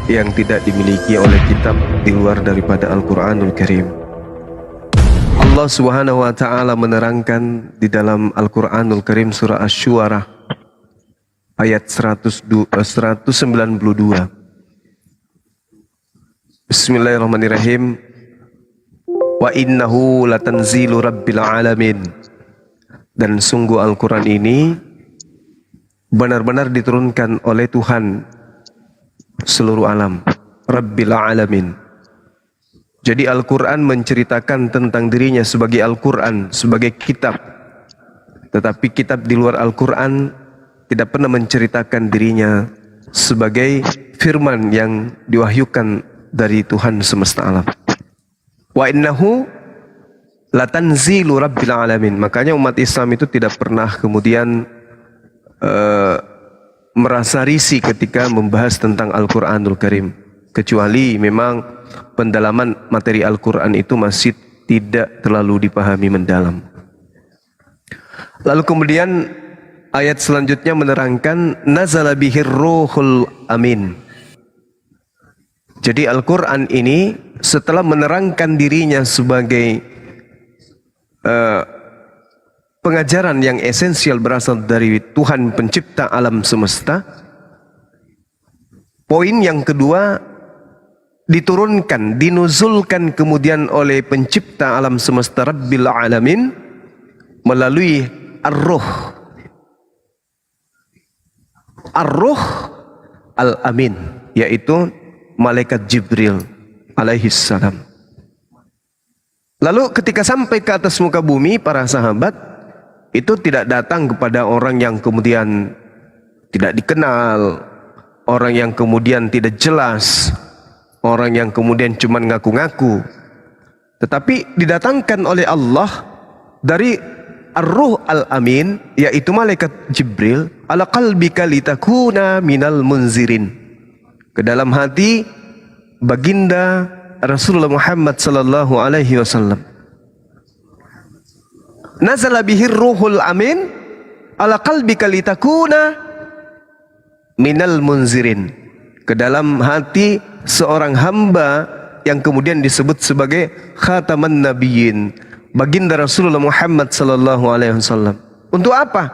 yang tidak dimiliki oleh kitab di luar daripada Al-Quranul Karim. Allah Subhanahu wa ta'ala menerangkan di dalam Al-Quranul Karim surah Asy-Syu'ara ayat 192. Bismillahirrahmanirrahim. Wa innahu latanzilu rabbil alamin. Dan sungguh Al-Quran ini benar-benar diturunkan oleh Tuhan seluruh alam, Rabbil alamin. Jadi Al-Quran menceritakan tentang dirinya sebagai Al-Quran, sebagai kitab. Tetapi kitab di luar Al-Quran tidak pernah menceritakan dirinya sebagai firman yang diwahyukan dari Tuhan semesta alam. Wa innahu latanzilu rabbil alamin. Makanya umat Islam itu tidak pernah kemudian merasa risih ketika membahas tentang Al-Quranul Karim. Kecuali memang pendalaman materi Al-Quran itu masih tidak terlalu dipahami mendalam. Lalu kemudian ayat selanjutnya menerangkan nazala bihir ruhul amin. Jadi Al-Quran ini setelah menerangkan dirinya sebagai pengajaran yang esensial berasal dari Tuhan pencipta alam semesta, poin yang kedua diturunkan, dinuzulkan kemudian oleh pencipta alam semesta Rabbil Alamin melalui Ar-Ruh. Ar-Ruh Al-Amin, yaitu malaikat Jibril alaihi salam. Lalu ketika sampai ke atas muka bumi, para sahabat itu tidak datang kepada orang yang kemudian tidak dikenal, orang yang kemudian tidak jelas, orang yang kemudian cuma ngaku-ngaku. Tetapi didatangkan oleh Allah dari Ar-Ruh Al-Amin, yaitu malaikat Jibril, ala qalbika litakuna minal munzirin, ke dalam hati baginda Rasulullah Muhammad sallallahu alaihi wasallam. Nazala bihir ruhul amin ala qalbika litakuna minal munzirin, ke dalam hati seorang hamba yang kemudian disebut sebagai khataman nabiyyin, baginda Rasulullah Muhammad sallallahu alaihi wasallam. Untuk apa?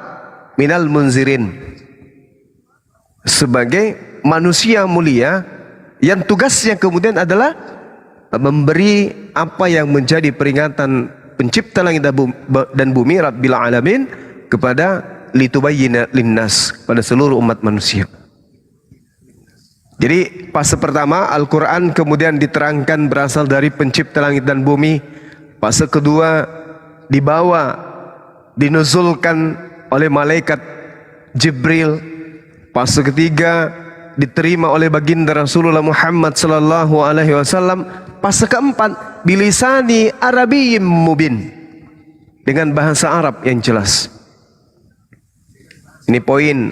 Minal munzirin, sebagai manusia mulia yang tugasnya kemudian adalah memberi apa yang menjadi peringatan pencipta langit dan bumi Rabbil Alamin kepada litubayyina linnas, pada seluruh umat manusia. Jadi fase pertama Al-Quran kemudian diterangkan berasal dari pencipta langit dan bumi. Fase kedua dibawa, dinuzulkan oleh malaikat Jibril. Fase ketiga diterima oleh baginda Rasulullah Muhammad sallallahu alaihi wasallam. Fase keempat bilisani Arabiyyim mubin, dengan bahasa Arab yang jelas. Ini poin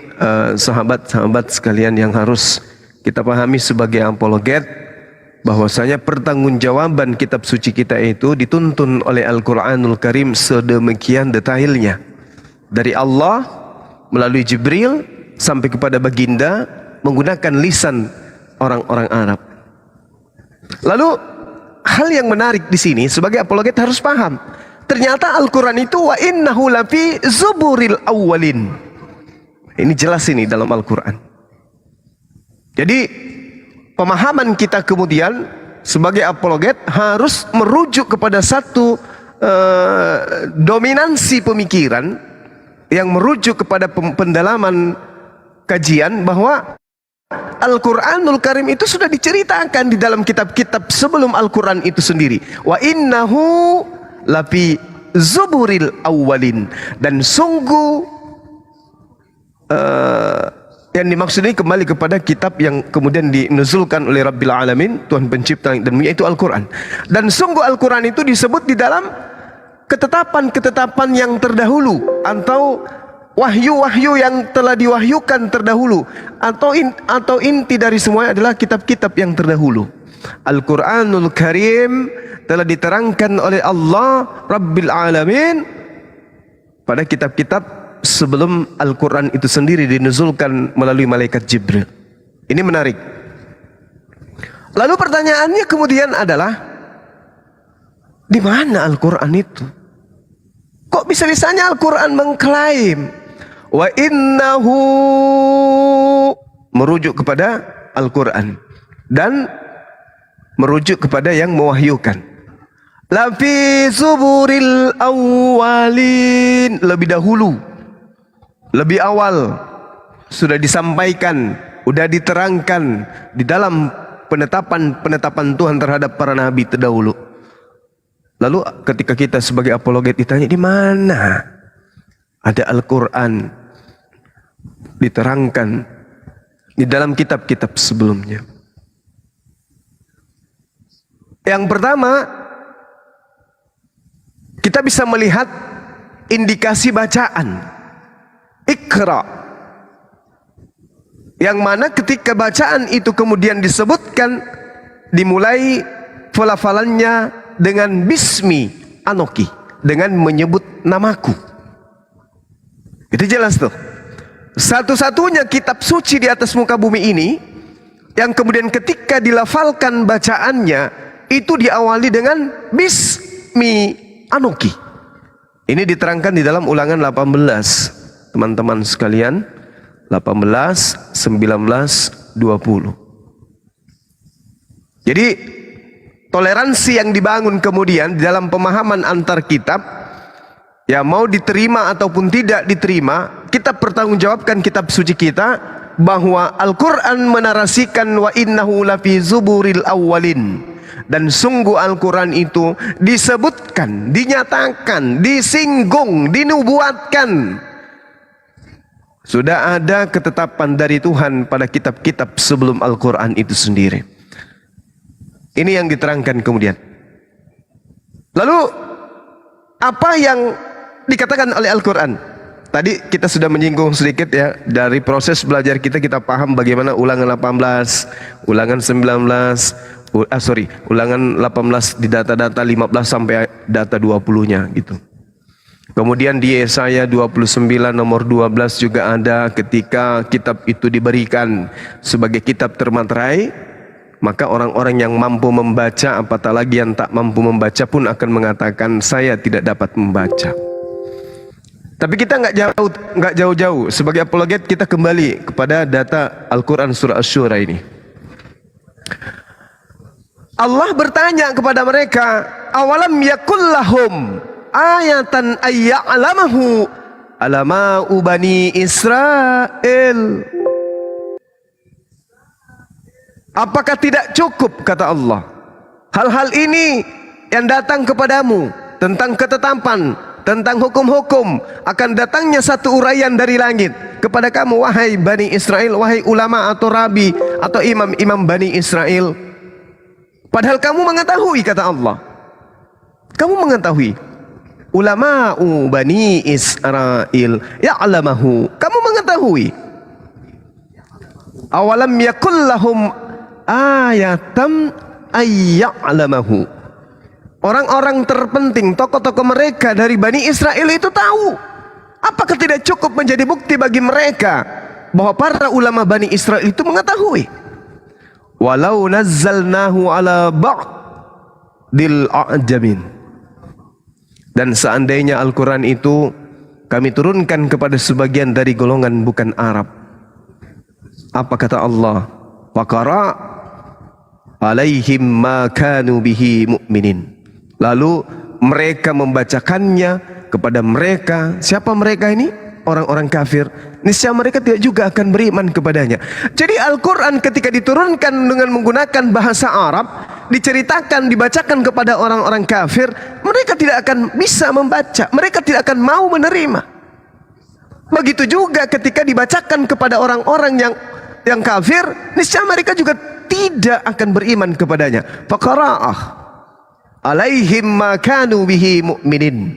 sahabat-sahabat sekalian yang harus kita pahami sebagai apologet, bahwasanya pertanggungjawaban kitab suci kita itu dituntun oleh Al-Quranul Karim sedemikian detailnya, dari Allah melalui Jibril sampai kepada baginda menggunakan lisan orang-orang Arab. Lalu hal yang menarik di sini sebagai apologet harus paham, ternyata Al-Quran itu wa innahu lafi zuburil awwalin. Ini jelas ini dalam Al-Quran. Jadi pemahaman kita kemudian sebagai apologet harus merujuk kepada satu dominansi pemikiran yang merujuk kepada pendalaman kajian, bahwa Al-Quranul Karim itu sudah diceritakan di dalam kitab-kitab sebelum Al-Quran itu sendiri. Wa innahu lafi zuburil awwalin. Dan sungguh yang dimaksud ini kembali kepada kitab yang kemudian dinuzulkan oleh Rabbil Alamin, Tuhan pencipta dan bumi, yaitu Al-Quran. Dan sungguh Al-Quran itu disebut di dalam ketetapan-ketetapan yang terdahulu, atau wahyu-wahyu yang telah diwahyukan terdahulu, atau inti dari semuanya adalah kitab-kitab yang terdahulu. Al-Quranul Karim telah diterangkan oleh Allah Rabbil Alamin pada kitab-kitab sebelum Al-Quran itu sendiri dinuzulkan melalui malaikat Jibril. Ini menarik. Lalu pertanyaannya kemudian adalah, di mana Al-Quran itu? Kok bisa-bisanya Al-Quran mengklaim wa innahu, merujuk kepada Al-Quran dan merujuk kepada yang mewahyukan. Lafi zuburil awwalin, lebih dahulu, lebih awal sudah disampaikan, sudah diterangkan di dalam penetapan Tuhan terhadap para nabi terdahulu. Lalu ketika kita sebagai apologet ditanya, di mana ada Al-Quran diterangkan di dalam kitab-kitab sebelumnya? Yang pertama, kita bisa melihat indikasi bacaan Iqra, yang mana ketika bacaan itu kemudian disebutkan, dimulai pelafalannya dengan bismi anoki, dengan menyebut namaku. Itu jelas tuh. Satu-satunya kitab suci di atas muka bumi ini yang kemudian ketika dilafalkan bacaannya itu diawali dengan bismi anoki. Ini diterangkan di dalam Ulangan 18, teman-teman sekalian, 18, 19, 20. Jadi toleransi yang dibangun kemudian di dalam pemahaman antar kitab, ya mau diterima ataupun tidak diterima, kita pertanggungjawabkan kitab suci kita bahwa Al-Quran menarasikan wa innahu lafi zuburil awwalin, dan sungguh Al-Quran itu disebutkan, dinyatakan, disinggung, dinubuatkan. Sudah ada ketetapan dari Tuhan pada kitab-kitab sebelum Al-Quran itu sendiri. Ini yang diterangkan kemudian. Lalu apa yang dikatakan oleh Al-Quran? Tadi kita sudah menyinggung sedikit ya, dari proses belajar kita paham bagaimana Ulangan 18, Ulangan 19, Ulangan 18 di data-data 15 sampai data 20-nya gitu. Kemudian di Yesaya 29 nomor 12 juga ada, ketika kitab itu diberikan sebagai kitab termaterai, maka orang-orang yang mampu membaca, apatah lagi yang tak mampu membaca pun akan mengatakan, saya tidak dapat membaca. Tapi kita nggak jauh-jauh. Sebagai apologet kita kembali kepada data Al-Quran surah Asy-Syura ini. Allah bertanya kepada mereka, awalam yakul lahum ayatan ayya'lamahu alama'u bani Israel. Apakah tidak cukup, kata Allah, hal-hal ini yang datang kepadamu tentang ketetapan, tentang hukum-hukum, akan datangnya satu uraian dari langit kepada kamu, wahai Bani Israel, wahai ulama atau rabi atau imam-imam Bani Israel. Padahal kamu mengetahui, kata Allah, kamu mengetahui, ulama'u Bani Israel ya'lamahu, kamu mengetahui. Awalam yakul lahum ayatam ayya'lamahu. Orang-orang terpenting, tokoh-tokoh mereka dari Bani Israel itu tahu. Apakah tidak cukup menjadi bukti bagi mereka bahwa para ulama Bani Israel itu mengetahui? Walau nazzalnahu ala ba'dil a'jamin. Dan seandainya Al-Quran itu kami turunkan kepada sebagian dari golongan bukan Arab, apa kata Allah? Faqara alaihim ma kanu bihi mu'minin. Lalu mereka membacakannya kepada mereka. Siapa mereka ini? Orang-orang kafir. Niscaya mereka tidak juga akan beriman kepadanya. Jadi Al-Quran ketika diturunkan dengan menggunakan bahasa Arab, diceritakan, dibacakan kepada orang-orang kafir, mereka tidak akan bisa membaca, mereka tidak akan mau menerima. Begitu juga ketika dibacakan kepada orang-orang yang kafir, niscaya mereka juga tidak akan beriman kepadanya. Faqara'ah alaihim ma kanu bihi mu'minin.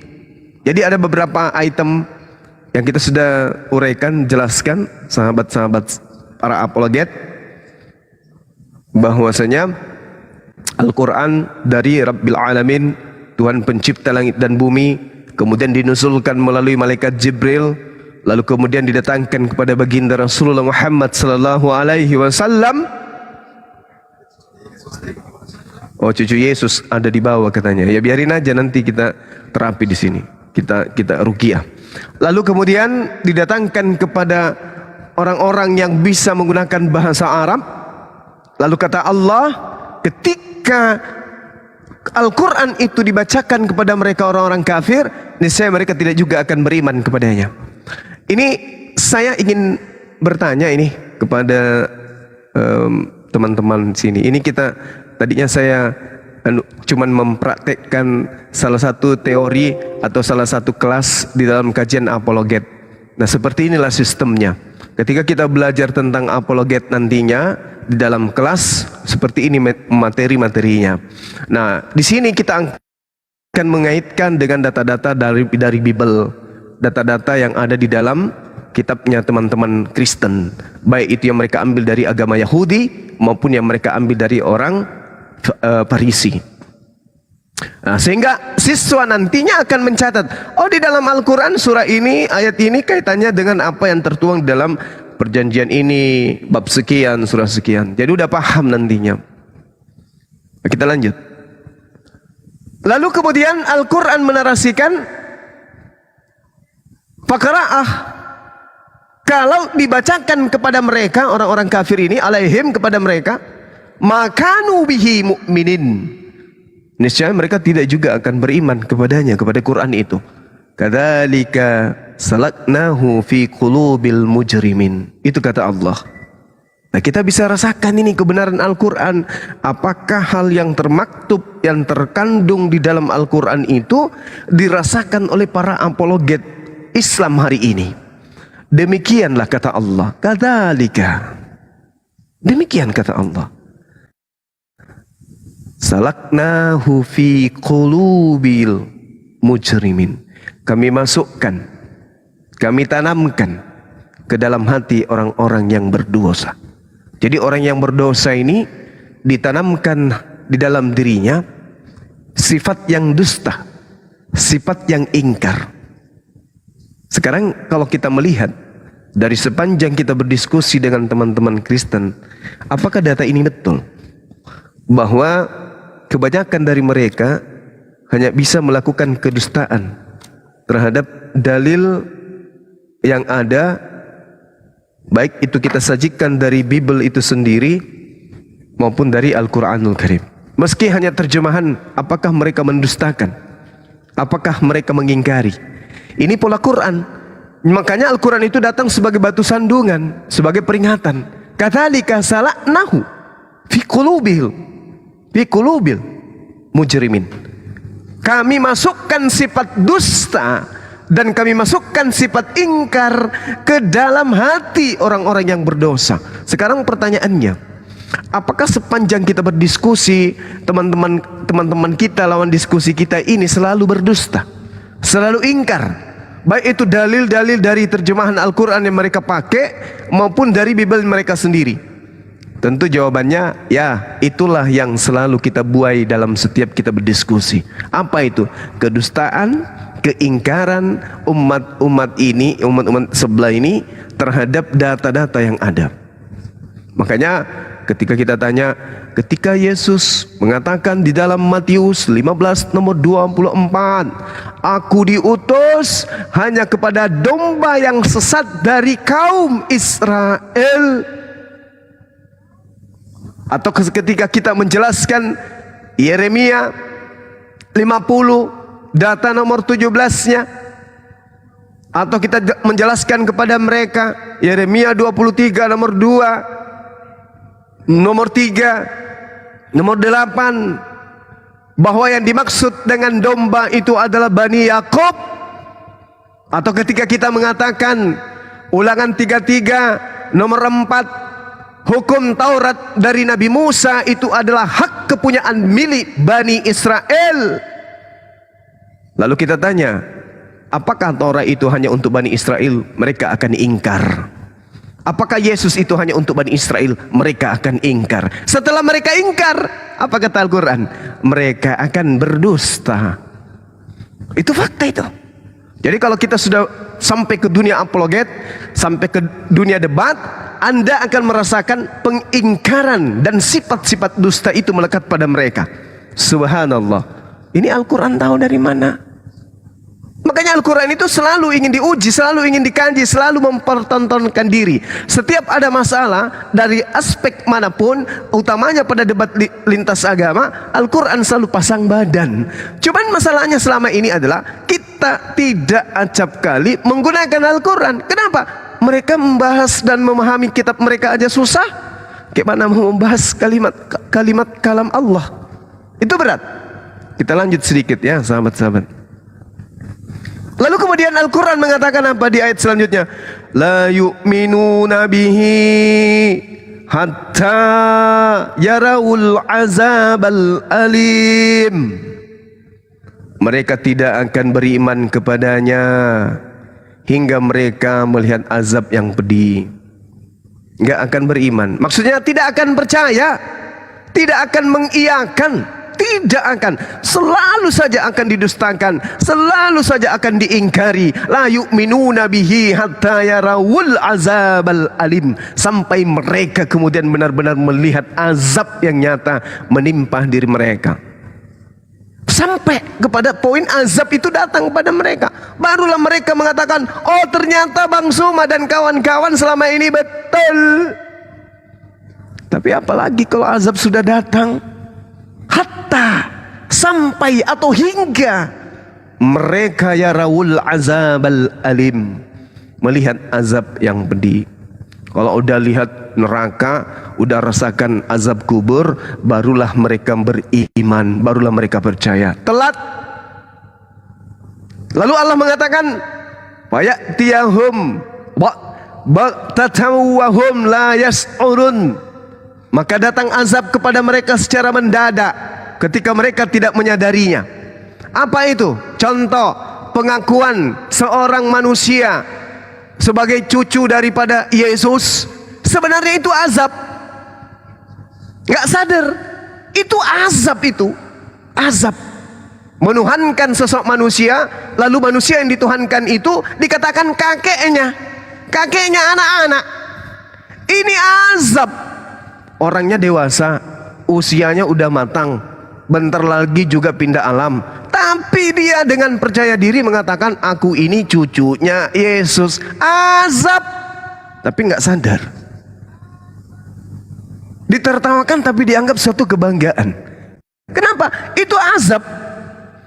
Jadi ada beberapa item yang kita sudah uraikan, jelaskan sahabat-sahabat para apologet, bahwasanya Al-Quran dari Rabbil Alamin, Tuhan pencipta langit dan bumi, kemudian dinusulkan melalui malaikat Jibril, lalu kemudian didatangkan kepada baginda Rasulullah Muhammad sallallahu alaihi wasallam Oh, cucu Yesus ada di bawah katanya. Ya biarin aja, nanti kita terapi di sini. Kita ruqyah. Lalu kemudian didatangkan kepada orang-orang yang bisa menggunakan bahasa Arab. Lalu kata Allah, ketika Al-Quran itu dibacakan kepada mereka orang-orang kafir, niscaya mereka tidak juga akan beriman kepadanya. Ini saya ingin bertanya ini kepada teman-teman sini. Ini kita tadinya saya cuman mempraktekkan salah satu teori atau salah satu kelas di dalam kajian apologet. Nah, seperti inilah sistemnya. Ketika kita belajar tentang apologet nantinya di dalam kelas, seperti ini materi-materinya. Nah, di sini kita akan mengaitkan dengan data-data dari Bible, data-data yang ada di dalam kitabnya teman-teman Kristen, baik itu yang mereka ambil dari agama Yahudi maupun yang mereka ambil dari orang Farisi. Nah, sehingga siswa nantinya akan mencatat, oh di dalam Al-Quran surah ini, ayat ini kaitannya dengan apa yang tertuang dalam perjanjian ini, bab sekian, surah sekian. Jadi udah paham nantinya. Nah, kita lanjut. Lalu kemudian Al-Quran menarasikan Faqra'ah, kalau dibacakan kepada mereka orang-orang kafir ini, alaihim kepada mereka, makanu bihi mu'minin, niscaya mereka tidak juga akan beriman kepadanya, kepada Quran itu. Kadzalika salaknahu fi qulubil mujrimin. Itu kata Allah. Nah, kita bisa rasakan ini kebenaran Al-Quran. Apakah hal yang termaktub, yang terkandung di dalam Al-Quran itu dirasakan oleh para apologet Islam hari ini? Demikianlah kata Allah. Kadzalika, demikian kata Allah. Salaknahu fi qulubil mujrimin. Kami masukkan, kami tanamkan ke dalam hati orang-orang yang berdosa. Jadi orang yang berdosa ini ditanamkan di dalam dirinya sifat yang dusta, sifat yang ingkar. Sekarang kalau kita melihat dari sepanjang kita berdiskusi dengan teman-teman Kristen, apakah data ini betul? Bahwa kebanyakan dari mereka hanya bisa melakukan kedustaan terhadap dalil yang ada, baik itu kita sajikan dari Bible itu sendiri maupun dari Al-Quranul Karim. Meski hanya terjemahan, apakah mereka mendustakan? Apakah mereka mengingkari? Ini pola Quran. Makanya Al-Quran itu datang sebagai batu sandungan, sebagai peringatan. Kadzalika salaknahu fi qulubil mujrimin. Kami masukkan sifat dusta dan kami masukkan sifat ingkar ke dalam hati orang-orang yang berdosa. Sekarang pertanyaannya, apakah sepanjang kita berdiskusi, teman-teman kita lawan diskusi kita ini selalu berdusta, selalu ingkar, baik itu dalil-dalil dari terjemahan Al-Quran yang mereka pakai maupun dari Bible mereka sendiri? Tentu jawabannya, ya itulah yang selalu kita buai dalam setiap kita berdiskusi. Apa itu? Kedustaan, keingkaran umat sebelah ini terhadap data-data yang ada. Makanya ketika kita tanya, ketika Yesus mengatakan di dalam Matius 15 nomor 24, aku diutus hanya kepada domba yang sesat dari kaum Israel. Atau ketika kita menjelaskan Yeremia 50 data nomor 17-nya, atau kita menjelaskan kepada mereka Yeremia 23 nomor 2, nomor 3, nomor 8, bahwa yang dimaksud dengan domba itu adalah Bani Yakub. Atau ketika kita mengatakan Ulangan 33 nomor 4, hukum Taurat dari Nabi Musa itu adalah hak kepunyaan milik Bani Israel. Lalu kita tanya, apakah Taurat itu hanya untuk Bani Israel? Mereka akan ingkar. Apakah Yesus itu hanya untuk Bani Israel? Mereka akan ingkar. Setelah mereka ingkar, apa kata Al-Quran? Mereka akan berdusta. Itu fakta itu. Jadi kalau kita sudah sampai ke dunia apologet, sampai ke dunia debat, Anda akan merasakan pengingkaran dan sifat-sifat dusta itu melekat pada mereka. Subhanallah. Ini Al-Quran tahu dari mana? Makanya Al-Quran itu selalu ingin diuji, selalu ingin dikaji, selalu mempertontonkan diri. Setiap ada masalah dari aspek manapun, utamanya pada debat lintas agama, Al-Quran selalu pasang badan. Cuman masalahnya selama ini adalah kita tidak acap kali menggunakan Al-Quran. Kenapa? Mereka membahas dan memahami kitab mereka aja susah. Bagaimana mau membahas kalimat kalam Allah? Itu berat. Kita lanjut sedikit ya sahabat-sahabat. Lalu kemudian Al-Quran mengatakan apa di ayat selanjutnya? La yu'minuna bihi hatta yarawul azabal alim. Mereka tidak akan beriman kepadanya hingga mereka melihat azab yang pedih. Enggak akan beriman. Maksudnya tidak akan percaya, tidak akan mengiyakan. Tidak akan, selalu saja akan didustakan, selalu saja akan diingkari. La yu'minuna bihi hatta yarawul azabal alim, sampai mereka kemudian benar-benar melihat azab yang nyata menimpa diri mereka. Sampai kepada poin azab itu datang kepada mereka, barulah mereka mengatakan, oh ternyata Bang Suma dan kawan-kawan selama ini betul. Tapi apalagi kalau azab sudah datang, hatta, sampai atau hingga mereka yarawul azabal alim, melihat azab yang pedih. Kalau udah lihat neraka, udah rasakan azab kubur, barulah mereka beriman, barulah mereka percaya. Telat. Lalu Allah mengatakan, fayatiyahum baghtatan wa hum la yas'urun. Maka datang azab kepada mereka secara mendadak ketika mereka tidak menyadarinya. Apa itu? Contoh pengakuan seorang manusia sebagai cucu daripada Yesus. Sebenarnya itu azab. Gak sadar. Itu azab itu. Azab. Menuhankan sosok manusia, lalu manusia yang dituhankan itu dikatakan kakeknya. Kakeknya anak-anak. Ini azab. Orangnya dewasa, usianya udah matang, bentar lagi juga pindah alam. Tapi dia dengan percaya diri mengatakan, aku ini cucunya Yesus. Azab. Tapi nggak sadar. Ditertawakan tapi dianggap suatu kebanggaan. Kenapa? Itu azab.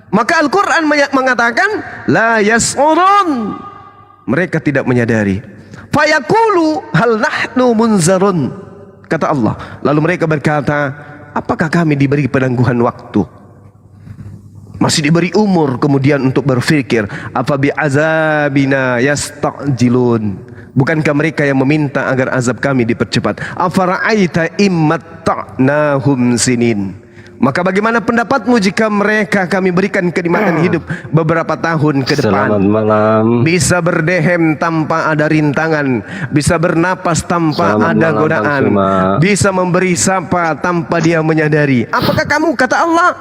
Maka Al-Quran mengatakan, la yas'urun. Mereka tidak menyadari. Fayaqulu hal nahnu munzarun. Kata Allah. Lalu mereka berkata, apakah kami diberi penangguhan waktu? Masih diberi umur kemudian untuk berfikir. Apa bi'azabina yasta'jilun. Bukankah mereka yang meminta agar azab kami dipercepat? Afara'aita immatta'nahum sinin. Maka bagaimana pendapatmu jika mereka kami berikan kenikmatan hidup beberapa tahun ke depan? Selamat malam. Bisa berdehem tanpa ada rintangan, bisa bernapas tanpa ada godaan, bisa memberi sapa tanpa dia menyadari. Apakah kamu, kata Allah,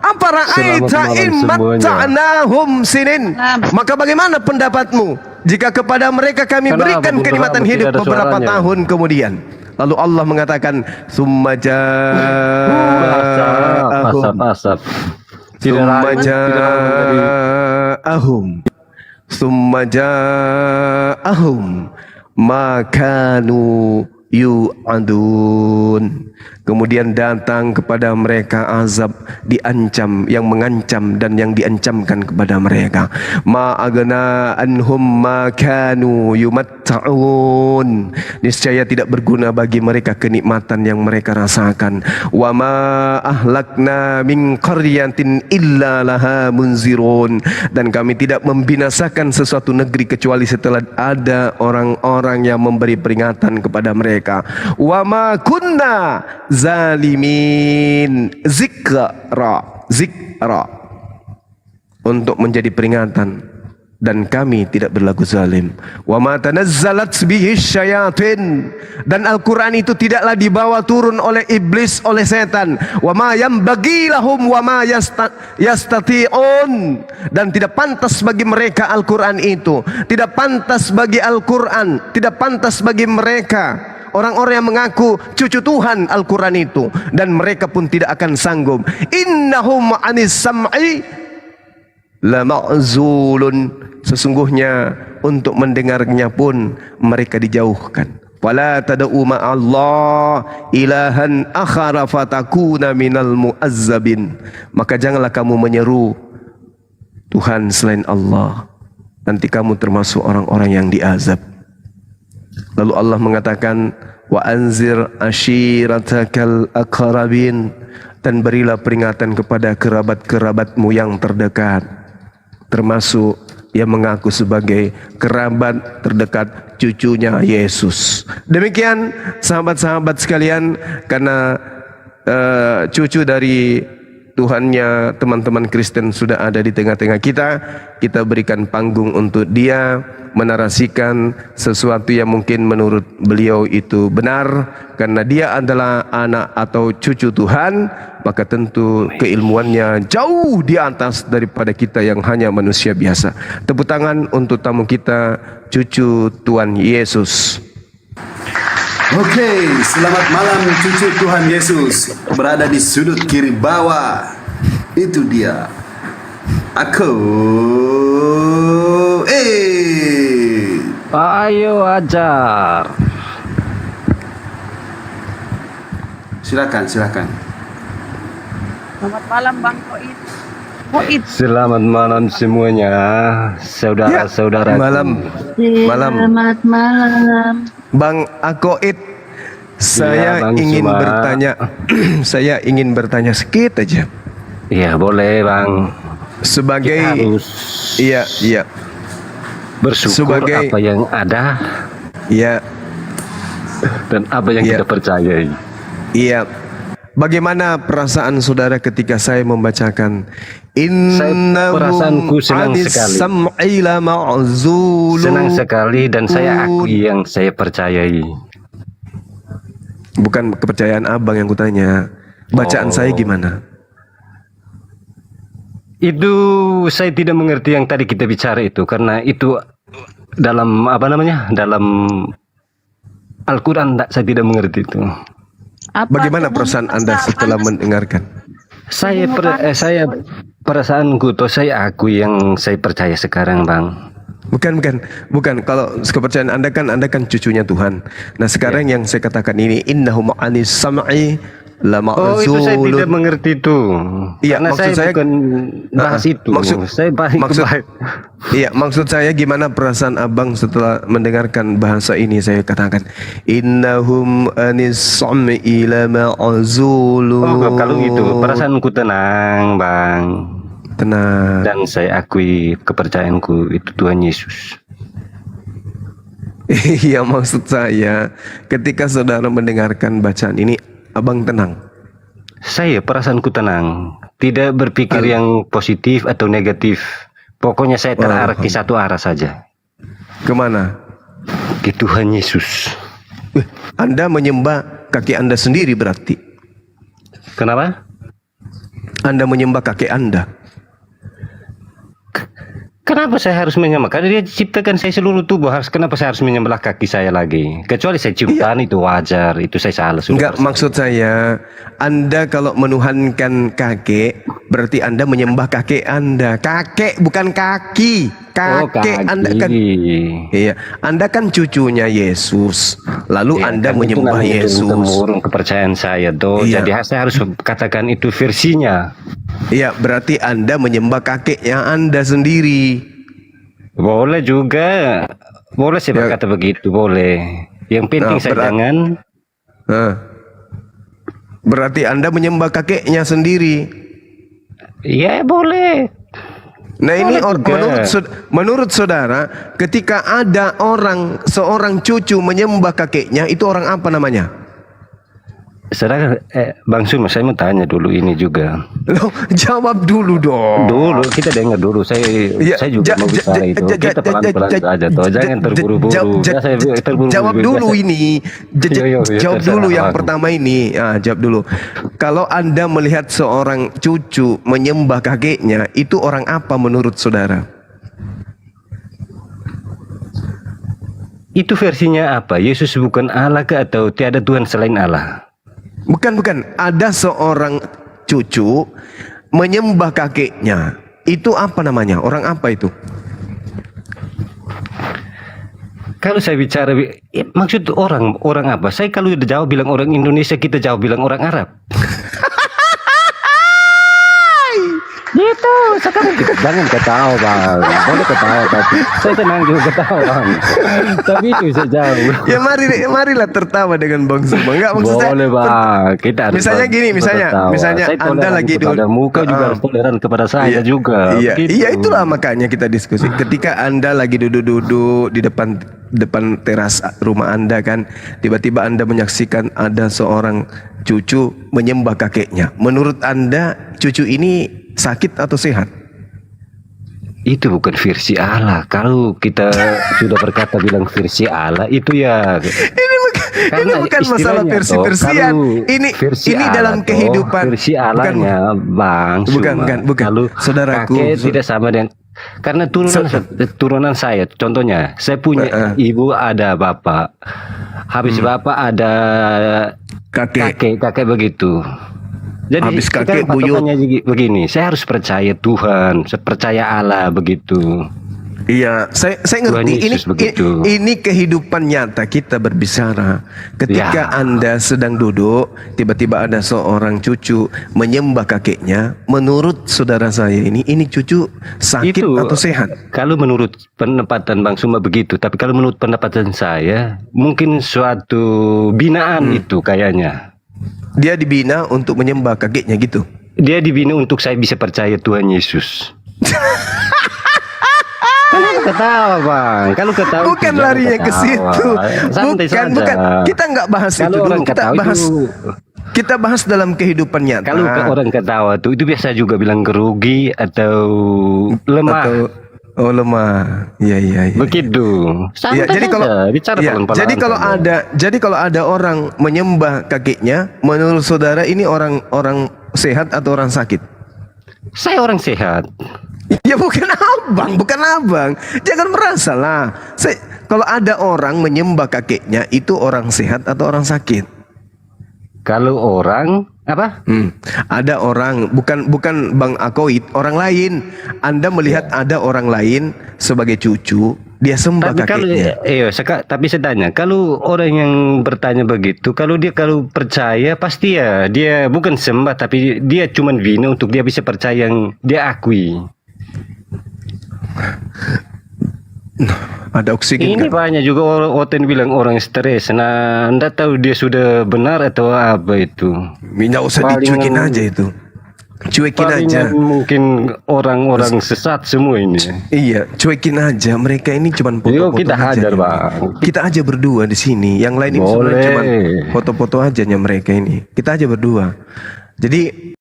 apa ra'aita immatta'nahum sinin? Maka bagaimana pendapatmu jika kepada mereka kami berikan kenikmatan hidup beberapa tahun kemudian? Lalu Allah mengatakan, summa ja'ahum ma kanu yu'adun. Kemudian datang kepada mereka azab, diancam, yang mengancam dan yang diancamkan kepada mereka. Ma agna anhum ma kanu yumatta'un. Niscaya tidak berguna bagi mereka kenikmatan yang mereka rasakan. Wa ma ahlakna min qaryatin illa laha munzirun. Dan kami tidak membinasakan sesuatu negeri kecuali setelah ada orang-orang yang memberi peringatan kepada mereka. Wa ma kunna zalimin. Zikra, untuk menjadi peringatan dan kami tidak berlaku zalim. Wa ma tanazzalat bihi syayatin, dan Al-Quran itu tidaklah dibawa turun oleh iblis, oleh setan. Wa ma yanbaghi lahum wa ma yastati'un, dan tidak pantas bagi mereka Al-Quran itu, tidak pantas bagi Al-Quran, tidak pantas bagi mereka orang-orang yang mengaku cucu Tuhan Al-Quran itu, dan mereka pun tidak akan sanggup. Innahum anis sam'i la ma'zulun, sesungguhnya untuk mendengarnya pun mereka dijauhkan. Wala tad'u ma'allah ilahan akhara fatakuna minal mu'azzabin, maka janganlah kamu menyeru Tuhan selain Allah, nanti kamu termasuk orang-orang yang diazab. Lalu Allah mengatakan, wa anzir ashiratakal aqrabin, dan berilah peringatan kepada kerabat-kerabatmu yang terdekat, termasuk yang mengaku sebagai kerabat terdekat cucunya Yesus. Demikian sahabat-sahabat sekalian, karena cucu dari Tuhannya teman-teman Kristen sudah ada di tengah-tengah kita, kita berikan panggung untuk dia menarasikan sesuatu yang mungkin menurut beliau itu benar, karena dia adalah anak atau cucu Tuhan, maka tentu keilmuannya jauh di atas daripada kita yang hanya manusia biasa. Tepuk tangan untuk tamu kita, cucu Tuhan Yesus. Oke, selamat malam cucu Tuhan Yesus. Berada di sudut kiri bawah, itu dia. Aku Ayo ajar. Silakan. Selamat malam Bang Koit. Koit. Selamat malam semuanya, saudara-saudara. Malam. Selamat malam. Bang Akoid, saya Bang ingin Suma. bertanya, saya ingin bertanya sedikit aja. Iya boleh Bang. Sebagai, Kita harus iya, bersyukur sebagai- apa yang ada iya, dan apa yang Iya. kita percayai. iya. Bagaimana perasaan saudara ketika saya membacakan perasaanku senang sekali. sam'i la ma'zulun. Senang sekali dan saya akui yang saya percayai. Bukan kepercayaan abang yang kutanya. Bacaan Oh. saya gimana? Itu saya tidak mengerti yang tadi kita bicara itu, karena itu dalam dalam Al-Quran saya tidak mengerti itu. Bagaimana perasaan Anda setelah mendengarkan? Saya perasaanku tuh saya akui yang saya percaya sekarang Bang. Bukan. Kalau kepercayaan Anda kan cucunya Tuhan. Nah sekarang yang saya katakan ini, innahum anis sam'i la Oh itu saya tidak ma'zulun. mengerti itu. Iya, Karena maksud saya bukan bahas itu. Saya bahas Iya, maksud saya gimana perasaan abang setelah mendengarkan bahasa ini. Saya katakan innahum anis sam'i la ma'zulun. Oh kalau itu perasaanku tenang Bang. Tenang. Dan saya akui kepercayaanku itu Tuhan Yesus. Iya, maksud saya ketika saudara mendengarkan bacaan ini, abang tenang. Saya perasaanku tenang, tidak berpikir yang positif atau negatif. Pokoknya saya terarah ke satu arah saja, Kemana? ke Tuhan Yesus. Anda menyembah kakek Anda sendiri berarti. Kenapa? Anda menyembah kakek Anda. Kenapa saya harus menyembah? Karena dia ciptakan saya seluruh tubuh. Kenapa saya harus menyembah kaki saya lagi? Kecuali saya ciptaan itu wajar. Itu saya salah. Enggak, maksud saya Anda kalau menuhankan kakek berarti Anda menyembah kakek Anda. Kakek bukan kaki. Kakek Anda kan. Iya, Anda kan cucunya Yesus. Lalu Anda menyembah Yesus. Temurun kepercayaan saya tuh. Iya. Jadi saya harus katakan itu versinya. Iya, berarti Anda menyembah kakeknya Anda sendiri. Boleh juga. Boleh saya berkata begitu, boleh. Yang penting saya jangan. Berarti Anda menyembah kakeknya sendiri. Iya, boleh. Nah ini Boleh juga. menurut saudara, ketika ada seorang cucu menyembah kakeknya, itu orang apa namanya? Sedangkan Bang Suma, saya mau tanya dulu ini juga. Loh, jawab dulu dong. Dulu kita dengar dulu. Saya juga mau bicara itu. Kita pelan-pelan saja toh. Jangan terburu-buru. Saya terburu-buru. Jawab dulu ini. Jawab dulu yang terserah. pertama ini. Jawab dulu. Kalau Anda melihat seorang cucu menyembah kakeknya, itu orang apa menurut saudara? Itu versinya apa? Yesus bukan Allah kah atau tiada Tuhan selain Allah? Bukan. Ada seorang cucu menyembah kakeknya. Itu apa namanya? Orang apa itu? Kalau saya bicara, maksud orang apa? Saya kalau udah jawab bilang orang Indonesia, kita jawab bilang orang Arab. Gitu, sekarang jangan ketawa bang, boleh ketawa tapi saya tenang juga ketawa bang. Tapi itu saya jauh. Ya marilah tertawa dengan Bang Suma. Enggak maksud saya. Boleh bang, kita harus Misalnya gini, misalnya saya Anda lagi kepada muka juga harus toleran kepada saya juga. Iya, Begitu. iya itulah makanya kita diskusi. Ketika Anda lagi duduk-duduk di depan teras rumah Anda kan, tiba-tiba Anda menyaksikan ada seorang cucu menyembah kakeknya. Menurut Anda cucu ini sakit atau sehat? Itu bukan versi Allah. Kalau kita sudah berkata bilang versi Allah, itu ya. Ini bukan masalah versi-versian. Ini dalam kehidupan. Versi Allahnya, Bang. Bukan. Kalau Saudaraku, kakek tidak sama dengan. Karena turunan saya, contohnya, saya punya ibu ada bapak, habis bapak ada kakek begitu. Jadi habis kakek buyut begini, saya harus percaya Tuhan, saya percaya Allah begitu. Iya, saya ngerti ini kehidupan nyata kita berbicara. Ketika Anda sedang duduk, tiba-tiba ada seorang cucu menyembah kakeknya. Menurut saudara saya ini cucu sakit itu, atau sehat? Kalau menurut penempatan Bang Suma begitu, tapi kalau menurut pendapatan saya, mungkin suatu binaan itu kayaknya. Dia dibina untuk menyembah kakeknya gitu. Dia dibina untuk saya bisa percaya Tuhan Yesus. Kalau ketawa bang, kalau ketawa bukan larinya ke situ. Bukan. Kita nggak bahas itu dulu. Kita bahas dalam kehidupan nyata. Kalau orang ketawa tuh itu biasa juga bilang gerugi atau lemah. Lemah. Iya. Begitu. Ya, jadi kalau ada orang menyembah kakeknya, menurut saudara ini orang sehat atau orang sakit? Saya orang sehat. Ya bukan abang. Jangan merasa lah. Kalau ada orang menyembah kakeknya, itu orang sehat atau orang sakit? Kalau orang apa? Ada orang, bukan Bang Akoid, orang lain. Anda melihat ada orang lain sebagai cucu, dia sembah kakeknya. Tapi saya tanya, kalau orang yang bertanya begitu, kalau percaya pasti ya dia bukan sembah, tapi dia cuma bina untuk dia bisa percaya yang dia akui. Ada oksigen. Ini banyak juga orang bilang orang stres. Nah, Anda tahu dia sudah benar atau apa itu? Minyak usah dicuekin aja itu. Cuekin aja. Mungkin orang-orang sesat semua ini. Iya, cuekin aja. Mereka ini cuma foto-foto kita aja. hajar, Bang. Kita aja berdua di sini. Yang lain ini sebenarnya cuma foto-foto aja mereka ini. Kita aja berdua. Jadi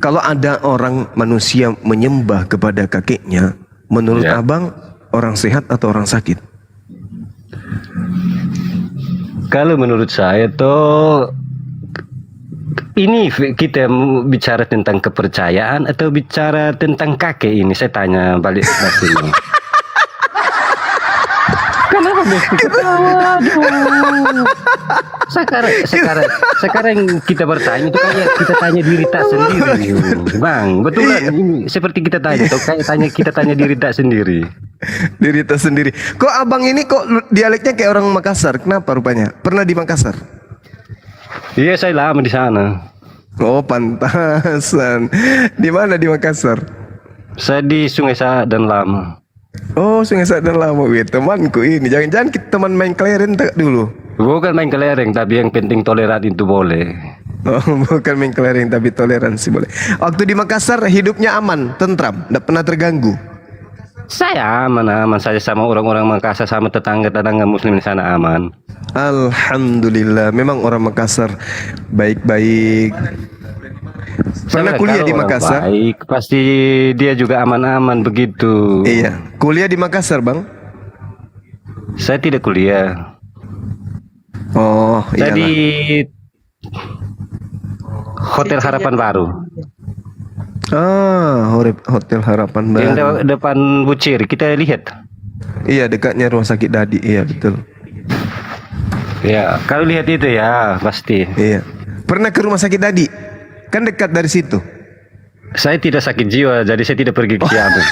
kalau ada orang manusia menyembah kepada kakeknya, menurut abang orang sehat atau orang sakit? Kalau menurut saya tuh ini kita bicara tentang kepercayaan atau bicara tentang kakek ini? Saya tanya balik ini. Kenapa mesti ketawa? Sekarang kita bertanya itu kayak kita tanya diri tak sendiri, Bang. Betul kan? Ini seperti kita tanya, kita tanya diri tak sendiri. Diri tak sendiri. Kok abang ini kok dialeknya kayak orang Makassar? Kenapa rupanya? Pernah di Makassar? Iya, saya lama di sana. Oh, pantasan. Di mana di Makassar? Saya di Sungai Saat dan Lama. Oh, Sungai Saat dan Lama. Wih, temanku ini. Jangan-jangan kita teman main kelereng tak dulu? Bukan main kelereng, tapi yang penting toleran itu boleh. Oh, bukan main kelereng, tapi toleransi boleh. Waktu di Makassar hidupnya aman, tentram, tidak pernah terganggu. Saya aman saja sama orang-orang Makassar, sama tetangga-tetangga muslim di sana aman. Alhamdulillah, memang orang Makassar baik-baik. Pernah Saya kuliah kalau di orang Makassar? Baik, pasti dia juga aman-aman begitu. Iya, kuliah di Makassar, Bang. Saya tidak kuliah. Oh, Saya iya. di Hotel Harapan Baru. Hotel Harapan Yang Baru. depan Bucir, kita lihat. Iya, dekatnya rumah sakit Dadi. Iya, betul. Ya, kalau lihat itu ya pasti. Iya. Pernah ke rumah sakit Dadi? Kan dekat dari situ. Saya tidak sakit jiwa, jadi saya tidak pergi ke Ciamis.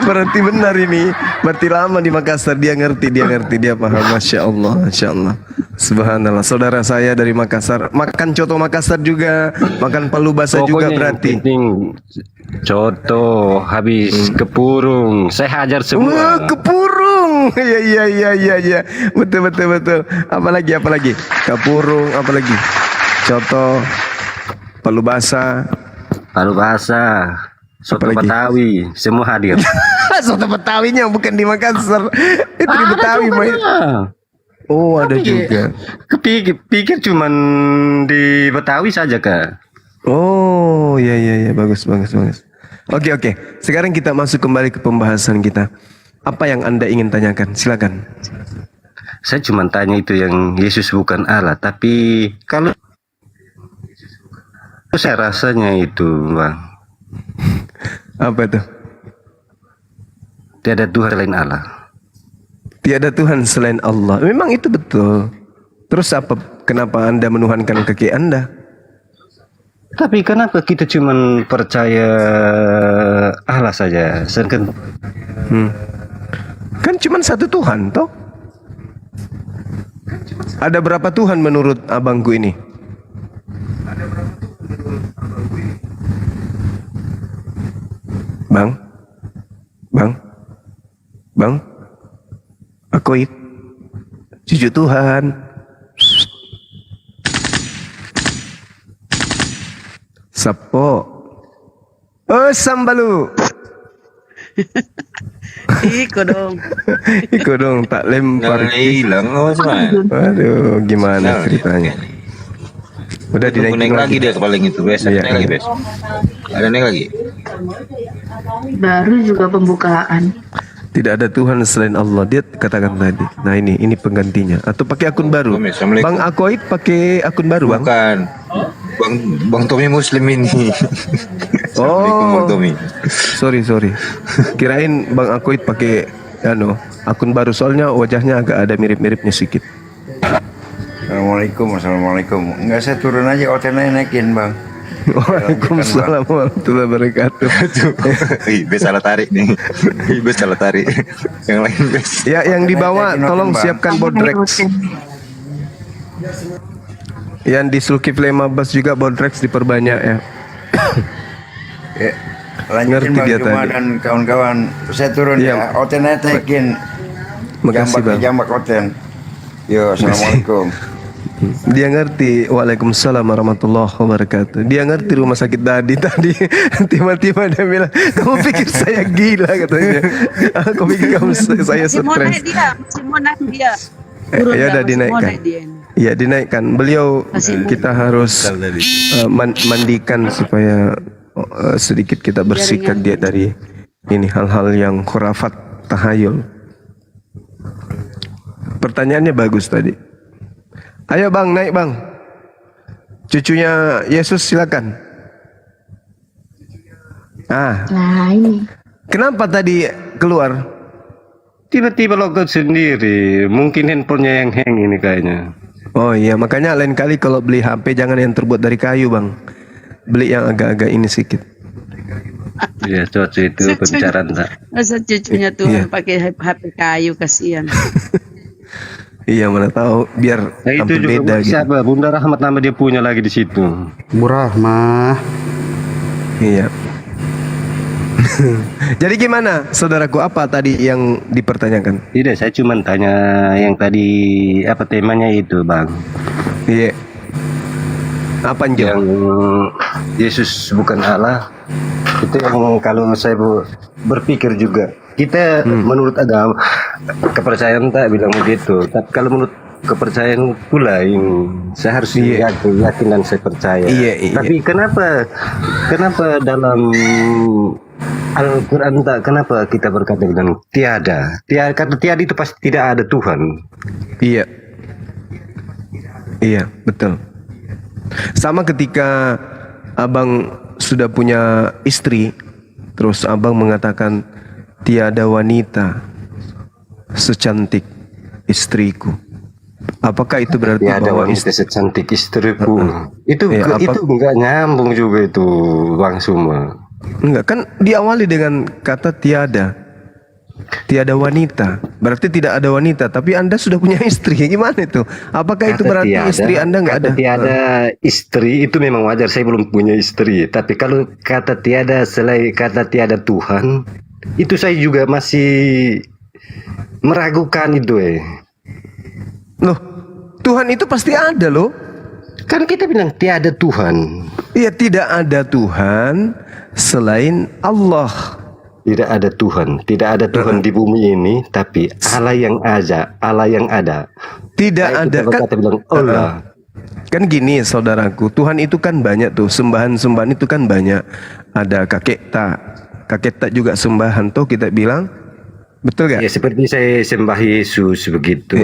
Berarti benar ini. Berarti lama di Makassar, dia ngerti, dia paham. Masya Allah, Masya Allah. Subhanallah. Saudara saya dari Makassar, makan coto Makassar juga, makan palu basah juga Pokoknya yang berarti. penting coto, habis kepurung, saya hajar Wah, semua. kepurung. Iya. Betul. Apalagi? Kepurung, apalagi? Coto, palu basah. Palu basah, soto Apalagi? Betawi, semua hadir. Soto Betawinya bukan di Makassar. Itu di Ada Betawi, juga Boy. dia. Oh, ada Tapi juga. Pikir cuman di Betawi saja kak. Oh, iya, bagus. Oke. Sekarang kita masuk kembali ke pembahasan kita. Apa yang Anda ingin tanyakan? Silakan. Saya cuma tanya itu yang Yesus bukan Allah, tapi kalau saya rasanya itu bang, Apa itu? tiada Tuhan selain Allah. Tiada Tuhan selain Allah. Memang itu betul. Terus apa? Kenapa Anda menuhankan kaki Anda? Tapi kenapa kita cuma percaya Allah saja? Sedangkan Kan cuma satu Tuhan, toh? Ada berapa Tuhan menurut abangku ini? Bang, Akoid, cucu Tuhan. Sapo. Oh, Sambalu. Iko dong. Iko dong, tak lempar. Hilang apa semua? Waduh, gimana ceritanya? Udah dinaikin Naik lagi lagi. dia paling itu bes. Iya, Naik lagi iya. bes. Ada naik lagi. Baru juga pembukaan. Tidak ada Tuhan selain Allah. Dia katakan tadi. Nah ini penggantinya. Atau pakai akun baru. Assalamualaikum. Bang Akoid pakai akun baru, Bang. Bukan. Bang Tommy Muslim ini. Assalamualaikum Bang Tommy. Sorry. Kirain Bang Akoid pakai akun baru, soalnya wajahnya agak ada mirip-miripnya sedikit. Assalamualaikum. Enggak, saya turun aja hotelnya naikin bang. Waalaikumsalam warahmatullahi wabarakatuh. Bes salah tarik nih. Bes salah tarik. Yang lain bes. Ya, yang dibawa tolong siapkan bodrex. Yang di Zulkifli Mabas juga bodrex diperbanyak ya. Ya, lanjutin Ngerti bang dia Cuma tadi. dan kawan-kawan. Saya turun Iya. ya. Hotelnya naikin. Makasih, Bang. Jambak hotel. Yo, assalamualaikum. Dia ngerti. Waalaikumsalam warahmatullahi wabarakatuh. Dia ngerti rumah sakit tadi. Tiba-tiba dia bilang, kamu pikir saya gila katanya. Aku pikir saya Masih mau naik stres. dia. Masih mau naik dia. Turun Ya dah, udah masih mau dinaikkan. naik dia ini. Ya dinaikkan. Beliau kita harus mandikan supaya sedikit kita bersihkan dia dari ini hal-hal yang khurafat, tahayul. Pertanyaannya bagus tadi. Ayo bang, naik bang. Cucunya Yesus silakan. Nah ini. Kenapa tadi keluar? Tiba-tiba logout sendiri, mungkin handphonenya yang hang ini kayaknya. Oh iya, makanya lain kali kalau beli HP jangan yang terbuat dari kayu bang. Beli yang agak-agak ini sedikit. Iya, cocok itu pembicaraan tak. Masa cucunya tuh Iya. pakai HP kayu, kasihan. Iya mana tahu biar Nah, itu tampil juga beda gitu. siapa? Bunda Rahmat nama dia punya lagi di situ. Bu Rahmah. Iya. Jadi gimana, saudaraku? Apa tadi yang dipertanyakan? Tidak, saya cuma tanya yang tadi apa temanya itu, Bang. Iya. Apa Anjo? Yang Yesus bukan Allah. Itu yang kalau saya berpikir juga. Kita menurut agama kepercayaan tak bilang begitu. Tapi kalau menurut kepercayaan pula yang saya harus yakin dan saya percaya. Iya. Tapi kenapa dalam Al-Quran tak, kenapa kita berkata dengan tiada? Kata tiada itu pasti tidak ada Tuhan. Iya. Iya, betul. Sama ketika abang sudah punya istri, terus abang mengatakan tiada wanita secantik istriku. Apakah itu berarti tiada bahwa wanita secantik istriku? Itu ya, itu enggak nyambung juga itu, Bang Suma. Enggak, kan diawali dengan kata tiada wanita, berarti tidak ada wanita. Tapi Anda sudah punya istri, gimana itu? Apakah itu berarti istri Anda nggak ada? Tiada istri itu memang wajar, saya belum punya istri. Tapi kalau kata tiada selain kata tiada Tuhan, itu saya juga masih meragukan itu. Loh, Tuhan itu pasti ada loh. Kan kita bilang tiada Tuhan. Iya, tidak ada Tuhan selain Allah. Tidak ada Tuhan di bumi ini, tapi Allah yang ada. Tidak ada kan? Bilang Allah. Kan gini saudaraku, Tuhan itu kan banyak tuh, sembahan itu kan banyak. Ada kakek tak juga sembahan tuh kita bilang, betul gak? Ya seperti saya sembah Yesus begitu.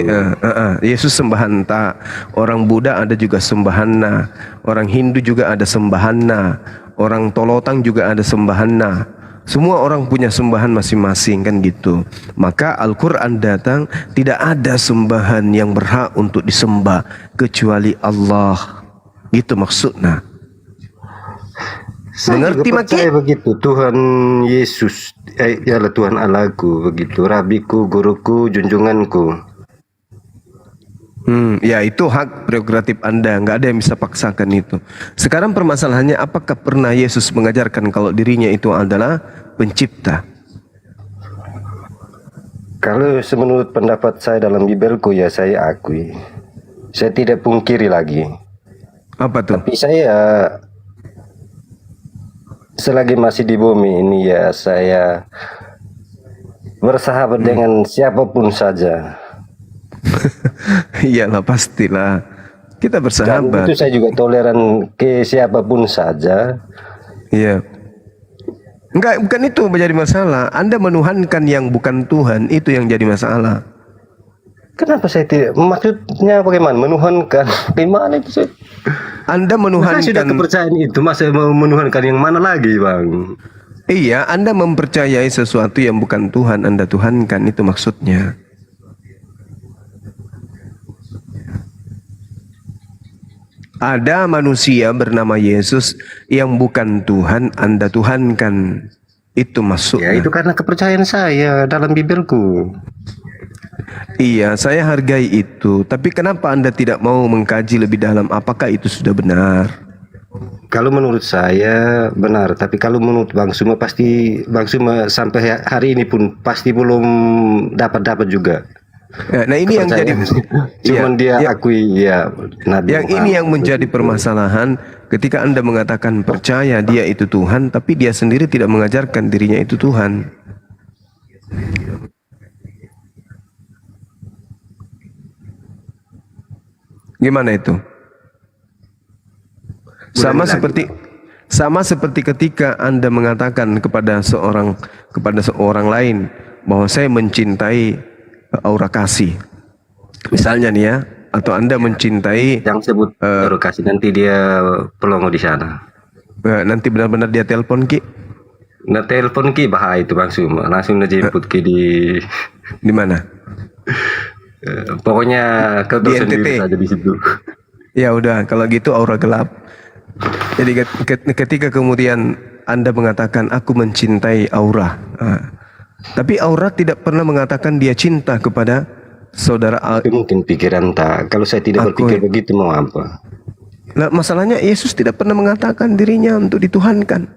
Yesus sembahan tak. Orang Buddha ada juga sembahanna. Orang Hindu juga ada sembahanna. Orang Tolotang juga ada sembahanna. Semua orang punya sembahan masing-masing kan gitu. Maka Al-Quran datang, tidak ada sembahan yang berhak untuk disembah kecuali Allah. Gitu maksudnya. Mengerti maksudnya? Begitu Tuhan Yesus, ialah Tuhan Allahku begitu, Rabiku, guruku, junjunganku. Ya itu hak prerogatif Anda, nggak ada yang bisa paksakan itu. Sekarang permasalahannya, apakah pernah Yesus mengajarkan kalau dirinya itu adalah pencipta? Kalau menurut pendapat saya dalam Bibelku ya saya akui, saya tidak pungkiri lagi. Apa tuh? Tapi saya selagi masih di bumi ini ya saya bersahabat dengan siapapun saja. Iyalah pastilah kita bersahabat. Dan itu saya juga toleran ke siapapun saja. Iya. Enggak, bukan itu menjadi masalah. Anda menuhankan yang bukan Tuhan, itu yang jadi masalah. Kenapa saya tidak? Maksudnya bagaimana? Menuhankan? Gimana itu sih? Anda menuhankan. Masa sudah kepercayaan itu, masa mau menuhankan yang mana lagi, Bang? Iya, Anda mempercayai sesuatu yang bukan Tuhan, Anda tuhankan, itu maksudnya. Ada manusia bernama Yesus yang bukan Tuhan, Anda tuhankan. Itu maksudnya. Ya, itu karena kepercayaan saya dalam Bibelku. Iya, saya hargai itu. Tapi kenapa Anda tidak mau mengkaji lebih dalam apakah itu sudah benar? Kalau menurut saya benar, tapi kalau menurut Bang Suma pasti Bang Suma sampai hari ini pun pasti belum dapat juga. Ya, nah ini yang jadi cuman dia akui ya Nabi yang Muhammad. Ini yang menjadi permasalahan ketika Anda mengatakan percaya dia itu Tuhan, tapi dia sendiri tidak mengajarkan dirinya itu Tuhan. Gimana itu? Sama seperti ketika Anda mengatakan kepada seorang lain bahwa saya mencintai aura kasih. Misalnya nih ya, atau Anda mencintai yang sebut aura kasih, nanti dia pelongo di sana. Nanti benar-benar dia telepon Ki. Nah, telepon Ki bahaya itu Bang Suma, langsung jemput Ki di mana? Pokoknya kau di NTT saja di situ. Ya udah, kalau gitu aura gelap. Jadi ketika kemudian Anda mengatakan aku mencintai aura, tapi aura tidak pernah mengatakan dia cinta kepada saudara. Itu mungkin pikiran tak. Kalau saya tidak berpikir begitu mau apa? Nah, masalahnya Yesus tidak pernah mengatakan dirinya untuk dituhankan.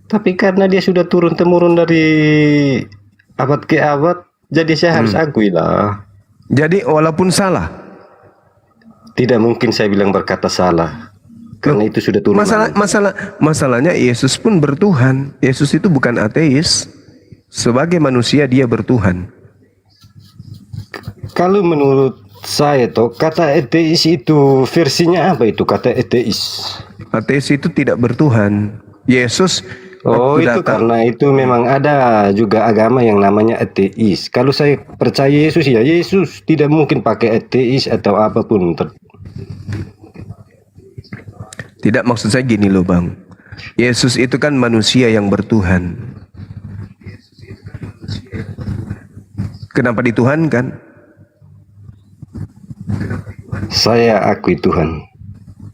Tapi karena dia sudah turun-temurun dari abad ke abad, jadi saya harus akui lah. Jadi walaupun salah. Tidak mungkin saya bilang berkata salah. Karena itu sudah turun. Masalahnya Yesus pun bertuhan. Yesus itu bukan ateis. Sebagai manusia dia bertuhan. Kalau menurut saya toh, kata ateis itu versinya apa itu kata ateis? Ateis itu tidak bertuhan. Yesus Oh, waktu itu datang- karena itu memang ada juga agama yang namanya ateis. Kalau saya percaya Yesus, ya Yesus tidak mungkin pakai ateis atau apapun. Tidak, maksud saya gini loh Bang. Yesus itu kan manusia yang bertuhan. Kenapa dituhankan? Saya akui Tuhan.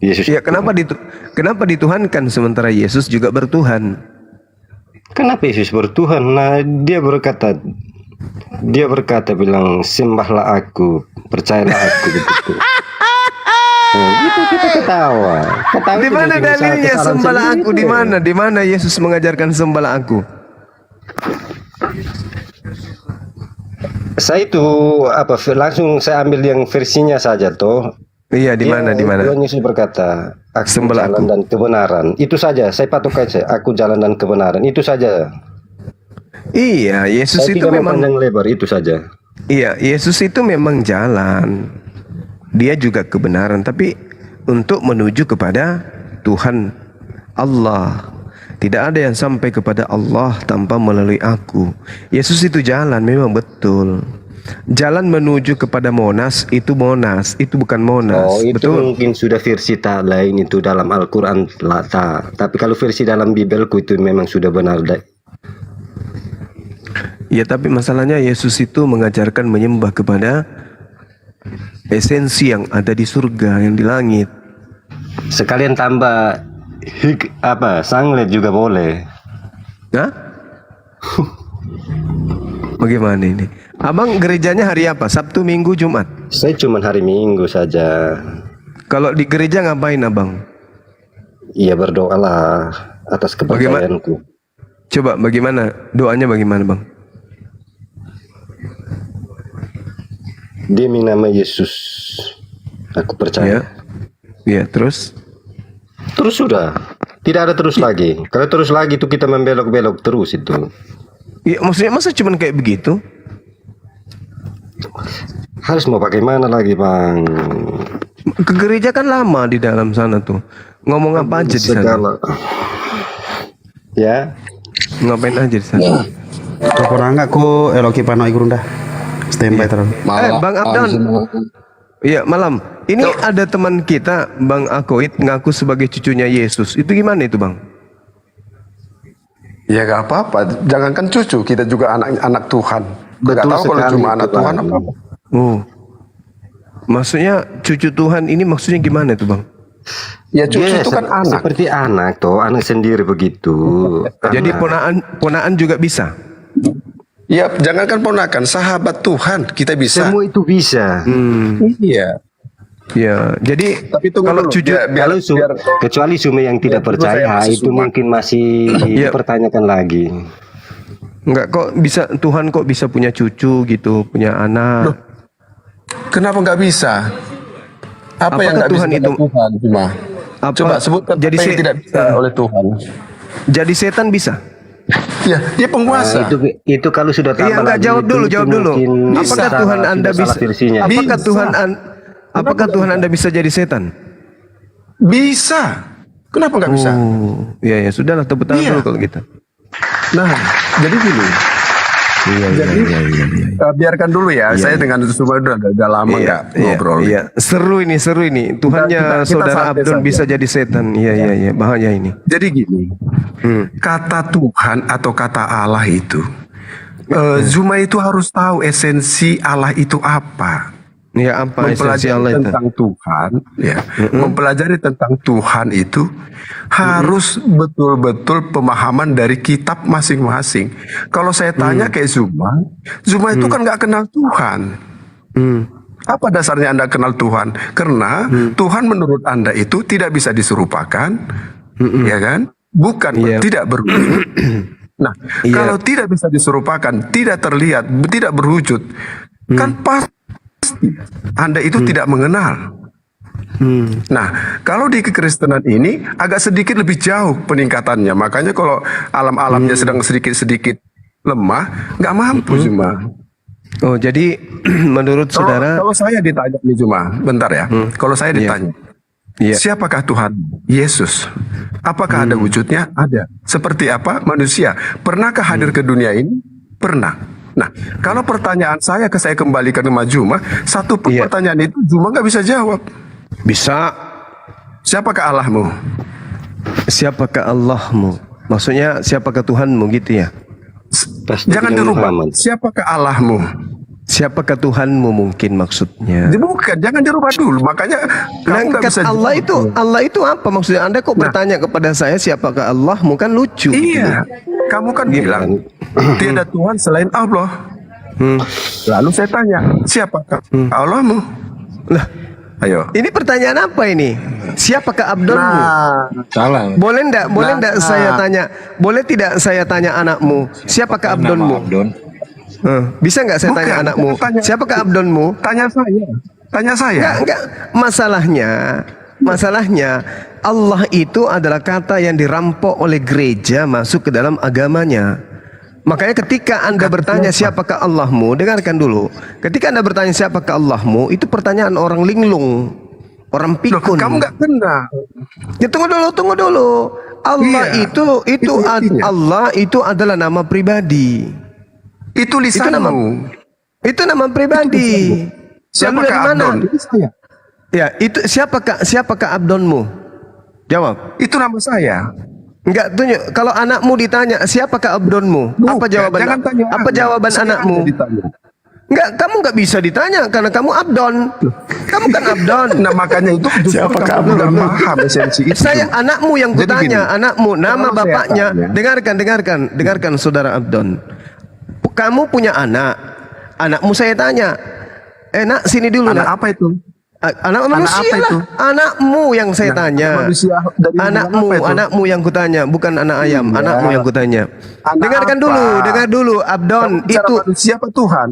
Yesus. Ya kenapa dituhankan sementara Yesus juga bertuhan? Kenapa Yesus bertuhan? Nah, dia berkata bilang, sembahlah aku, percayalah aku begitu. Nah, gitu kita ketawa. Di mana dalilnya sembahlah aku? Di mana Yesus mengajarkan sembahlah aku? Saya itu langsung saya ambil yang versinya saja toh. Iya, di mana? Tuhan Yesus berkata, aku Sembahlah jalan aku. dan kebenaran. Itu saja, saya patok aja. Aku jalan dan kebenaran. Itu saja. Iya, Yesus Saya itu tidak mau memang panjang lebar, itu saja. Iya, Yesus itu memang jalan. Dia juga kebenaran, tapi untuk menuju kepada Tuhan Allah. Tidak ada yang sampai kepada Allah tanpa melalui aku. Yesus itu jalan, memang betul. Jalan menuju kepada Monas, itu bukan Monas. Oh, itu Betul. mungkin sudah versi tak lain itu dalam Al-Quran lata. Tapi kalau versi dalam Bibelku itu memang sudah benar. Ya, tapi masalahnya Yesus itu mengajarkan menyembah kepada esensi yang ada di surga, yang di langit. Sekalian tambah sanglet juga boleh. Hah? Bagaimana ini? Abang gerejanya hari apa? Sabtu, Minggu, Jumat? Saya cuma hari Minggu saja. Kalau di gereja ngapain abang? Iya, berdoalah atas kepercayaanku. Coba bagaimana? Doanya bagaimana bang? Demi nama Yesus, aku percaya. Iya, terus? Terus sudah, tidak ada terus lagi. Kalau terus lagi itu kita membelok-belok terus itu. Iya, maksudnya masa cuman kayak begitu? Harus mau pakai mana lagi bang? Ke gereja kan lama di dalam sana tuh. Ngomong apa aja di sana? Segala. Ya. Ngapain aja di sana? Kokoranga ko eloki pano igurunda. Standby terus. Bang Abdan. Iya, malam. Ini ada teman kita, Bang Akoid, ngaku sebagai cucunya Yesus. Itu gimana itu, Bang? Ya gak apa-apa, jangankan cucu, kita juga anak Tuhan. Gak tahu kalau cuma anak Tuhan apa. Oh. Maksudnya cucu Tuhan ini maksudnya gimana itu, Bang? Ya cucu Dia itu kan anak. seperti anak toh, anak sendiri begitu. Jadi ponaan juga bisa. Ya jangankan ponakan, sahabat Tuhan kita bisa. Semua itu bisa. Iya. Ya, jadi Tapi tunggu kalau dulu, cucu Kalau kecuali Sume yang tidak dulu saya percaya masih itu Suma. mungkin masih Iya. dipertanyakan lagi. enggak kok bisa Tuhan kok bisa punya cucu gitu, punya anak. Kenapa nggak bisa? Apa yang Apakah nggak bisa Tuhan dengan itu- Tuhan cuma? Apa- Coba sebutkan jadi apa yang tidak bisa oleh Tuhan. Jadi setan bisa? Ya dia penguasa. Nah, itu kalau sudah tambah Iya, enggak, lagi jawab itu dulu. mungkin Apakah salah- Tuhan Anda sudah salah bisa? versinya. Apakah Tuhan Anda bisa jadi setan? Bisa. Kenapa nggak bisa? Oh, iya ya, sudahlah tepuk tangan Iya. dulu kalau gitu. Nah, jadi gini. Iya, Jadi biarkan dulu ya. Saya dengan Suma udah lama nggak ngobrol. Iya, seru ini. Tuhannya kita saudara santai Abdul saja. bisa jadi setan. Iya, bahaya ini. Jadi gini, kata Tuhan atau kata Allah itu, Zuma itu harus tahu esensi Allah itu apa. Ya, apa esensi Mempelajari Allah itu? tentang Tuhan, ya, mempelajari tentang Tuhan itu harus betul-betul pemahaman dari kitab masing-masing. Kalau saya tanya kayak Zuma itu kan nggak kenal Tuhan. Apa dasarnya Anda kenal Tuhan? Karena Tuhan menurut Anda itu tidak bisa diserupakan, ya kan? bukan Iya. tidak berwujud. Nah, Iya. kalau tidak bisa diserupakan, tidak terlihat, tidak berwujud, kan pasti Anda itu tidak mengenal. Nah, kalau di kekristenan ini agak sedikit lebih jauh peningkatannya. Makanya kalau alam-alamnya sedang sedikit-sedikit lemah, nggak mampu cuma. Oh, jadi menurut saudara, Kalau saya ditanya nih cuma, bentar ya. Kalau saya ditanya, Iya. siapakah Tuhan? Yesus. Apakah ada wujudnya? Ada. Seperti apa? Manusia. Pernahkah hadir ke dunia ini? Pernah. Nah, kalau pertanyaan saya kembalikan ke Juma, satu Iya. pertanyaan itu Juma nggak bisa jawab. bisa Siapakah Allahmu? siapakah Allahmu? Maksudnya siapakah Tuhanmu gitu ya? Pasti Jangan dengan dirubah. Muhammad. Siapakah Allahmu? Siapakah Tuhanmu mungkin maksudnya? Bukan, jangan dirubah dulu. Makanya kamu Nah, nggak bisa Allah jawab. Allah itu apa maksudnya? Anda kok bertanya kepada saya siapakah Allahmu, kan lucu. Iya, kamu kan bilang tiada Tuhan selain Allah. Lalu saya tanya, siapakah Allahmu? Lah, Ayo. ini pertanyaan apa ini? Siapakah abdonmu? Nah, Salah. Boleh enggak saya tanya? Boleh tidak saya tanya anakmu? Siapakah abdonmu? Nama Abdon. Bisa nggak saya Bukan, tanya anakmu? jangan tanya. Siapakah abdonmu? tanya saya. Tanya saya. Enggak. Masalahnya Allah itu adalah kata yang dirampok oleh gereja masuk ke dalam agamanya. Makanya ketika Anda bertanya siapakah Allahmu, dengarkan dulu. Ketika Anda bertanya siapakah Allahmu, itu pertanyaan orang linglung, orang Loh, pikun. kamu nggak kenal. Ya, tunggu dulu. Allah Iya, itu intinya. Allah itu adalah nama pribadi. Itu lisanmu. Itu nama pribadi. Lalu Siapakah dari mana? Abdon? Itu saya. Ya, itu siapakah abdonmu? Jawab. Itu nama saya. Enggak, tunjuk. Kalau anakmu ditanya siapakah abdonmu? Apa Bukan, jawaban? jangan tanya Apa anak. jawaban Saya anakmu? aja ditanya. Enggak, kamu enggak bisa ditanya karena kamu abdon. Kamu kan abdon. Nah, makanya itu Siapakah kamu nggak Abdon? paham esensi itu. Saya anakmu yang Jadi kutanya, gini, anakmu, nama kalau saya bapaknya. tanya- Dengarkan saudara Abdon. Kamu punya anak. Anakmu saya tanya. Nak sini dulu Anak nak. apa itu? Anak manusia apa lah. itu? Anakmu yang saya Nah, tanya. manusia dari Anakmu, apa itu? anakmu yang kutanya, bukan anak ayam. Iya. Anakmu yang kutanya. Anak Dengar apa? dulu, Abdon. Kamu bicara Itu manusia apa Tuhan?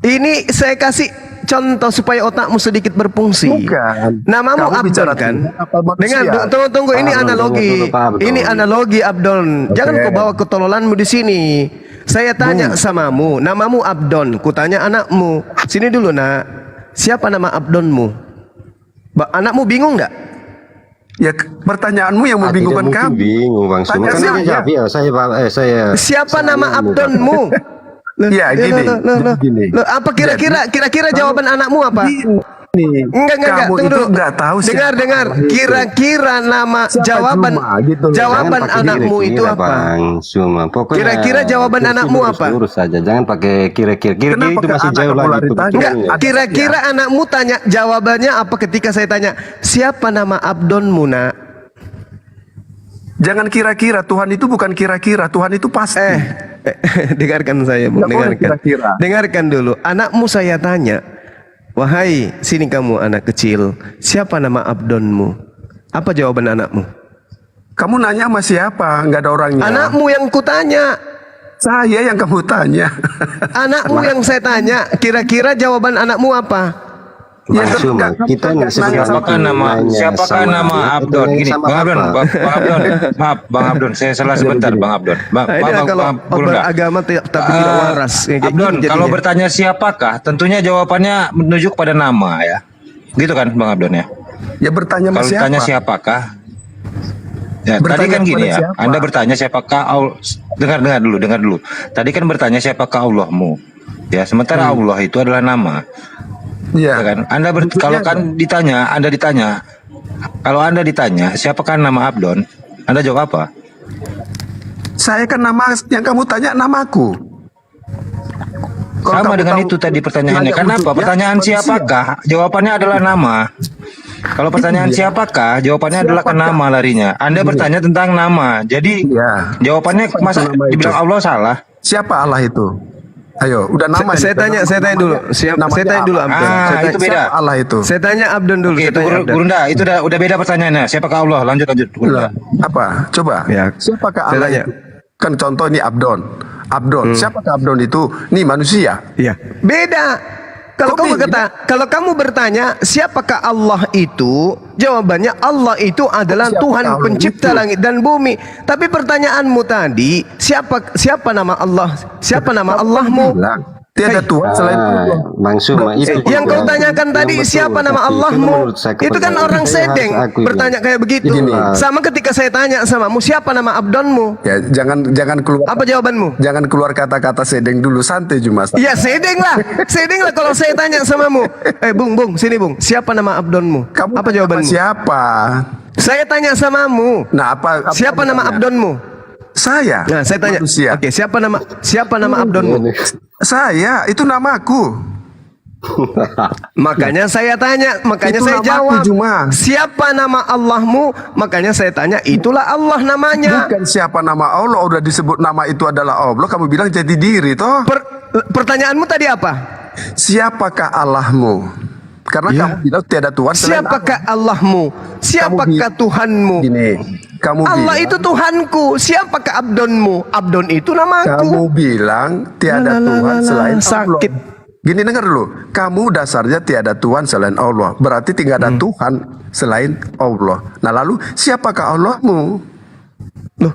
ini saya kasih contoh supaya otakmu sedikit berfungsi. Bukan. Namamu Kamu Abdon bicara kan? Tuhan apa manusia? Dengar, tunggu. Ini Abdon, analogi. tunggu dulu, Pak Abdon. Ini analogi Abdon. Jangan Oke. kau bawa ketololanmu di sini. Saya tanya samamu, namamu Abdon. Kutanya anakmu. Sini dulu nak. Siapa nama Abdonmu? Anakmu bingung nggak? Ya, pertanyaanmu yang membingungkan Tidak mungkin kamu. bingung Bang Suma. Tanya Kan saya. dia jawab, ya, saya Siapa nama Abdonmu? Ya, gini. Gini. Loh, apa kira-kira jawaban anakmu apa? Nih, Enggak. kamu Tunggu itu dulu. nggak tahu Dengar. siapa itu. Kira-kira nama Siapa jawaban Juma, gitu loh. jawaban pakai anakmu kira-kira, itu apa? Bang Suma. Pokoknya Kira-kira jawaban anakmu apa? Lurus saja, jangan pakai kira-kira. Kira-kira Kenapa itu ke masih anak jauh kamu lagi lari tuh. tanya? Enggak, Ada kira-kira anakmu tanya jawabannya apa ketika saya tanya siapa nama Abdonmu nak? Jangan kira-kira, Tuhan itu bukan kira-kira, Tuhan itu pasti. Dengarkan saya, Bu. Nggak boleh kira-kira. Dengarkan dulu. Anakmu saya tanya, wahai sini kamu anak kecil, siapa nama Abdonmu? Apa jawaban anakmu? Kamu nanya sama siapa? Nggak ada orangnya. Anakmu yang kutanya. Saya yang kamu tanya. Anakmu yang saya tanya, kira-kira jawaban anakmu apa? Bang Ya, Suma, enggak, kita enggak, sebenarnya Siapakah nama nanya siapakah sama nama dia, Abdon? nanya Gini, sama Bang Abdon, apa? Bang Abdon, maaf, Bang Abdon, saya salah sebentar, Bang Abdon. Nah, ini kalau beragama tapi tidak waras. Kayak Abdon, gini kalau jadinya. bertanya siapakah, tentunya jawabannya menuju kepada nama ya, gitu kan, Bang Abdon ya? Ya bertanya sama Kalau siapa? tanya siapakah, ya tadi Bertanya kan gini kepada ya, siapa? Anda bertanya siapakah Allah, dengar dulu. Tadi kan bertanya siapakah Allahmu, ya, sementara Allah itu adalah nama. Ya Ya. kan? Bentuknya Kalau apa? kan kalau Anda ditanya siapakah nama Abdon, Anda jawab apa? Saya kan nama yang kamu tanya namaku. Kalau Sama kamu dengan tahu itu tadi pertanyaannya. nanya Kenapa? wujudnya, Pertanyaan manusia. siapakah? Jawabannya adalah nama. Kalau pertanyaan Iya. siapakah? Jawabannya adalah ke Siapakah? nama larinya. Anda bertanya tentang nama. Jadi Iya. jawabannya Siapa masa nama itu? dibilang Allah salah? Siapa Allah itu? Ayo, udah nama. Saya tanya dulu. Saya tanya dulu Abdon. Itu beda. Allah itu. Saya tanya Abdon dulu. Oke, Saya itu tanya Abdon. Gurunda, itu udah beda pertanyaannya. Siapakah Allah? Lanjut. Gurunda. Apa? Coba. Ya. Siapakah Saya Allah tanya. itu? Kan contoh ini Abdon. Siapakah Abdon itu? Nih manusia. Iya. Beda. Kalau Kok kamu beda? kalau kamu bertanya siapakah Allah itu, jawabannya Allah itu adalah Siapakah Tuhan Allah pencipta itu? langit dan bumi. Tapi pertanyaanmu tadi, siapa nama Allah? Siapa nama Allahmu? Bilang, tiada Tuhan selain Allah. Mangsuma itu Yang juga kau tanyakan yang tadi betul, siapa nama tapi Allahmu? menurut saya Itu kan kepercayaan orang saya sedeng harus akui, bertanya Bang. kayak begitu. Begini. Sama ketika saya tanya samamu siapa nama Abdonmu? Ya, jangan keluar. Apa jawabanmu? Jangan keluar kata-kata sedeng dulu, santai cuma. Ya sedeng lah kalau saya tanya samamu. Bung, sini Bung. Siapa nama Abdonmu? Kamu Apa jawabanmu? Siapa? Saya tanya samamu. Nah, apa Siapa kamu nama tanya? Abdonmu? Saya. Nah, saya tanya. Manusia. Oke, siapa nama Abdonmu? Saya, itu namaku. Makanya saya tanya, makanya Itu saya namaku, jawab. Juma. Siapa nama Allahmu? Makanya saya tanya, itulah Allah namanya. Bukan siapa nama Allah, udah disebut nama itu adalah Allah. Kamu bilang jadi diri toh. Pertanyaanmu tadi apa? Siapakah Allahmu? Karena Ya. kamu bilang tiada Tuhan selain Siapakah Allahmu? Siapakah Tuhanmu? Gini, kamu Allah bilang, itu Tuhanku. Siapakah Abdonmu? Abdon itu namaku. kamu bilang tiada La, la, la, Tuhan la, la, selain sakit. Allah. Gini dengar dulu, kamu dasarnya tiada Tuhan selain Allah. Berarti tidak ada Tuhan selain Allah. Nah lalu siapakah Allahmu? Loh,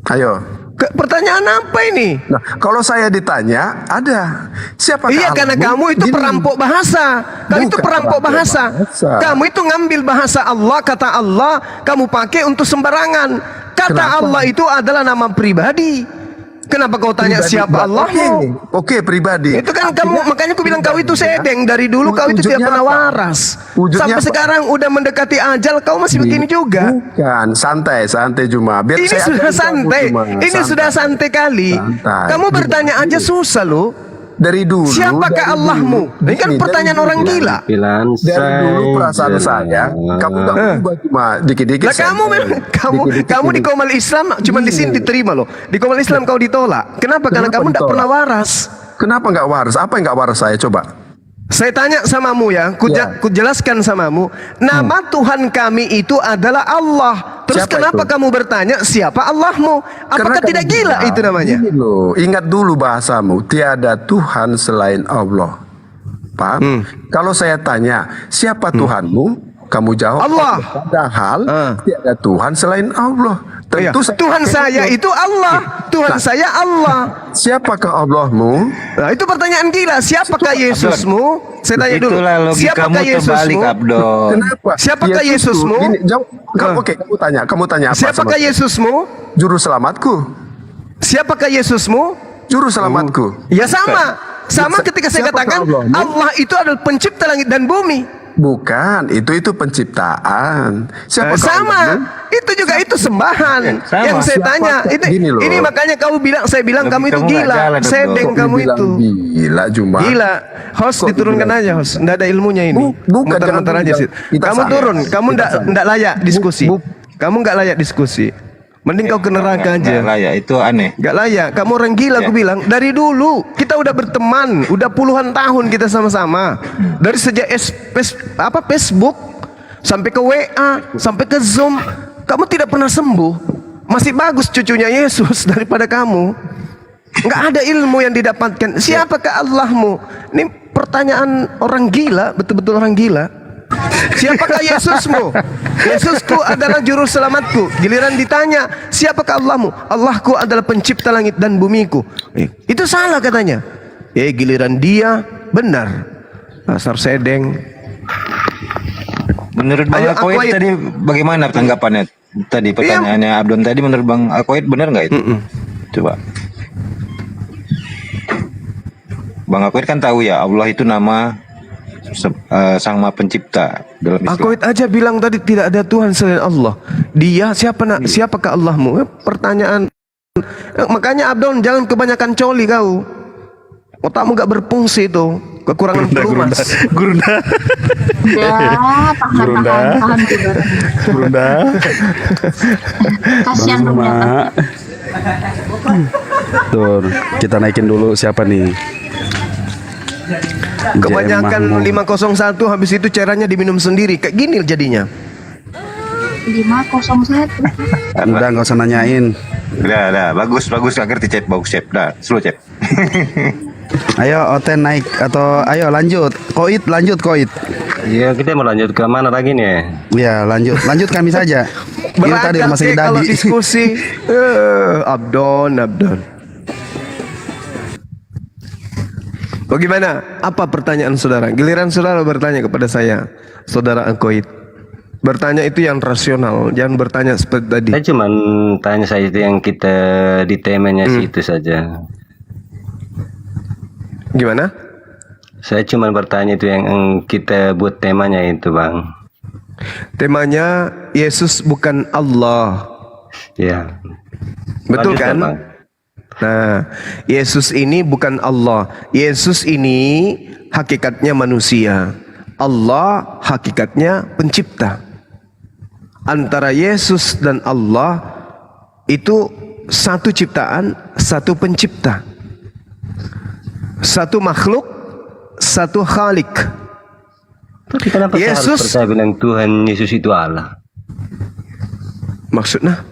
Ayo. pertanyaan apa ini? Nah kalau saya ditanya ada siapakah Iya, karena Allahmu? kamu itu Gini. perampok bahasa. Kamu itu Bukan perampok bahasa. bahasa. Kamu itu ngambil bahasa Allah, kata Allah, kamu pakai untuk sembarangan. Kata Kenapa? Allah itu adalah nama pribadi. Kenapa kau tanya Pribadi, siapa Allahmu? Oke, pribadi. Itu kan kamu, makanya aku bilang kau itu sedeng. Dari dulu kau itu tidak Wujudnya pernah apa? waras. Wujudnya Sampai apa? sekarang udah mendekati ajal, kau masih begini juga. Bukan, santai Cuma. Biar Ini saya sudah ajarin kamu, santai. Cuma. Ini Santai. sudah santai kali. Santai. Kamu bertanya aja susah loh. Dari dulu. Siapakah dari Allahmu? dulu. Ini kan Gini, pertanyaan dari orang dulu. gila. Dari dulu perasaan saya, kamu gak berubah cuma dikit-dikit. Lah kamu memang kamu di Komal Islam cuma di sini diterima loh. Di Komal Islam kau ditolak. Kenapa? Karena Kenapa kamu tidak ditolak? pernah waras. Kenapa nggak waras? Apa yang nggak waras saya? Coba. Saya tanya samamu ya, Ya. kujelaskan samamu. Nama Tuhan kami itu adalah Allah. Terus Siapa kenapa itu? kamu bertanya siapa Allahmu? Apakah Karena tidak kamu gila bilang, itu namanya? Gini loh, ingat dulu bahasamu. Tiada Tuhan selain Allah. Paham? Kalau saya tanya, siapa Tuhanmu? Kamu jawab Allah. Padahal Ah. tiada Tuhan selain Allah. Iya. Tentu Tuhan saya itu Allah. Tuhan saya Allah. Siapakah Allahmu? Nah, itu pertanyaan gila. Siapakah Yesusmu? Saya tanya dulu. Itulah logikamu Siapakah terbalik, Yesusmu? Abdon. Kenapa? Siapakah Yesusku? Yesusmu? Gini, jawab. Ah. Oke, kamu tanya apa? Siapakah sama- Yesusmu? Juru selamatku. Siapakah Yesusmu? Juru selamatku. Ya sama. Sama ketika saya Siapakah katakan Allahmu? Allah itu adalah pencipta langit dan bumi. Bukan, itu penciptaan. Siapa Sama. Itu juga itu sembahan. Sama. Yang saya Siapa? tanya, Gini loh. ini makanya saya bilang kamu itu Logikamu nggak gila, jalan, Abdul. sedeng kamu itu. Gila cuma. Gila, host Kok diturunkan dibilang? aja host, nggak ada ilmunya ini. Bukan, Muter-muter jangan aja sih. kita Kamu sama. turun, kamu Kita sama. nggak layak diskusi. Kamu nggak layak diskusi. Mending kau ke neraka aja. Nggak layak, itu aneh. Gak layak, kamu orang gila aku bilang. Dari dulu kita udah berteman, udah puluhan tahun kita sama-sama. Dari sejak Facebook sampai ke WA, sampai ke Zoom, kamu tidak pernah sembuh. Masih bagus cucunya Yesus daripada kamu. Nggak ada ilmu yang didapatkan. Siapakah Allahmu? Ini pertanyaan orang gila, betul-betul orang gila. Siapakah Yesusmu? Yesusku adalah juru selamatku. Giliran ditanya, siapakah Allahmu? Allahku adalah pencipta langit dan bumiku. Itu salah katanya. Giliran dia benar. Dasar sedeng. Menurut Bang Ayo, Akoid Akoid. tadi bagaimana tanggapannya? Tadi pertanyaannya Abdon tadi menurut Bang Akoid benar nggak itu? Coba. Bang Akoid kan tahu ya Allah itu nama Sang Maha Pencipta dalam Islam. Akoid aja bilang tadi tidak ada Tuhan selain Allah. Dia siapakah Allahmu? Pertanyaan. Makanya Abdon jangan kebanyakan coli kau. Otakmu gak berfungsi itu. Kekurangan pelumas. Gurunda. Ya, tahan tidur. Gurunda. Kasihan dong ya. Mak. Tuh, kita naikin dulu siapa nih? Kebanyakan Jemah 501 habis itu cairannya diminum sendiri. Kayak gini jadinya. 501. Udah nggak usah nanyain. Udah, bagus, nggak ngerti Cep, bagus Cep, dah, slow Cep. Ayo Oten naik atau ayo lanjut. Koit lanjut koit. Ya kita mau lanjut ke mana lagi nih? Ya lanjut kami saja. Ini tadi Berakal rumah sakit kalau Dadi. diskusi. Abdon. Bagaimana? Apa pertanyaan saudara? Giliran saudara bertanya kepada saya, saudara Angkoit. Bertanya itu yang rasional, jangan bertanya seperti tadi. Saya cuma tanya saja itu yang kita di temanya situ saja. Gimana? Saya cuma bertanya itu yang kita buat temanya itu, Bang. Temanya Yesus bukan Allah. Ya. Betul Lanjut, kan? Bang. Nah, Yesus ini bukan Allah. Yesus ini hakikatnya manusia. Allah hakikatnya pencipta. Antara Yesus dan Allah itu satu ciptaan, satu pencipta. Satu makhluk, satu khalik. Tapi kenapa saya harus Yesus percaya bilang Tuhan Yesus itu Allah? maksudnya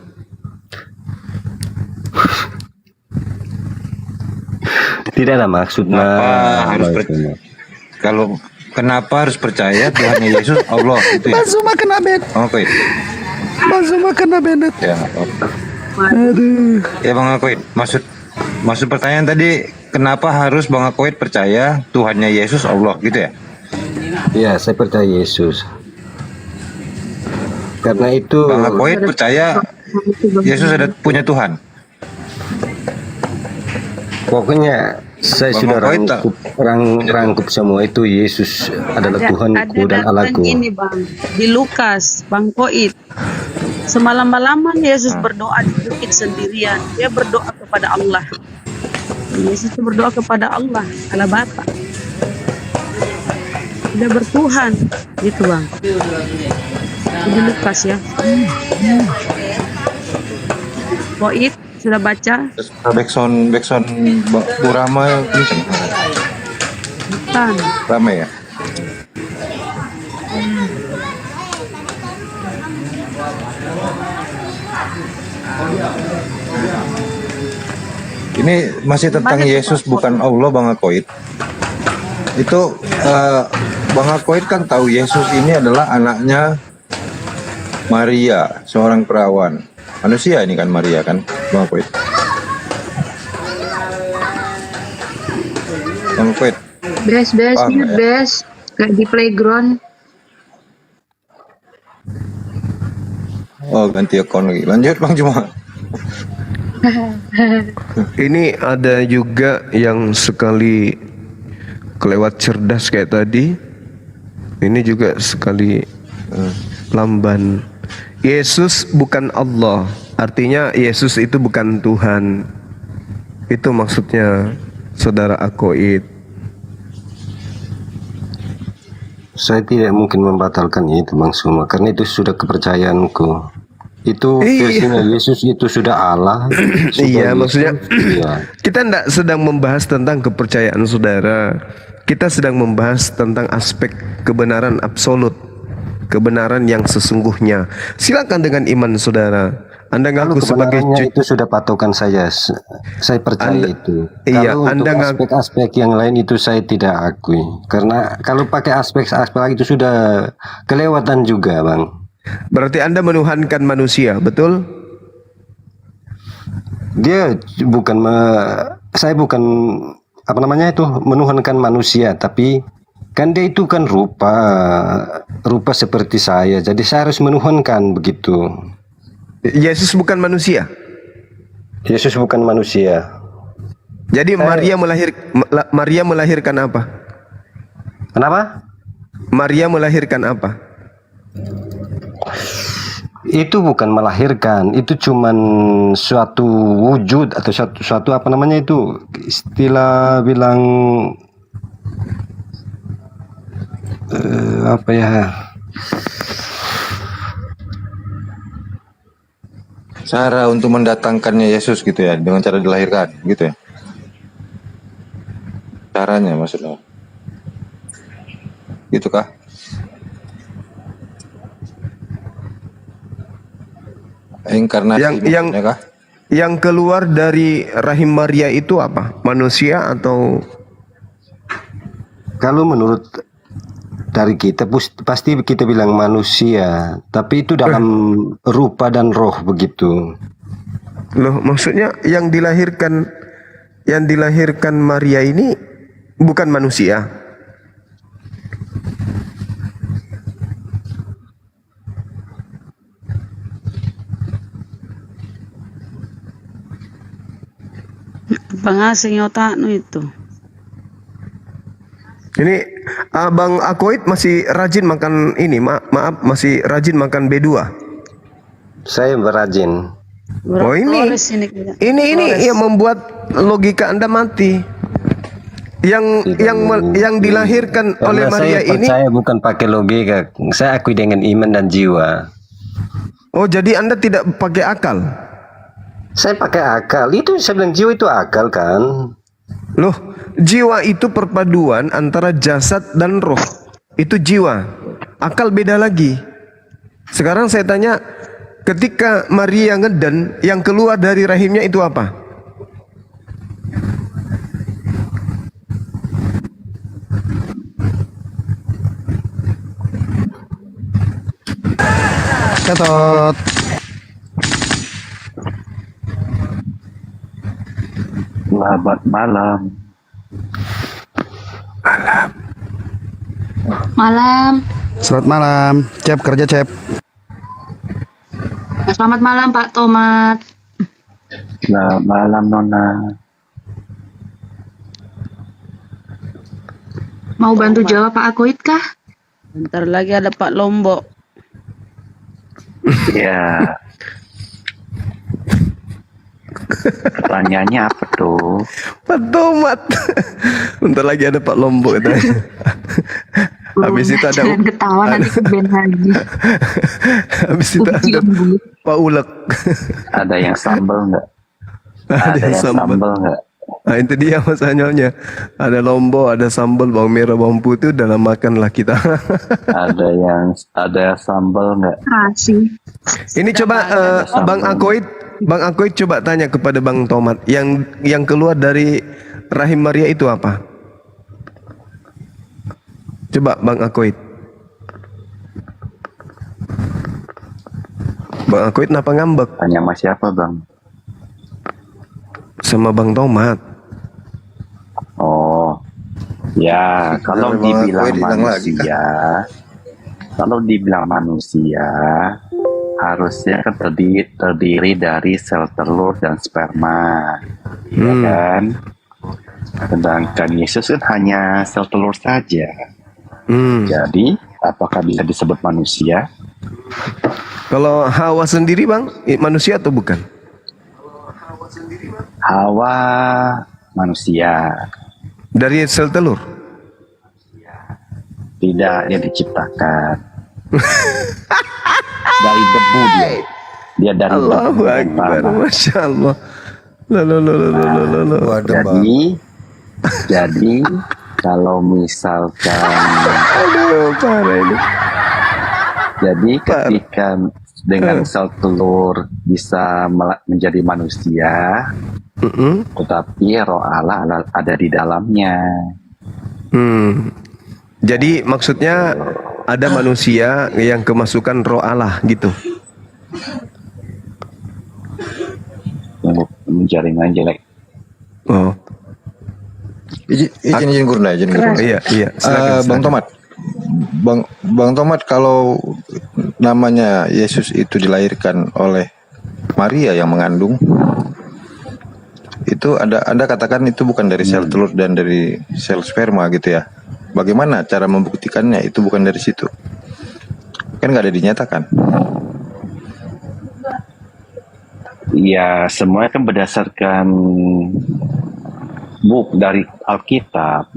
Tidak ada maksudnya. Kenapa harus percaya Tuhannya Yesus Allah itu ya? Masuk makan abet. Oke. Masuk makan abet. Ya, Aduh. ya Bang Akoid, maksud pertanyaan tadi kenapa harus Bang Akoid percaya Tuhannya Yesus Allah gitu ya? Ya, saya percaya Yesus. Karena itu Bang Akoid percaya Yesus ada punya Tuhan. pokoknya saya Bang sudah Akoid tak? rangkup semua itu Yesus adalah Tuhanku dan Allahku. ini Bang, di Lukas, Bang Koit. Semalam-malaman Yesus berdoa di bukit sendirian. Dia berdoa kepada Allah. Yesus itu berdoa kepada Allah, Allah Bapa. Dia bertuhan, gitu Bang. Di Lukas ya. Koit sudah baca? Backsound Burama ini Bukan. rame ya? Ini masih tentang Yesus bukan Allah Bang Akoid. Itu Bang Akoid kan tahu Yesus ini adalah anaknya Maria, seorang perawan. Manusia ini kan Maria kan Bang Akoid. Bang Akoid. Bes, Paham, mute ya? bes. Kayak di playground. Oh ganti akun lagi. Lanjut Bang Cuma. ini ada juga yang sekali kelewat cerdas kayak tadi. Ini juga sekali lamban. Yesus bukan Allah. Artinya Yesus itu bukan Tuhan. Itu maksudnya saudara Akoid. Saya tidak mungkin membatalkan itu Bang Suma karena itu sudah kepercayaanku. Itu versinya Yesus itu sudah Allah. Iya, maksudnya iya. kita tidak sedang membahas tentang kepercayaan saudara. Kita sedang membahas tentang aspek kebenaran absolut, kebenaran yang sesungguhnya. Silakan dengan iman saudara. Anda ngaku sebagai Kebenarannya itu sudah patokan saya. Saya percaya itu. Iya, Kalau Anda untuk aspek-aspek yang lain itu saya tidak akui. Karena kalau pakai aspek-aspek itu sudah kelewatan juga, Bang. Berarti Anda menuhankan manusia, betul? Dia bukan saya bukan apa namanya itu menuhankan manusia, tapi kan dia itu kan rupa seperti saya. Jadi saya harus menuhankan begitu. Yesus bukan manusia. Yesus bukan manusia. Jadi Maria melahirkan apa? Kenapa? Maria melahirkan apa? Itu bukan melahirkan, itu cuman suatu wujud atau suatu apa namanya itu istilah bilang apa ya? cara untuk mendatangkannya Yesus gitu ya, dengan cara dilahirkan gitu ya. Caranya maksudnya. Gitu kah? Inkarnasi Yang maksudnya kah? yang keluar dari rahim Maria itu apa? Manusia atau Kalau menurut dari kita pasti kita bilang manusia, tapi itu dalam rupa dan roh begitu. loh? Maksudnya yang dilahirkan Maria ini bukan manusia. Pengasing otak nu itu. Ini Abang Akoid masih rajin makan ini, maaf masih rajin makan B2. Saya berajin. Oh ini Flores ini kita. ini yang membuat logika Anda mati. Yang dilahirkan oleh Karena Maria saya ini. percaya bukan pakai logika, saya akui dengan iman dan jiwa. Oh jadi Anda tidak pakai akal. Saya pakai akal, itu saya bilang jiwa itu akal kan. Loh, jiwa itu perpaduan antara jasad dan roh. Itu jiwa. Akal beda lagi. Sekarang saya tanya, ketika Maria ngeden, yang keluar dari rahimnya itu apa? Ketot. Selamat malam. Malam. Selamat malam. Cep, kerja Cep. Selamat malam Pak Tomat. Selamat malam Nona. Mau bantu jawab Pak Akoid kah? Bentar lagi ada Pak Lombok. Ya. Pertanyaannya apa tuh? Pak Tomat. Bentar lagi ada Pak Lombok katanya. Habis itu ada Jangan ketawa nanti keben lagi. habis itu ada Pak Ulek. Ada yang sambal nggak? Ada yang yang sambal. sambal nggak? Nah itu dia masalahnya. Ada lombok, ada sambal, bawang merah, bawang putih, dalam makan lah kita. Ada sambal nggak? Kasih. Ini coba Bang Akoid coba tanya kepada Bang Tomat, yang keluar dari rahim Maria itu apa? Coba Bang Akoid. Bang Akoid kenapa ngambek? Tanya sama siapa bang? Sama Bang Tomat. Oh, ya kalau Bang dibilang Akoid hilang lagi. manusia, harusnya kan terdiri dari sel telur dan sperma, ya kan? Sedangkan Yesus kan hanya sel telur saja. Jadi, apakah bisa disebut manusia? Kalau Hawa sendiri Bang, manusia atau bukan? Hawa manusia, Dari sel telur? tidak yang diciptakan dari debu dia. Dia dari Allahu debu dan Akbar, tanah. Masya Allah. Jadi kalau misalkan Aduh, parah ini. jadi ketika dengan sel telur bisa menjadi manusia, tetapi roh Allah ada di dalamnya. Jadi maksudnya ada manusia yang kemasukan roh Allah gitu. Jaringan jelek. Oh. Izin Gurna, izin Gurna. Iya. Silakan, Bang Tomat. Bang Tomat, kalau namanya Yesus itu dilahirkan oleh Maria yang mengandung, itu Anda katakan itu bukan dari sel telur dan dari sel sperma gitu ya. Bagaimana cara membuktikannya itu bukan dari situ? Kan nggak ada dinyatakan. Ya, semuanya kan berdasarkan dari Alkitab.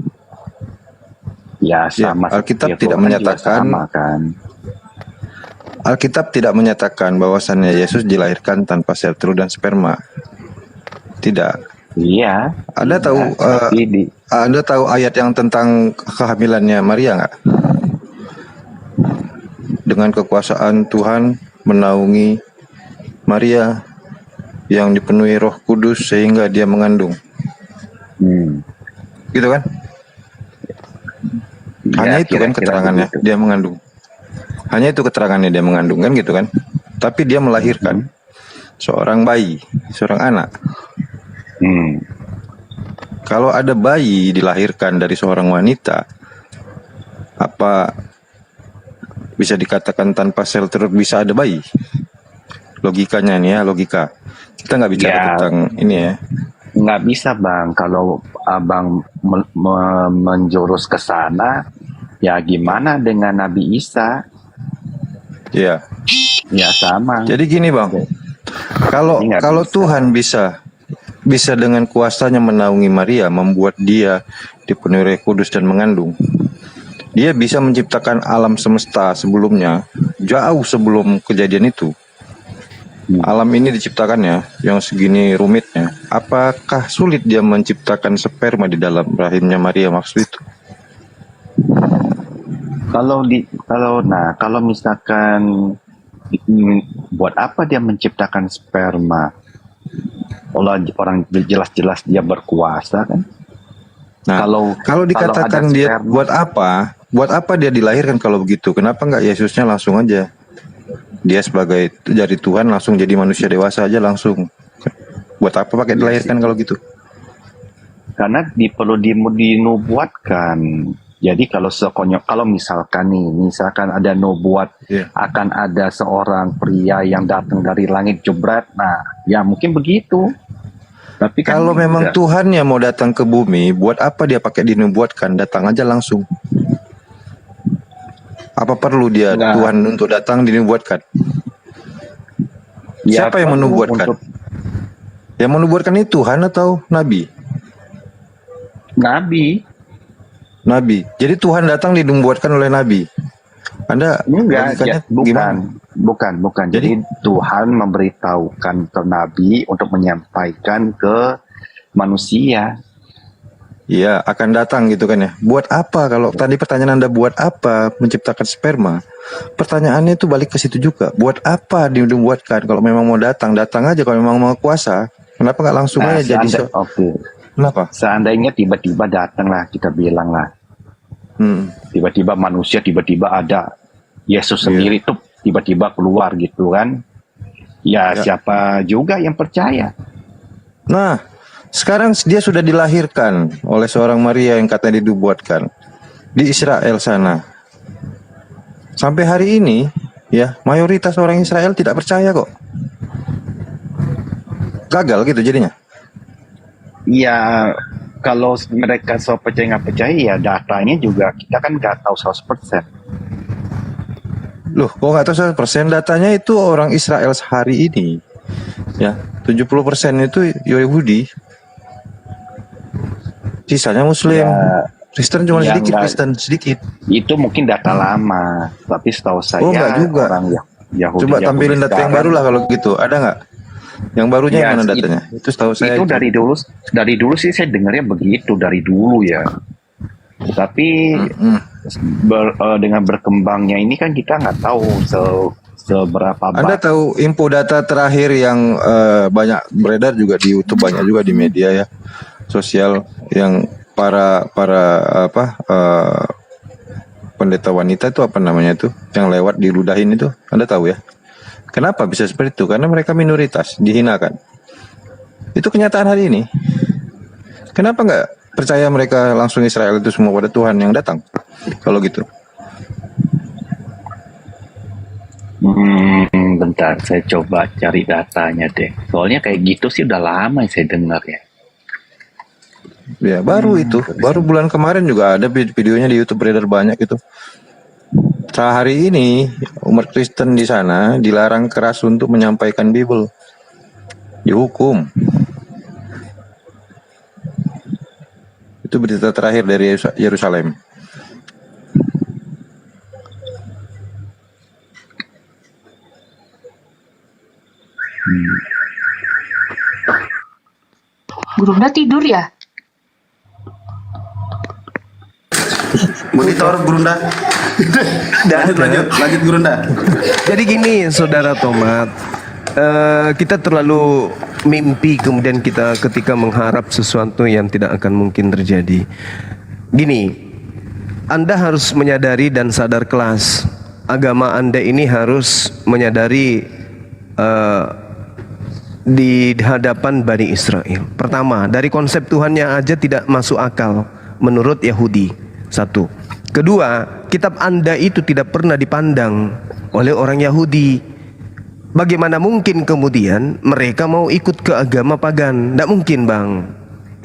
Ya, sama Alkitab seperti tidak Firman juga menyatakan sama, kan. Alkitab tidak menyatakan bahwasannya Yesus dilahirkan tanpa sel telur dan sperma. Tidak. Iya. Anda tahu Anda tahu ayat yang tentang kehamilannya Maria nggak? Dengan kekuasaan Tuhan menaungi Maria yang dipenuhi Roh Kudus sehingga dia mengandung. Gitu kan? Hanya itu kan keterangannya, dia mengandung. Hanya itu keterangannya, dia mengandung kan gitu kan. Tapi dia melahirkan seorang bayi, seorang anak. Kalau ada bayi dilahirkan dari seorang wanita, apa bisa dikatakan tanpa sel telur bisa ada bayi? Logikanya nih ya, logika. Kita nggak bicara tentang ini ya. Nggak bisa Bang, kalau Abang menjurus ke sana, ya gimana dengan Nabi Isa? Iya. Ya sama. Jadi gini Bang, kalau Tuhan bisa dengan kuasanya menaungi Maria, membuat dia dipenuhi Roh Kudus dan mengandung, dia bisa menciptakan alam semesta sebelumnya, jauh sebelum kejadian itu. Alam ini diciptakannya yang segini rumitnya. Apakah sulit dia menciptakan sperma di dalam rahimnya Maria maksud itu? Kalau misalkan buat apa dia menciptakan sperma? Orang jelas-jelas dia berkuasa kan? Nah, kalau dikatakan dia buat apa dia dilahirkan kalau begitu? Kenapa nggak Yesusnya langsung aja? Dia sebagai dari Tuhan langsung jadi manusia dewasa aja langsung. Buat apa pakai dilahirkan kalau gitu? Karena perlu dinubuatkan. Jadi kalau misalkan ada nubuat akan ada seorang pria yang datang dari langit jebret, nah ya mungkin begitu. Tapi kan kalau memang Tuhan yang mau datang ke bumi, buat apa dia pakai dinubuatkan? Datang aja langsung. Apa perlu dia Tuhan untuk datang dinubuatkan? Ya, siapa yang menubuatkan? Yang menubuatkan itu Tuhan atau Nabi? Nabi. Jadi Tuhan datang dinubuatkan oleh Nabi. Anda bukan. Jadi Tuhan memberitahukan ke Nabi untuk menyampaikan ke manusia. Iya, akan datang gitu kan ya. Buat apa kalau tadi pertanyaan Anda buat apa menciptakan sperma? Pertanyaannya itu balik ke situ juga. Buat apa dibuatkan? Kalau memang mau datang aja. Kalau memang mau kuasa, kenapa nggak langsung aja jadi Kenapa? Seandainya tiba-tiba datang lah, kita bilang lah. Tiba-tiba manusia, tiba-tiba ada Yesus sendiri tuh tiba-tiba keluar gitu kan. Ya siapa juga yang percaya? Nah, sekarang dia sudah dilahirkan oleh seorang Maria yang katanya dibuatkan di Israel sana. Sampai hari ini, ya mayoritas orang Israel tidak percaya kok. Gagal gitu jadinya. Ya, kalau mereka so percaya nggak percaya, ya datanya juga kita kan nggak tahu 100%. Loh, kok nggak tahu 100%? Datanya itu orang Israel sehari ini. Ya, 70% itu Yahudi. Sisanya Muslim. Kristen cuma sedikit, sedikit. Itu mungkin data lama, tapi setahu saya enggak juga. Orang Yahudi. Coba tampilin data yang baru lah kalau gitu. Ada nggak? Yang barunya yang mana datanya? Itu setahu saya. Itu dari dulu sih saya dengarnya begitu dari dulu ya. Tapi dengan berkembangnya ini kan kita nggak tahu seberapa. Anda tahu info data terakhir yang banyak beredar juga di YouTube, banyak juga di media ya sosial, yang para pendeta wanita itu apa namanya itu yang lewat diludahin itu, Anda tahu ya? Kenapa bisa seperti itu? Karena mereka minoritas, dihinakan. Itu kenyataan hari ini. Kenapa nggak percaya mereka langsung Israel itu semua pada Tuhan yang datang? Kalau gitu. Bentar, saya coba cari datanya deh. Soalnya kayak gitu sih udah lama saya dengar ya. Ya baru itu, baru bulan kemarin juga ada videonya di YouTube beredar banyak itu. Hari ini umat Kristen di sana dilarang keras untuk menyampaikan Bible, dihukum. Itu berita terakhir dari Yerusalem. Gurunda tidur ya? Monitor Gurunda. lanjut Gurunda. Jadi gini saudara Tomat, kita terlalu mimpi kemudian kita ketika mengharap sesuatu yang tidak akan mungkin terjadi. Gini, Anda harus menyadari dan sadar kelas agama Anda ini harus menyadari di hadapan Bani Israel. Pertama, dari konsep Tuhannya aja tidak masuk akal menurut Yahudi. Satu. Kedua, kitab Anda itu tidak pernah dipandang oleh orang Yahudi. Bagaimana mungkin kemudian mereka mau ikut ke agama pagan? Tidak mungkin, Bang.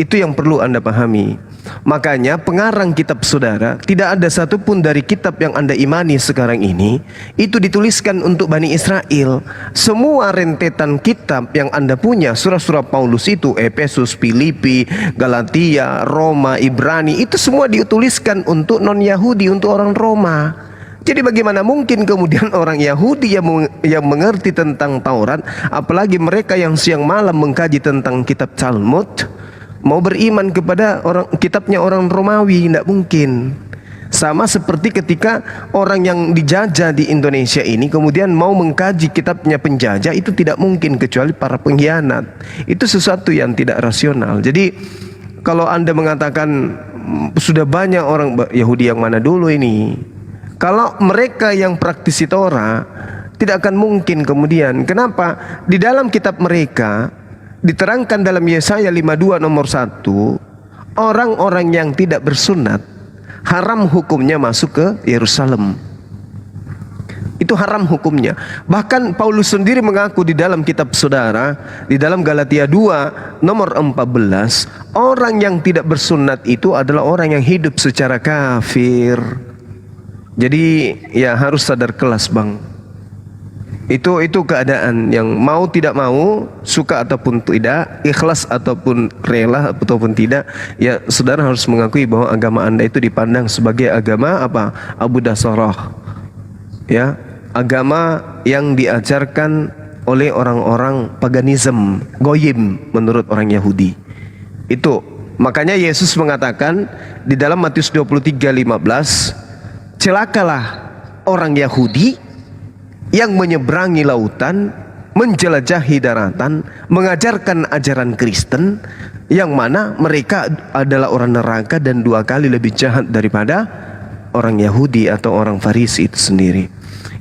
Itu yang perlu Anda pahami. Makanya pengarang kitab saudara, tidak ada satupun dari kitab yang Anda imani sekarang ini itu dituliskan untuk Bani Israel. Semua rentetan kitab yang Anda punya, surah-surah Paulus itu, Efesus, Filipi, Galatia, Roma, Ibrani, itu semua dituliskan untuk non-Yahudi, untuk orang Roma. Jadi bagaimana mungkin kemudian orang Yahudi yang mengerti tentang Taurat, apalagi mereka yang siang malam mengkaji tentang kitab Talmud, mau beriman kepada kitabnya orang Romawi? Tidak mungkin. Sama seperti ketika orang yang dijajah di Indonesia ini kemudian mau mengkaji kitabnya penjajah, itu tidak mungkin kecuali para pengkhianat. Itu sesuatu yang tidak rasional. Jadi kalau Anda mengatakan sudah banyak orang Yahudi yang mana dulu ini, kalau mereka yang praktisi Torah, tidak akan mungkin kemudian. Kenapa? Di dalam kitab mereka diterangkan dalam Yesaya 52 nomor 1, orang-orang yang tidak bersunat haram hukumnya masuk ke Yerusalem. Itu haram hukumnya. Bahkan Paulus sendiri mengaku di dalam kitab saudara, di dalam Galatia 2 nomor 14, orang yang tidak bersunat itu adalah orang yang hidup secara kafir. Jadi ya harus sadar kelas, Bang. Itu keadaan yang mau tidak mau, suka ataupun tidak, ikhlas ataupun rela ataupun tidak, ya saudara harus mengakui bahwa agama Anda itu dipandang sebagai agama apa? Abu Dasarah. Ya, agama yang diajarkan oleh orang-orang paganism, goyim menurut orang Yahudi. Itu makanya Yesus mengatakan di dalam Matius 23:15, celakalah orang Yahudi yang menyeberangi lautan, menjelajahi daratan, mengajarkan ajaran Kristen, yang mana mereka adalah orang neraka dan 2 kali lebih jahat daripada orang Yahudi atau orang Farisi itu sendiri.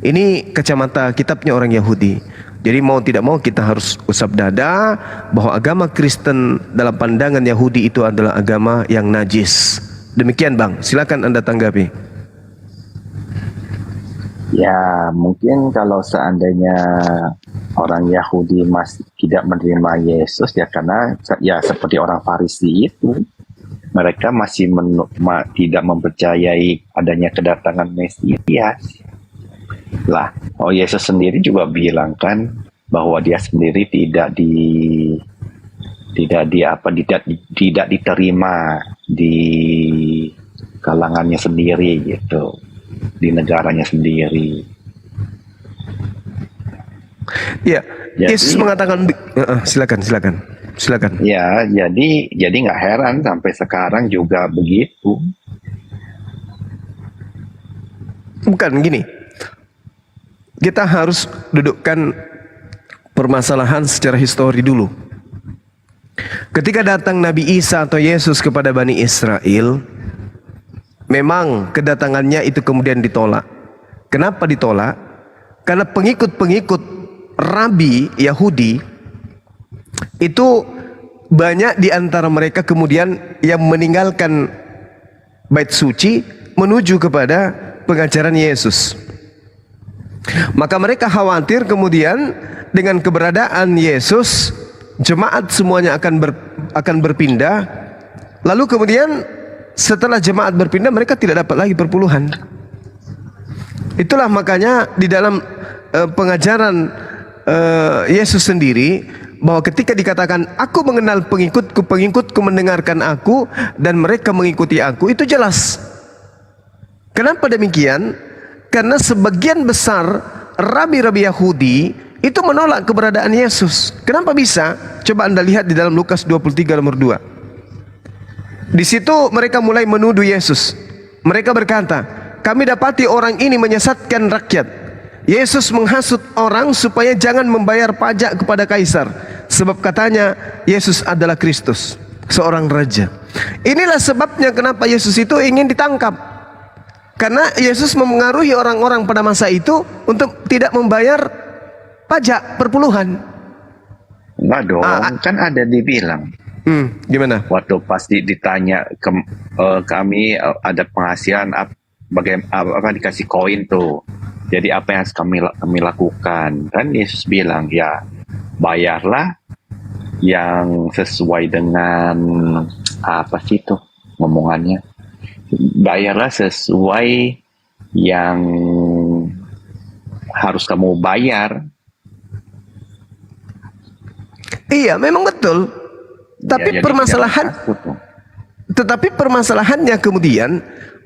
Ini kacamata kitabnya orang Yahudi. Jadi mau tidak mau kita harus usap dada bahwa agama Kristen dalam pandangan Yahudi itu adalah agama yang najis. Demikian, Bang, silakan Anda tanggapi. Ya, mungkin kalau seandainya orang Yahudi masih tidak menerima Yesus, ya karena ya seperti orang Farisi itu, mereka masih tidak mempercayai adanya kedatangan Mesias. Lah, Yesus sendiri juga bilang kan bahwa dia sendiri tidak diterima di kalangannya sendiri gitu, di negaranya sendiri. Ya, Yesus mengatakan, silakan. Ya, jadi nggak heran sampai sekarang juga begitu. Bukan gini, kita harus dudukkan permasalahan secara histori dulu. Ketika datang Nabi Isa atau Yesus kepada Bani Israel, memang kedatangannya itu kemudian ditolak. Kenapa ditolak? Karena pengikut-pengikut Rabi Yahudi itu banyak di antara mereka kemudian yang meninggalkan bait suci menuju kepada pengajaran Yesus. Maka mereka khawatir kemudian dengan keberadaan Yesus, jemaat semuanya akan berpindah. Lalu kemudian setelah jemaat berpindah, mereka tidak dapat lagi perpuluhan. Itulah makanya di dalam pengajaran Yesus sendiri, bahwa ketika dikatakan aku mengenal pengikutku mendengarkan aku dan mereka mengikuti aku, itu jelas. Kenapa demikian? Karena sebagian besar rabi-rabi Yahudi itu menolak keberadaan Yesus. Kenapa bisa? Coba Anda lihat di dalam Lukas 23 nomor 2. Di situ mereka mulai menuduh Yesus. Mereka berkata, kami dapati orang ini menyesatkan rakyat. Yesus menghasut orang supaya jangan membayar pajak kepada kaisar, sebab katanya Yesus adalah Kristus, seorang raja. Inilah sebabnya kenapa Yesus itu ingin ditangkap. Karena Yesus memengaruhi orang-orang pada masa itu untuk tidak membayar pajak perpuluhan. Enggak dong, kan ada dibilang. Gimana? Waktu pasti ditanya kami ada penghasilan apa dikasih koin tuh. Jadi apa yang harus kami lakukan? Kan Yesus bilang, ya bayarlah yang sesuai dengan apa sih itu ngomongannya? Bayarlah sesuai yang harus kamu bayar. Iya, memang betul. Tapi Ya, tetapi permasalahannya kemudian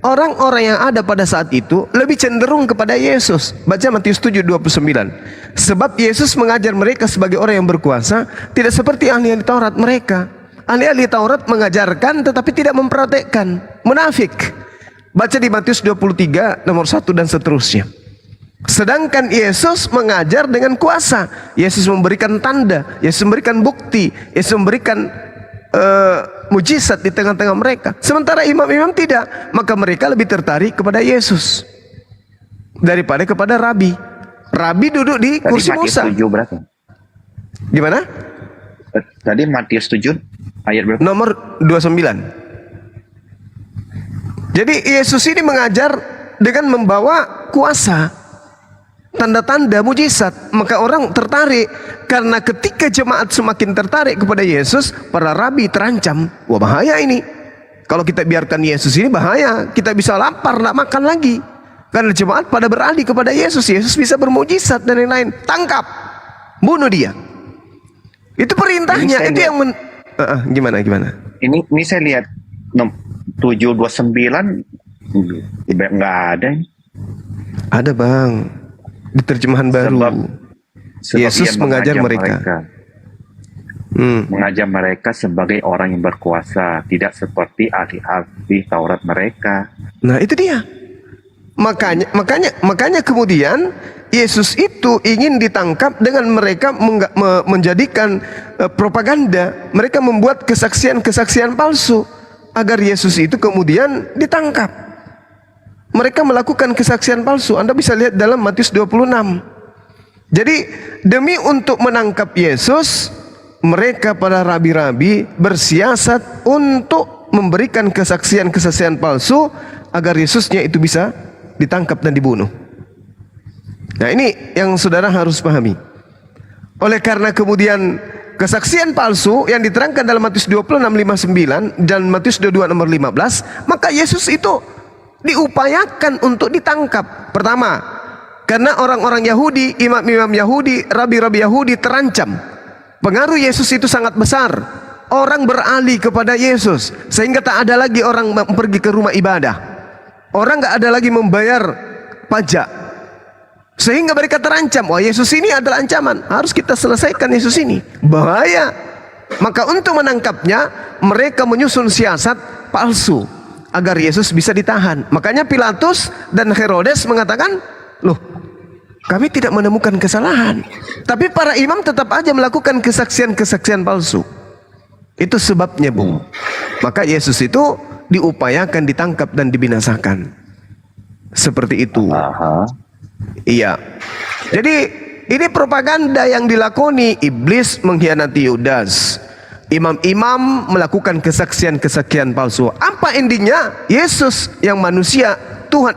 orang-orang yang ada pada saat itu lebih cenderung kepada Yesus. Baca Matius 7:29. Sebab Yesus mengajar mereka sebagai orang yang berkuasa, tidak seperti ahli-ahli Taurat mereka. Ahli-ahli Taurat mengajarkan tetapi tidak mempraktekkan, munafik. Baca di Matius 23 nomor 1 dan seterusnya. Sedangkan Yesus mengajar dengan kuasa. Yesus memberikan tanda, Yesus memberikan bukti, Yesus memberikan mujizat di tengah-tengah mereka. Sementara imam-imam tidak, maka mereka lebih tertarik kepada Yesus daripada kepada Rabi. Rabi duduk di kursi Musa. Matius 7 berapa? Gimana? Tadi Matius 7 ayat berapa? Nomor 29. Jadi Yesus ini mengajar dengan membawa kuasa, tanda-tanda mujizat, maka orang tertarik. Karena ketika jemaat semakin tertarik kepada Yesus, para rabi terancam. Wah, bahaya ini. Kalau kita biarkan Yesus ini bahaya, kita bisa lapar, tidak makan lagi. Karena jemaat pada beralih kepada Yesus, Yesus bisa bermujizat dan lain-lain. Tangkap, bunuh dia. Itu perintahnya. Itu yang gimana? Ini saya lihat 729 nggak ada ini. Ada bang, di terjemahan baru. Sebab Yesus mengajar mereka. Mengajar mereka sebagai orang yang berkuasa, tidak seperti ahli-ahli Taurat mereka. Nah itu dia. Makanya kemudian Yesus itu ingin ditangkap dengan mereka menjadikan propaganda. Mereka membuat kesaksian-kesaksian palsu agar Yesus itu kemudian ditangkap. Mereka melakukan kesaksian palsu. Anda bisa lihat dalam Matius 26. Jadi demi untuk menangkap Yesus, mereka para rabi-rabi bersiasat untuk memberikan kesaksian-kesaksian palsu agar Yesusnya itu bisa ditangkap dan dibunuh. Nah ini yang saudara harus pahami. Oleh karena kemudian kesaksian palsu yang diterangkan dalam Matius 26:59 dan Matius 22 nomor 15, maka Yesus itu diupayakan untuk ditangkap. Pertama, karena orang-orang Yahudi, imam-imam Yahudi, rabi-rabi Yahudi terancam. Pengaruh Yesus itu sangat besar. Orang beralih kepada Yesus sehingga tak ada lagi orang pergi ke rumah ibadah. Orang nggak ada lagi membayar pajak. Sehingga mereka terancam. Wah, Yesus ini adalah ancaman. Harus kita selesaikan Yesus ini. Bahaya. Maka untuk menangkapnya, mereka menyusun siasat palsu agar Yesus bisa ditahan. Makanya Pilatus dan Herodes mengatakan, loh, kami tidak menemukan kesalahan. Tapi para imam tetap aja melakukan kesaksian-kesaksian palsu. Itu sebabnya, Bung. Maka Yesus itu diupayakan ditangkap dan dibinasakan. Seperti itu. Iya. Jadi ini propaganda yang dilakoni iblis mengkhianati Yudas. Imam-imam melakukan kesaksian-kesaksian palsu. Apa endingnya? Yesus yang manusia, Tuhan,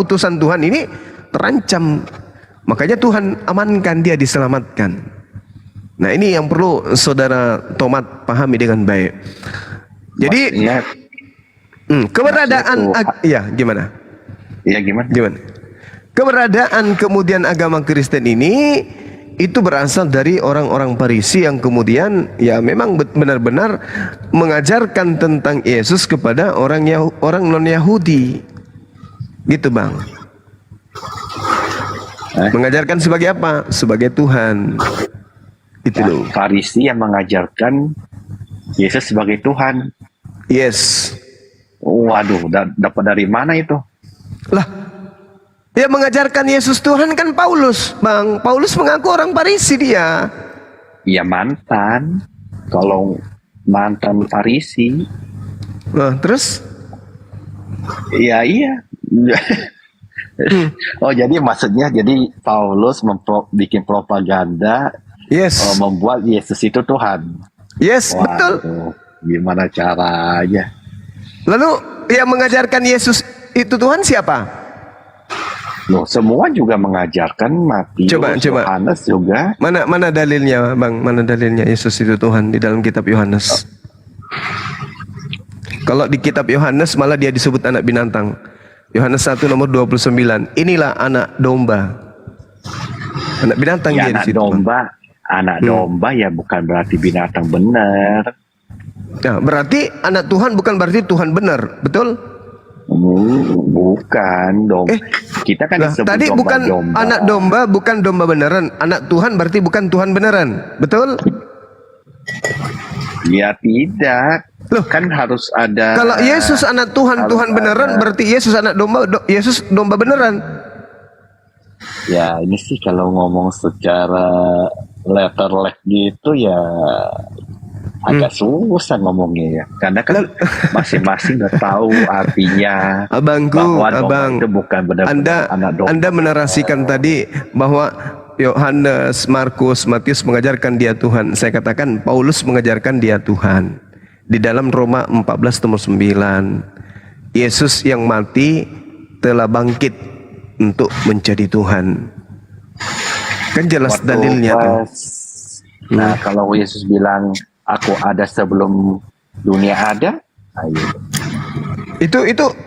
utusan Tuhan ini terancam. Makanya Tuhan amankan, dia diselamatkan. Nah ini yang perlu saudara Tomat pahami dengan baik. Jadi keberadaan ya gimana? Iya gimana? Keberadaan kemudian agama Kristen ini itu berasal dari orang-orang Farisi yang kemudian ya memang benar-benar mengajarkan tentang Yesus kepada orang non Yahudi, gitu bang. Mengajarkan sebagai apa? Sebagai Tuhan. Itu loh. Farisi yang mengajarkan Yesus sebagai Tuhan. Yes. Waduh, dapat dari mana itu? Lah, dia mengajarkan Yesus Tuhan kan Paulus, Bang. Paulus mengaku orang Farisi dia. Ya mantan. Kalau mantan Farisi. Nah, terus? Iya. Oh, jadi maksudnya jadi Paulus bikin propaganda, Yes. membuat Yesus itu Tuhan. Yes, Waduh, betul. Gimana caranya? Lalu yang mengajarkan Yesus itu Tuhan siapa? Loh, semua juga mengajarkan, Matius, Coba. Yohanes juga. Mana dalilnya, Bang? Mana dalilnya Yesus itu Tuhan di dalam kitab Yohanes? Kalau di kitab Yohanes malah dia disebut anak binatang. Yohanes 1 nomor 29. Inilah anak domba. Anak binatang Ya, dia di anak situ. domba ya bukan berarti binatang benar. Nah, berarti anak Tuhan bukan berarti Tuhan benar, betul? Bukan dom. Kita kan Nah, disebut tadi bukan domba-domba. anak domba, bukan domba beneran. Anak Tuhan berarti bukan Tuhan beneran, betul? Ya tidak. Loh, kan harus ada. Kalau Yesus anak Tuhan, harus Tuhan beneran, ada. berarti Yesus anak domba, Yesus domba beneran. Ya ini sih kalau ngomong secara letterlek gitu ya agak susah ngomongnya ya. Karena kan masing-masing udah tahu artinya. Abangku, bahwa domba abang, itu bukan benar-benar anak domba. Anda menarasikan tadi bahwa Yohanes, Markus, Matius mengajarkan dia Tuhan. Saya katakan Paulus mengajarkan dia Tuhan. Di dalam Roma 14 nomor 9, Yesus yang mati telah bangkit untuk menjadi Tuhan. Kan jelas Waktu dalilnya tuh. Nah kalau Yesus bilang aku ada sebelum dunia ada, ayo. Itu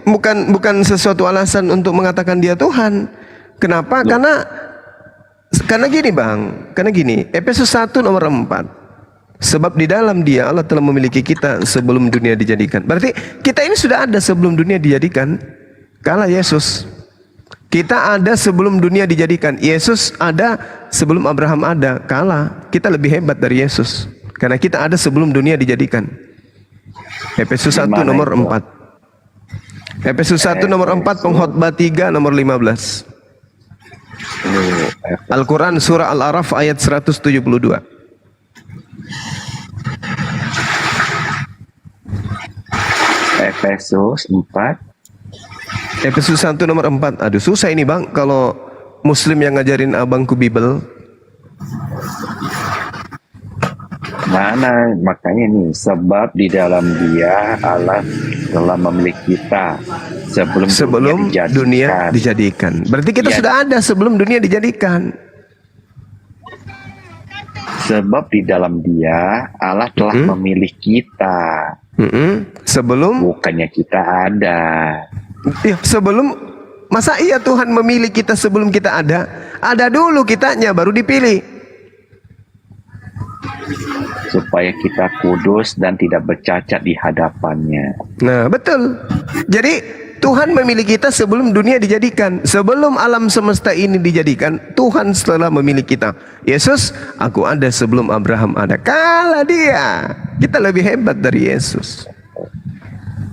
bukan sesuatu alasan untuk mengatakan dia Tuhan. Kenapa? Karena gini, Bang. Karena gini, Efesus 1 nomor 4. Sebab di dalam Dia Allah telah memiliki kita sebelum dunia dijadikan. Berarti kita ini sudah ada sebelum dunia dijadikan. Kala Yesus. Kita ada sebelum dunia dijadikan. Yesus ada sebelum Abraham ada. Kala kita lebih hebat dari Yesus. Karena kita ada sebelum dunia dijadikan. Efesus 1 nomor 4. Efesus 1 nomor 4, Pengkhotbah 3 nomor 15. Al-Quran surah Al-Araf ayat 172. Efesus 4. Efesus 1 nomor 4. Aduh susah ini, Bang, kalau Muslim yang ngajarin abangku Bible. Mana makanya nih, sebab di dalam Dia Allah telah memiliki kita sebelum dunia dijadikan. Berarti kita Ya. sudah ada sebelum dunia dijadikan. Sebab di dalam Dia Allah telah memilih kita. Sebelum Bukannya kita ada. ya, sebelum masa iya Tuhan memilih kita sebelum kita ada? Ada dulu kitanya baru dipilih. Supaya kita kudus dan tidak bercacat di hadapannya. Nah, betul. Jadi Tuhan memilih kita sebelum dunia dijadikan. Sebelum alam semesta ini dijadikan, Tuhan setelah memilih kita. Yesus, aku ada sebelum Abraham ada. Kala dia, kita lebih hebat dari Yesus.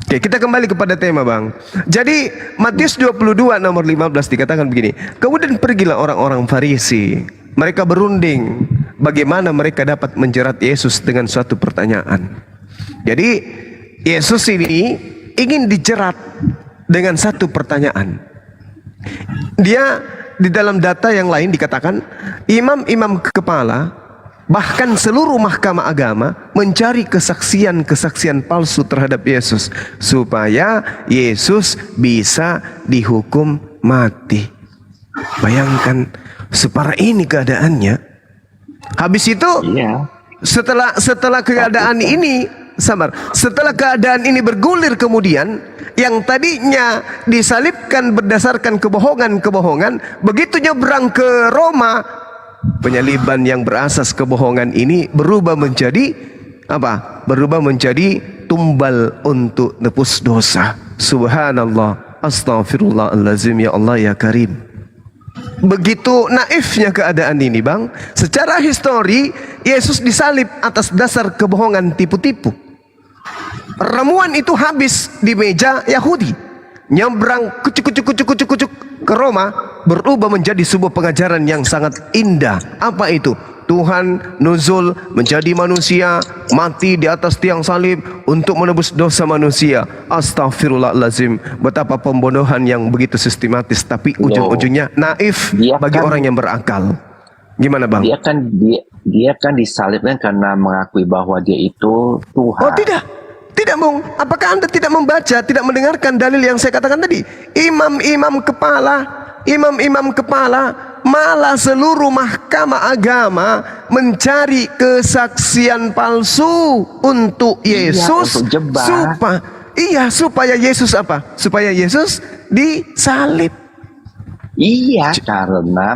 Oke, kita kembali kepada tema, Bang. Jadi Matius 22 nomor 15 dikatakan begini. Kemudian pergilah orang-orang Farisi. Mereka berunding bagaimana mereka dapat menjerat Yesus dengan suatu pertanyaan. Jadi Yesus ini ingin dijerat dengan satu pertanyaan. Dia di dalam data yang lain dikatakan imam-imam kepala bahkan seluruh mahkamah agama mencari kesaksian-kesaksian palsu terhadap Yesus supaya Yesus bisa dihukum mati. Bayangkan separah ini keadaannya. Habis itu setelah keadaan ini setelah keadaan ini bergulir kemudian, yang tadinya disalibkan berdasarkan kebohongan-kebohongan, begitu nyebrang ke Roma, penyaliban yang berasas kebohongan ini berubah menjadi apa? Berubah menjadi tumbal untuk nebus dosa. Subhanallah, astaghfirullahalazim, ya Allah ya Karim. Begitu naifnya keadaan ini, Bang. Secara histori, Yesus disalib atas dasar kebohongan tipu-tipu. Ramuan itu habis di meja Yahudi. Nyebrang kucuk ke Roma, berubah menjadi sebuah pengajaran yang sangat indah. Apa itu? Tuhan nuzul menjadi manusia, mati di atas tiang salib untuk menebus dosa manusia. Astaghfirullahalazim. Betapa pembodohan yang begitu sistematis, tapi ujung-ujungnya naif bagi orang yang berakal. Gimana, Bang? Dia kan disalibkan karena mengakui bahwa dia itu Tuhan. Oh, tidak. Tidak, Bung. Apakah Anda tidak membaca, tidak mendengarkan dalil yang saya katakan tadi? Imam-imam kepala, malah seluruh mahkamah agama mencari kesaksian palsu untuk Yesus, untuk jebak. supaya Yesus apa? Supaya Yesus disalib. Iya, karena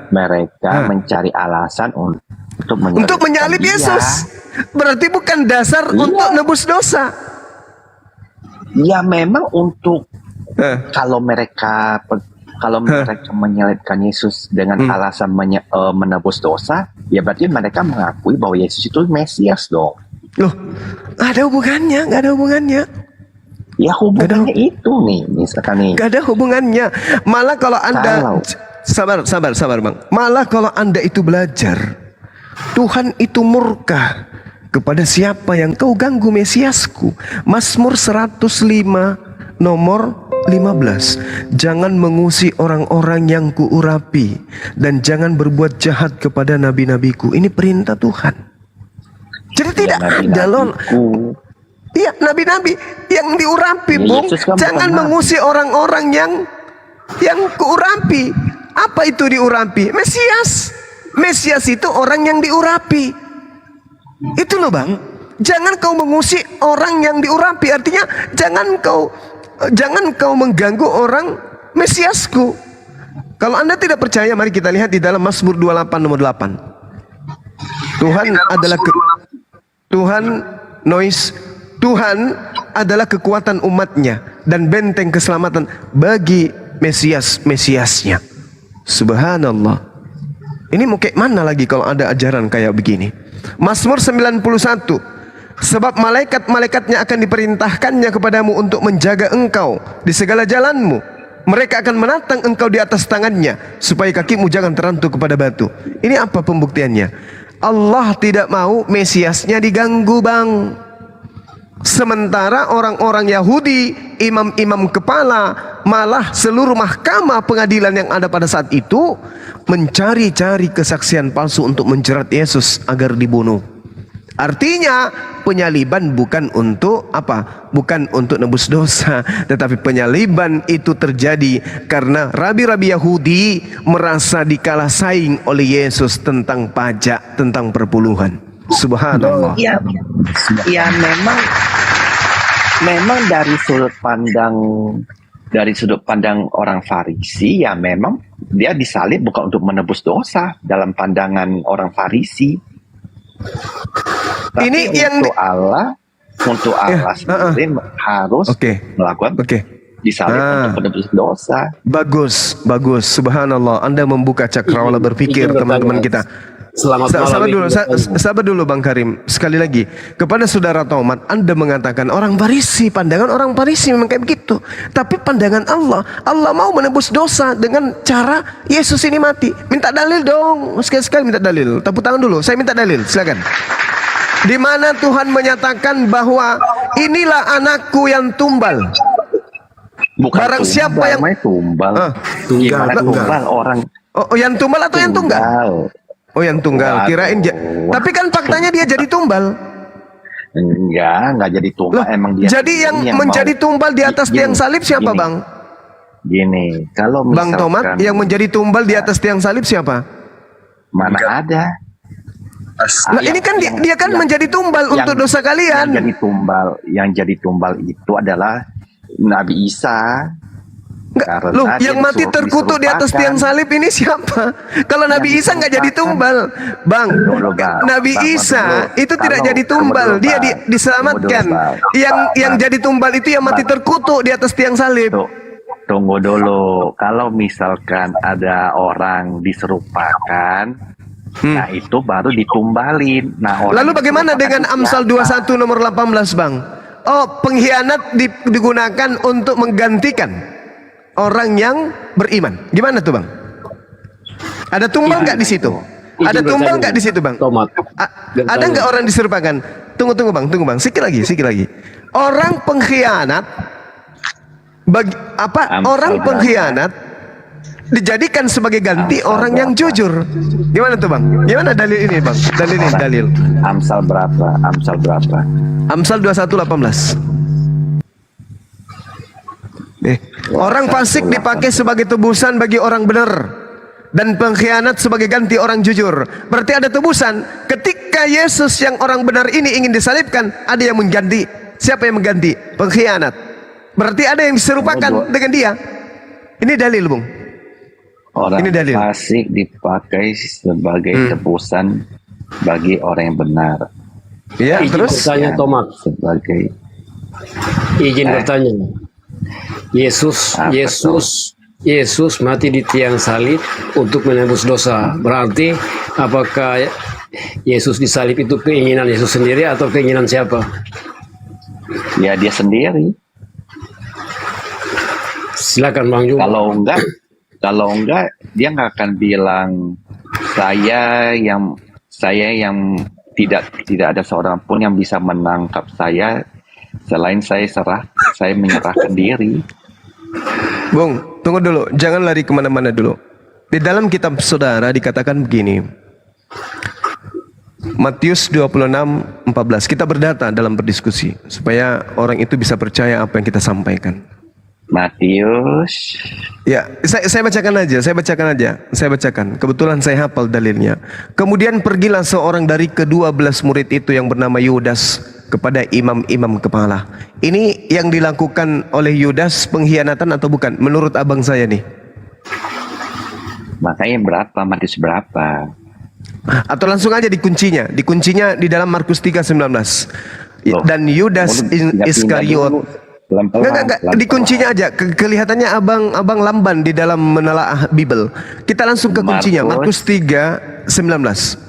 mereka mencari alasan untuk menyalib dia. Yesus. Berarti bukan dasar untuk nebus dosa. Ya memang untuk kalau mereka menyalibkan Yesus dengan alasan menebus dosa, ya berarti mereka mengakui bahwa Yesus itu Mesias dong. Loh, ada hubungannya? Nggak ada hubungannya. Ya hubungannya itu nih, misalkan nih. Gak ada hubungannya. Malah kalau Anda sabar Bang. Malah kalau Anda itu belajar, Tuhan itu murka kepada siapa yang kau ganggu Mesiasku. Mazmur 105 nomor 15. Jangan mengusi orang-orang yang kuurapi, dan jangan berbuat jahat kepada nabi-nabiku. Ini perintah Tuhan. Jadi tidak ada loh. Iya, nabi-nabi yang diurapi, Bung. Jangan mengusi orang-orang yang kuurapi. Apa itu diurapi? Mesias itu orang yang diurapi. Itu loh, Bang. Jangan kau mengusik orang yang diurapi. Artinya jangan kau mengganggu orang Mesiasku. Kalau Anda tidak percaya, mari kita lihat di dalam Mazmur 28 nomor 8. Tuhan adalah kekuatan umatnya dan benteng keselamatan bagi Mesiasnya. Subhanallah. Ini mau kayak mana lagi kalau ada ajaran kayak begini? Mazmur 91. Sebab malaikat-malaikatnya akan diperintahkannya kepadamu untuk menjaga engkau di segala jalanmu. Mereka akan menatang engkau di atas tangannya, supaya kakimu jangan terantuk kepada batu. Ini apa pembuktiannya? Allah tidak mau Mesiasnya diganggu, Bang. Sementara orang-orang Yahudi, imam-imam kepala, malah seluruh mahkamah pengadilan yang ada pada saat itu mencari-cari kesaksian palsu untuk menjerat Yesus agar dibunuh. Artinya penyaliban bukan untuk apa? Bukan untuk nebus dosa, tetapi penyaliban itu terjadi karena rabi-rabi Yahudi merasa dikalah saing oleh Yesus tentang pajak, tentang perpuluhan. Subhanallah. Ya memang dari sudut pandang orang Farisi, ya memang dia disalib bukan untuk menebus dosa dalam pandangan orang Farisi. Tapi Ini yang untuk Allah sendiri harus melakukan disalib untuk menebus dosa. Bagus. Subhanallah. Anda membuka cakrawala berpikir, teman-teman kita. Sabar dulu Bang Karim. Sekali lagi, kepada saudara Tomat, Anda mengatakan orang Farisi, pandangan orang Farisi memang kayak begitu. Tapi pandangan Allah mau menebus dosa dengan cara Yesus ini mati. Minta dalil dong. Sekali-sekali minta dalil. Tepuk tangan dulu. Saya minta dalil. Silakan. Di mana Tuhan menyatakan bahwa inilah anakku yang tumbal. Bukan barang tumbal, siapa yang tumbal. Tumbal orang. Oh, yang tumbal atau yang tunggal? Oh, yang tunggal. Kirain tapi kan faktanya dia jadi tumbal. Enggak jadi tumbal. Emang dia. Jadi yang menjadi tumbal di atas tiang salib siapa, Bang? Gini, kalau misalkan Bang Tomat, yang menjadi tumbal di atas tiang salib siapa? Mana ada? Nah, ini kan dia kan menjadi tumbal untuk dosa kalian. Yang jadi tumbal itu adalah Nabi Isa. Loh, yang mati terkutuk di atas tiang salib ini siapa? Kalau Nabi Isa nggak jadi tumbal, Bang. Nabi Isa itu tidak jadi tumbal, dia diselamatkan. Yang jadi tumbal itu yang mati terkutuk di atas tiang salib. tunggu dulu. Kalau misalkan ada orang diserupakan, nah itu baru ditumbalin. Nah, orang Lalu bagaimana dengan Amsal 21 nomor 18, Bang? Oh, pengkhianat digunakan untuk menggantikan orang yang beriman. Gimana tuh, Bang? Ada tumbal nggak di situ? Ada tumbal nggak di situ, Bang? Ada nggak orang diserupakan? Tunggu Bang. Sikit lagi. Orang pengkhianat orang pengkhianat dijadikan sebagai ganti orang yang jujur. Gimana tuh, Bang? Gimana dalil ini, Bang? Dalil. Amsal berapa? Amsal 21:18. Orang fasik dipakai sebagai tebusan bagi orang benar dan pengkhianat sebagai ganti orang jujur. Berarti ada tebusan. Ketika Yesus yang orang benar ini ingin disalibkan, ada yang mengganti. Siapa yang mengganti? Pengkhianat. Berarti ada yang diserupakan dengan dia. Ini dalil, Bung. Orang Ini dalil. fasik dipakai sebagai tebusan bagi orang yang benar. Ya, Izin terus bertanya, Tomat. Sebagai Izin bertanya. Yesus mati di tiang salib untuk menebus dosa. Berarti apakah Yesus disalib itu keinginan Yesus sendiri atau keinginan siapa? ya dia sendiri. Silakan Bang Juma. Kalau enggak dia nggak akan bilang saya yang tidak ada seorang pun yang bisa menangkap saya selain saya menyerahkan diri. Bung, tunggu dulu, jangan lari kemana-mana dulu. Di dalam kitab saudara dikatakan begini, Matius 26:14. Kita berdata dalam berdiskusi supaya orang itu bisa percaya apa yang kita sampaikan. Matius. Ya, saya bacakan aja. Kebetulan saya hafal dalilnya. Kemudian pergilah seorang dari ke-12 murid itu yang bernama Yudas kepada imam-imam kepala. Ini yang dilakukan oleh Yudas pengkhianatan atau bukan? Menurut abang saya nih. Makanya berapa? Matius berapa? Atau langsung aja dikuncinya di dalam Markus 3:19. Dan Yudas Iskariot. Enggak, dikuncinya aja. Kelihatannya abang lamban di dalam menelaah Bible. Kita langsung ke kuncinya, Markus 3:19.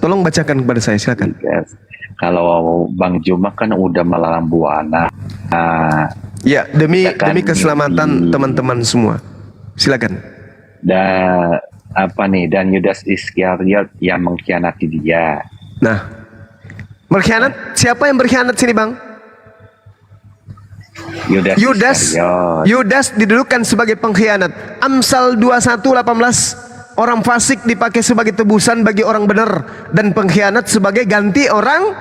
Tolong bacakan kepada saya, silakan. Yes. Kalau Bang Juma kan udah melalang buana. Ya, demi keselamatan teman-teman semua. Silakan. Dan Yudas Iskariot yang mengkhianati dia. Nah, berkhianat, siapa yang berkhianat sini, Bang? Yudas didudukan sebagai pengkhianat. Amsal 21:18, orang fasik dipakai sebagai tebusan bagi orang benar dan pengkhianat sebagai ganti orang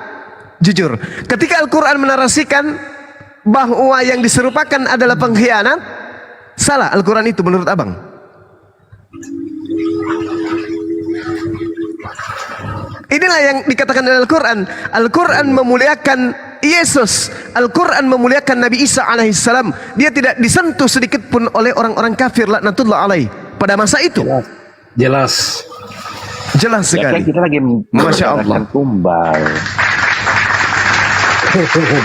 jujur. Ketika Al-Quran menarasikan bahwa yang diserupakan adalah pengkhianat, salah Al-Quran itu menurut abang? Inilah yang dikatakan oleh Al-Quran. Al-Quran memuliakan Yesus. Al-Quran memuliakan Nabi Isa alaihissalam. Dia tidak disentuh sedikit pun oleh orang-orang kafir laknatullah alaih pada masa itu. Jelas sekali. Ya, kita lagi Masya Allah. Tumbal.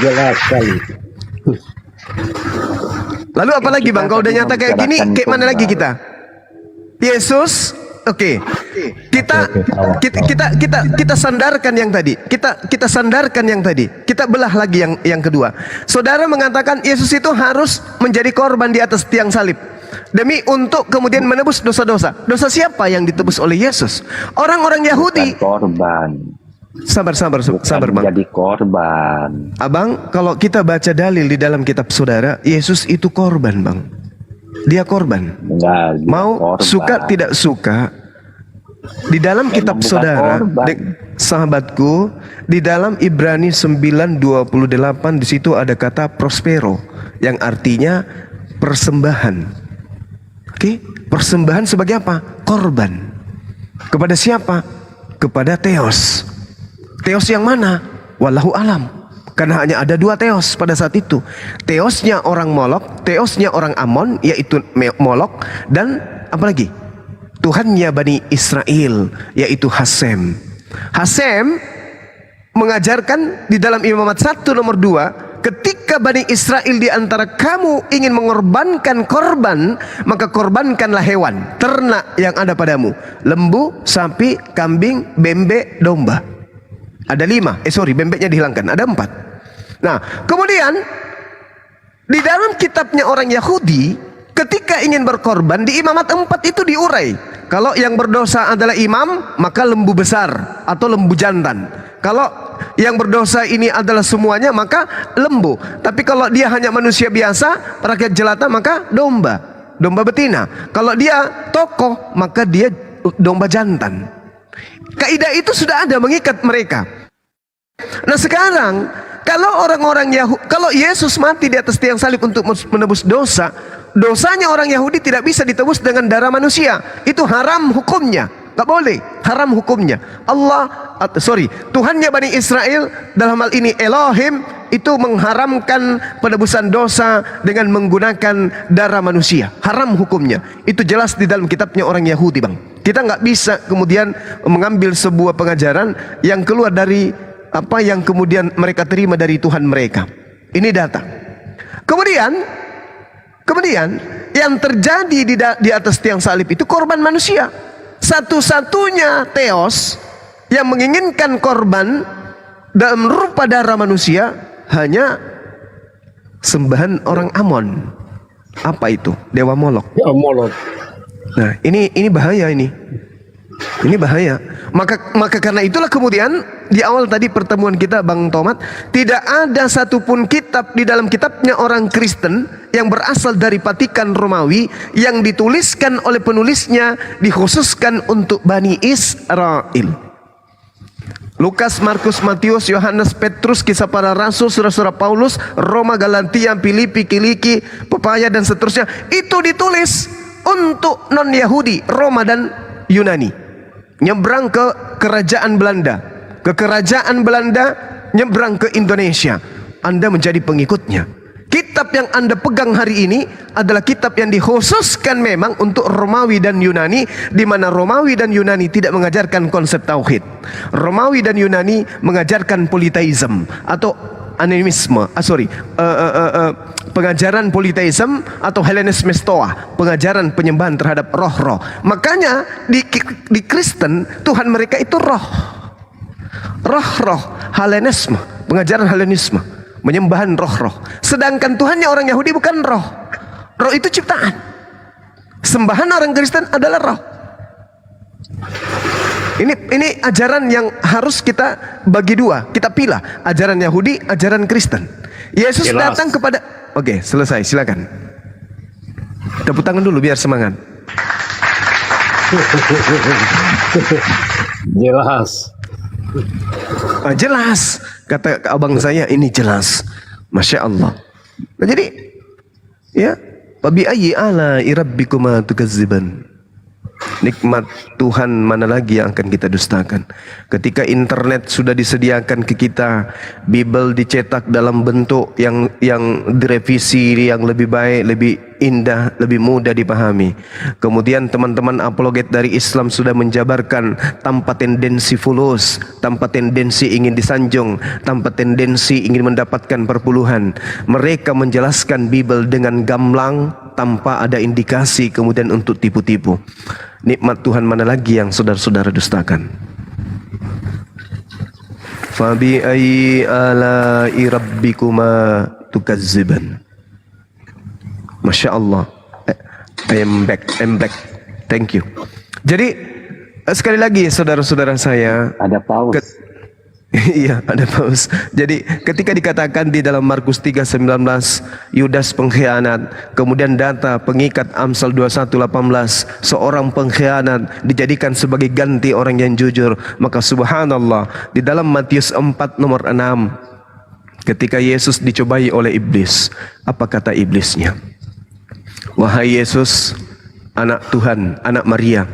jelas sekali. Lalu apa lagi, Bang? Kalau udah nyata kayak gini, kayak mana lagi kita? Yesus, oke. Kita sandarkan yang tadi. Kita sandarkan yang tadi. Kita belah lagi yang kedua. Saudara mengatakan Yesus itu harus menjadi korban di atas tiang salib demi untuk kemudian menebus dosa-dosa. Dosa siapa yang ditebus oleh Yesus? Orang-orang Yahudi. Bukan korban. Sabar, Bang. Jadi korban. Abang, kalau kita baca dalil di dalam kitab saudara, Yesus itu korban, Bang. Dia korban. Enggak, Mau korban. suka tidak suka, di dalam kitab saudara, sahabatku, di dalam Ibrani 9:28 di situ ada kata prospero yang artinya persembahan. Oke, persembahan sebagai apa? Korban. Kepada siapa? Kepada Theos. Theos yang mana? Wallahu alam. Karena hanya ada dua Theos pada saat itu. Theosnya orang Molok, Theosnya orang Amon, yaitu Molok, dan apa lagi? Tuhannya Bani Israel, yaitu Hasem. Hasem mengajarkan di dalam Imamat 1 nomor 2, ketika Bani Israel di antara kamu ingin mengorbankan korban, maka korbankanlah hewan ternak yang ada padamu, lembu, sapi, kambing, bebek, domba. Ada 5, bebeknya dihilangkan, ada 4. Nah, kemudian di dalam kitabnya orang Yahudi, ketika ingin berkorban di Imamat 4 itu diurai. Kalau yang berdosa adalah imam, maka lembu besar atau lembu jantan. Kalau yang berdosa ini adalah semuanya, maka lembu. Tapi kalau dia hanya manusia biasa, rakyat jelata, maka domba betina. Kalau dia tokoh, maka dia domba jantan. Kaidah itu sudah ada mengikat mereka. Nah sekarang, kalau orang-orang Yahudi, kalau Yesus mati di atas tiang salib untuk menebus dosa, dosanya orang Yahudi tidak bisa ditebus dengan darah manusia. Itu haram hukumnya, nggak boleh, haram hukumnya. Tuhannya Bani Israel, dalam hal ini Elohim, itu mengharamkan penebusan dosa dengan menggunakan darah manusia. Haram hukumnya. Itu jelas di dalam kitabnya orang Yahudi, Bang. Kita nggak bisa kemudian mengambil sebuah pengajaran yang keluar dari apa yang kemudian mereka terima dari Tuhan mereka. Ini data. Kemudian yang terjadi di atas tiang salib itu korban manusia. Satu-satunya teos yang menginginkan korban dalam rupa darah manusia hanya sembahan orang Amon. Apa itu? Dewa Molok. Ya, Molok. Nah, ini bahaya ini. Ini bahaya. Maka karena itulah kemudian di awal tadi pertemuan kita, Bang Tomat, tidak ada satupun kitab di dalam kitabnya orang Kristen yang berasal dari Vatikan Romawi yang dituliskan oleh penulisnya dikhususkan untuk Bani Israel. Lukas, Markus, Matius, Yohanes, Petrus, Kisah Para Rasul, Surah-surah Paulus, Roma, Galatia, Filipi, Kiliki, Pepaya dan seterusnya, itu ditulis untuk non-Yahudi, Roma dan Yunani. Nyebrang ke kerajaan Belanda, nyebrang ke Indonesia, Anda menjadi pengikutnya. Kitab yang Anda pegang hari ini adalah kitab yang dikhususkan memang untuk Romawi dan Yunani, di mana Romawi dan Yunani tidak mengajarkan konsep tauhid. Romawi dan Yunani mengajarkan politeisme atau animisme, pengajaran politeisme atau Hellenisme Stoa, pengajaran penyembahan terhadap roh-roh. Makanya di Kristen Tuhan mereka itu roh, Hellenisme, pengajaran Hellenisme, penyembahan roh-roh. Sedangkan Tuhannya orang Yahudi bukan roh. Roh itu ciptaan. Sembahan orang Kristen adalah roh. Ini ajaran yang harus kita bagi dua, kita pilah, ajaran Yahudi, ajaran Kristen. Yesus datang kepada, oke, selesai, silakan. Tepuk tangan dulu biar semangat. Jelas. Jelas, kata abang saya, ini jelas, Masya Allah. Nah, jadi, ya, Wabi ayyi ala rabbikuma tukazziban. Nikmat Tuhan mana lagi yang akan kita dustakan? Ketika internet sudah disediakan ke kita, Bible dicetak dalam bentuk yang direvisi, yang lebih baik, lebih indah, lebih mudah dipahami. Kemudian teman-teman apologet dari Islam sudah menjabarkan tanpa tendensi fulus, tanpa tendensi ingin disanjung, tanpa tendensi ingin mendapatkan perpuluhan. Mereka menjelaskan Bible dengan gamblang, tanpa ada indikasi kemudian untuk tipu-tipu. Nikmat Tuhan mana lagi yang saudara-saudara dustakan? Fabi ayyi ala'i rabbikuma tukazziban. Masya Allah. I am back. Thank you. Jadi sekali lagi saudara-saudara saya, Ada paus. Iya, ada paus. Jadi ketika dikatakan di dalam Markus 3:19 Yudas pengkhianat, kemudian data pengikat Amsal 21:18 seorang pengkhianat dijadikan sebagai ganti orang yang jujur, maka subhanallah di dalam Matius 4 nomor 6 ketika Yesus dicobai oleh iblis, apa kata iblisnya? Wahai Yesus, anak Tuhan, anak Maria,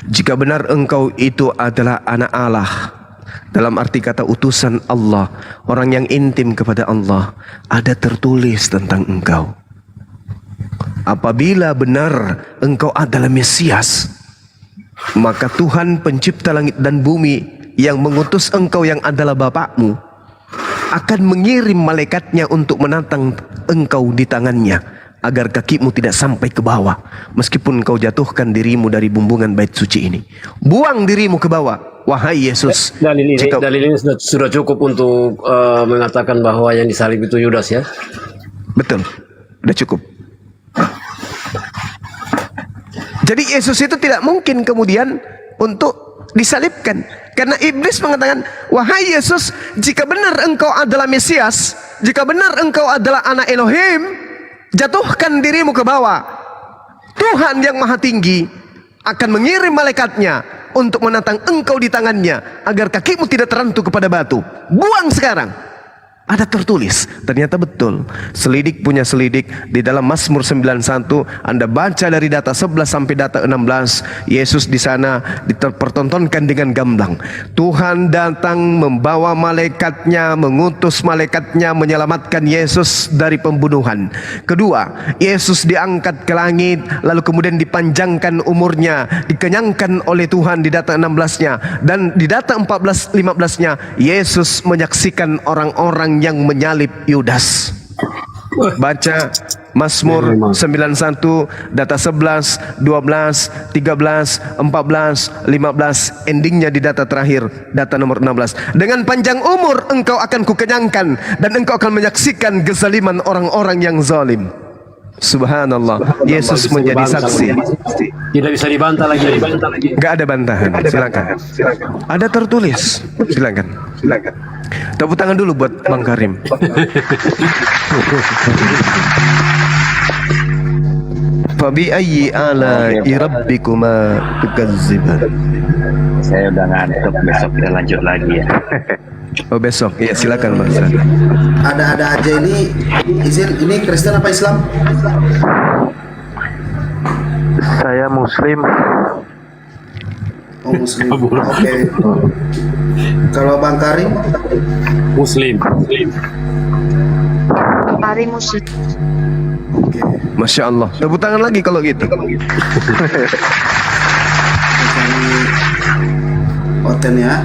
jika benar engkau itu adalah anak Allah, dalam arti kata utusan Allah, orang yang intim kepada Allah, ada tertulis tentang engkau. Apabila benar engkau adalah Mesias, maka Tuhan pencipta langit dan bumi yang mengutus engkau yang adalah Bapakmu, akan mengirim malaikatnya untuk menantang engkau di tangannya, agar kakimu tidak sampai ke bawah, meskipun kau jatuhkan dirimu dari bumbungan bait suci ini. Buang dirimu ke bawah, wahai Yesus. Dalil ini sudah cukup untuk mengatakan bahwa yang disalib itu Yudas ya. Betul, udah cukup. Jadi Yesus itu tidak mungkin kemudian untuk disalibkan, karena iblis mengatakan, wahai Yesus, jika benar engkau adalah Mesias, jika benar engkau adalah anak Elohim, jatuhkan dirimu ke bawah. Tuhan yang maha tinggi akan mengirim malaikatnya untuk menantang engkau di tangannya, agar kakimu tidak terantuk kepada batu. Buang sekarang. Ada tertulis, ternyata betul. Selidik punya selidik. Di dalam Mazmur 91, Anda baca dari data 11 sampai data 16, Yesus di sana dipertontonkan dengan gamblang. Tuhan datang membawa malaikatnya, mengutus malaikatnya menyelamatkan Yesus dari pembunuhan. Kedua, Yesus diangkat ke langit, lalu kemudian dipanjangkan umurnya, dikenyangkan oleh Tuhan di data 16-nya. Dan di data 14-15-nya, Yesus menyaksikan orang-orang yang menyalib Yudas. Baca Mazmur 91, data 11, 12, 13, 14, 15, endingnya di data terakhir, data nomor 16. Dengan panjang umur engkau akan kukenyangkan, dan engkau akan menyaksikan kezaliman orang-orang yang zalim. Subhanallah, Yesus menjadi saksi. Tidak bisa dibantah lagi. Gak ada bantahan. Silakan. Ada tertulis. Silakan. Tepuk tangan dulu buat Bang Karim. Fabi ayyi ala'i rabbikuma tukazziban. Saya udah ngantuk, besok kita lanjut lagi ya. Oh besok, ya silakan Bang. Ada aja ini izin, ini Kristen apa Islam? Saya Muslim. Oh Muslim. Oke. Kalau Bang Karim? Muslim. Hari muslim. Masya Allah. Tepuk tangan lagi kalau gitu. Cari Oten ya.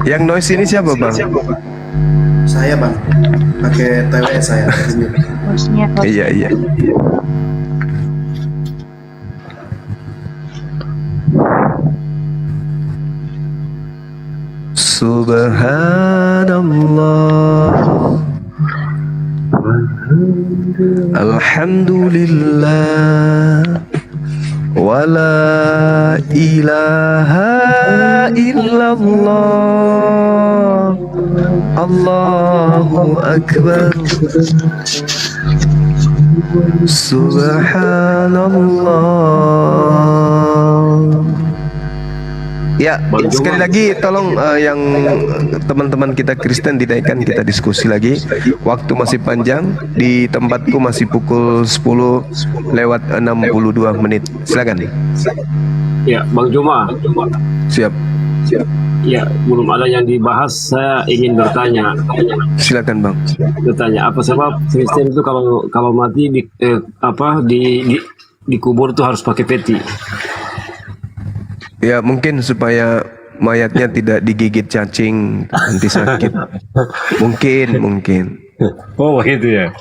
Yang noise ini siapa Bang? Saya Bang. Pakai TWS saya. Iya. Subhanallah, alhamdulillah, wa la ilaha illallah, Allahu akbar, subhanallah. Ya, sekali lagi tolong yang teman-teman kita Kristen dinaikkan, kita diskusi lagi. Waktu masih panjang, di tempatku masih pukul 10:62. Silakan. Ya, Bang Juma. Siap. Ya, belum ada yang dibahas. Saya ingin bertanya. Silakan Bang. Bertanya, apa sebab Kristen itu kalau mati dikubur itu harus pakai peti? Ya mungkin supaya mayatnya tidak digigit cacing nanti sakit. Mungkin. Oh begitu ya.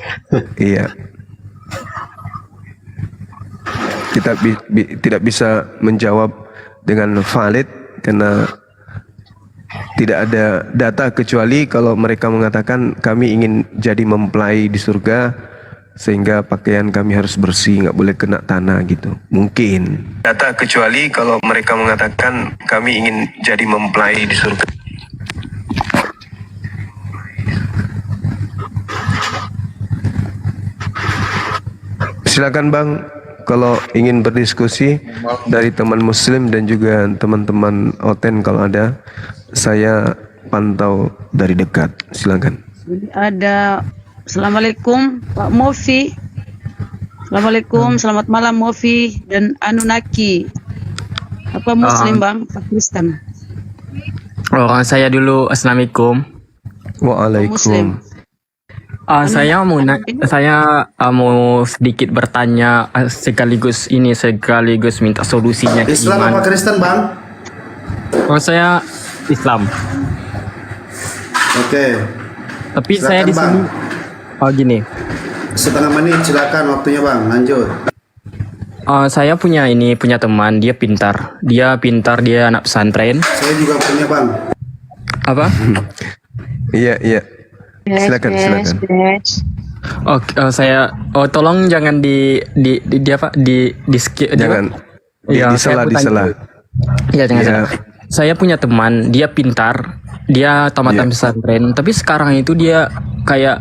Iya. Kita tidak bisa menjawab dengan valid karena tidak ada data, kecuali kalau mereka mengatakan kami ingin jadi mempelai di surga sehingga pakaian kami harus bersih, nggak boleh kena tanah gitu. Mungkin data, kecuali kalau mereka mengatakan kami ingin jadi mempelai di surga. Silakan Bang, kalau ingin berdiskusi dari teman Muslim dan juga teman-teman Oten kalau ada, saya pantau dari dekat. Silakan. Ada. Assalamualaikum Pak Mofi. Assalamualaikum, selamat malam Mofi dan Anunnaki. Apa Muslim Bang? Apa Kristen? Orang saya dulu. Assalamualaikum. Waalaikumsalam. Saya mau sedikit bertanya sekaligus minta solusinya. Islam apa Kristen Bang? Saya Islam. Oke. Tapi Silakan, saya di Bang. sini. Oh gini. Setengah menit silakan waktunya Bang. Lanjut. Saya punya teman, dia pintar, dia anak pesantren. Saya juga punya Bang. Apa? Iya. Silakan. Tolong jangan di skip. Jangan. Ya, disela. Iya, jangan salah. Saya punya teman, dia pintar, dia tamatan pesantren, tapi sekarang itu dia karena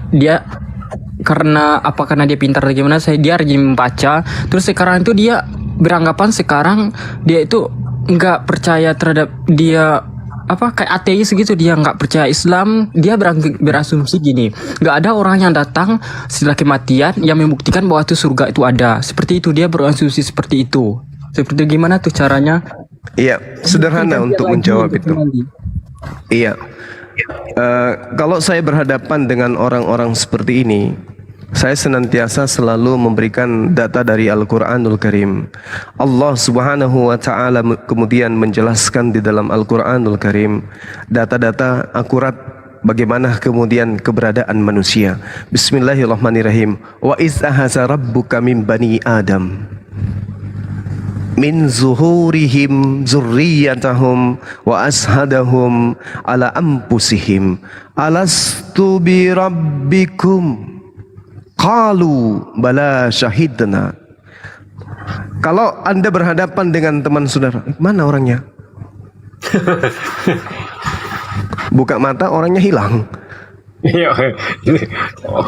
dia pintar atau gimana, dia rajin membaca, terus sekarang itu dia beranggapan sekarang dia itu nggak percaya terhadap dia kayak ateis gitu, dia nggak percaya Islam, dia berasumsi gini, nggak ada orang yang datang setelah kematian yang membuktikan bahwa itu surga itu ada, seperti itu, dia berasumsi seperti itu. Seperti gimana tuh caranya? Iya, sederhana untuk menjawab itu. Iya. Kalau saya berhadapan dengan orang-orang seperti ini, saya senantiasa selalu memberikan data dari Al-Quranul Karim. Allah Subhanahu wa Ta'ala kemudian menjelaskan di dalam Al-Quranul Karim data-data akurat bagaimana kemudian keberadaan manusia. Bismillahirrahmanirrahim. Wa iz ahaza rabbuka min bani Adam min zuhurihim zurriyatahum wa ashadahum ala anfusihim alastu bi rabbikum qalu bala syahidna. Kalau Anda berhadapan dengan teman saudara, mana orangnya? Buka mata, orangnya hilang.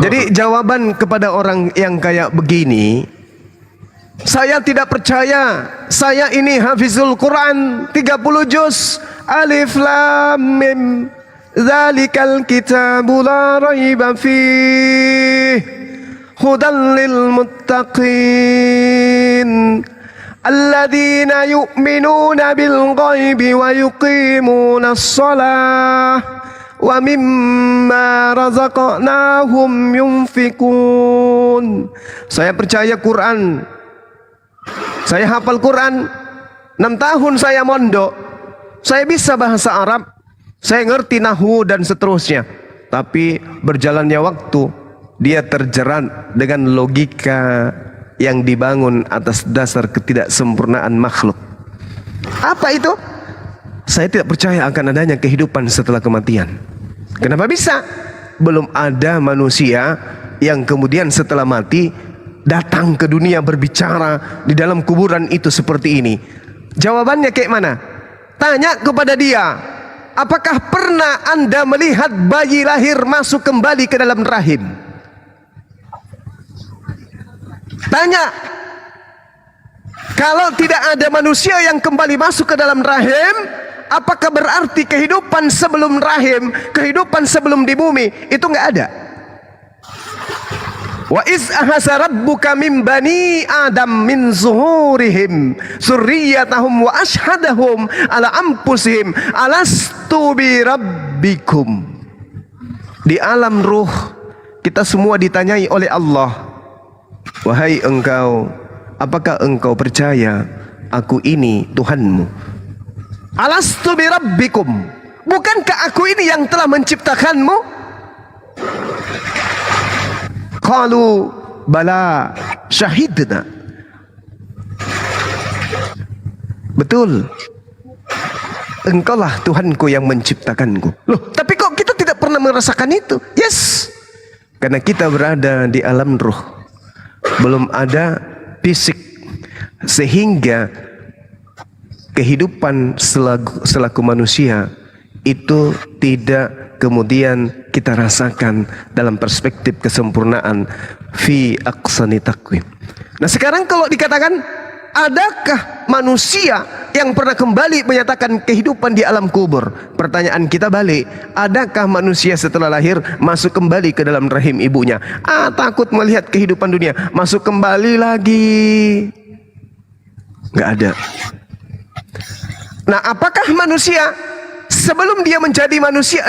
Jadi jawaban kepada orang yang kayak begini, saya tidak percaya, saya ini hafizul Quran 30 juz, alif lam mim, zalikal kitabu la raiba fih, hudan lil muttaqin, alladzina yu'minuna bil ghaibi wa yuqimuna as-salah wa mimma razaqnahum yunfikun. Saya percaya Quran. Saya hafal Quran, 6 tahun saya mondok, saya bisa bahasa Arab, saya ngerti nahwu dan seterusnya. Tapi berjalannya waktu, dia terjerat dengan logika yang dibangun atas dasar ketidaksempurnaan makhluk. Apa itu? Saya tidak percaya akan adanya kehidupan setelah kematian. Kenapa bisa? Belum ada manusia yang kemudian setelah mati datang ke dunia berbicara di dalam kuburan itu seperti ini. Jawabannya kayak mana? Tanya kepada dia, apakah pernah Anda melihat bayi lahir masuk kembali ke dalam rahim? Tanya. Kalau tidak ada manusia yang kembali masuk ke dalam rahim, apakah berarti kehidupan sebelum rahim, kehidupan sebelum di bumi itu nggak ada? Wa iz ahasa rabbuka min bani Adam min zuhurihim zurriyatahum wa ashhadahum ala anfusihim alastu bi rabbikum. Di alam ruh kita semua ditanyai oleh Allah, wahai engkau, apakah engkau percaya aku ini Tuhanmu? Alastu bi rabbikum, bukankah aku ini yang telah menciptakanmu? Qalu bala syahidna. Betul, engkaulah Tuhanku yang menciptakanku. Loh, tapi kok kita tidak pernah merasakan itu? Yes, karena kita berada di alam ruh, belum ada fisik, sehingga kehidupan selaku manusia itu tidak kemudian kita rasakan dalam perspektif kesempurnaan fi aqsani takwim. Nah sekarang kalau dikatakan, adakah manusia yang pernah kembali menyatakan kehidupan di alam kubur? Pertanyaan kita balik, adakah manusia setelah lahir masuk kembali ke dalam rahim ibunya? Takut melihat kehidupan dunia, masuk kembali lagi. Nggak ada. Nah, apakah manusia sebelum dia menjadi manusia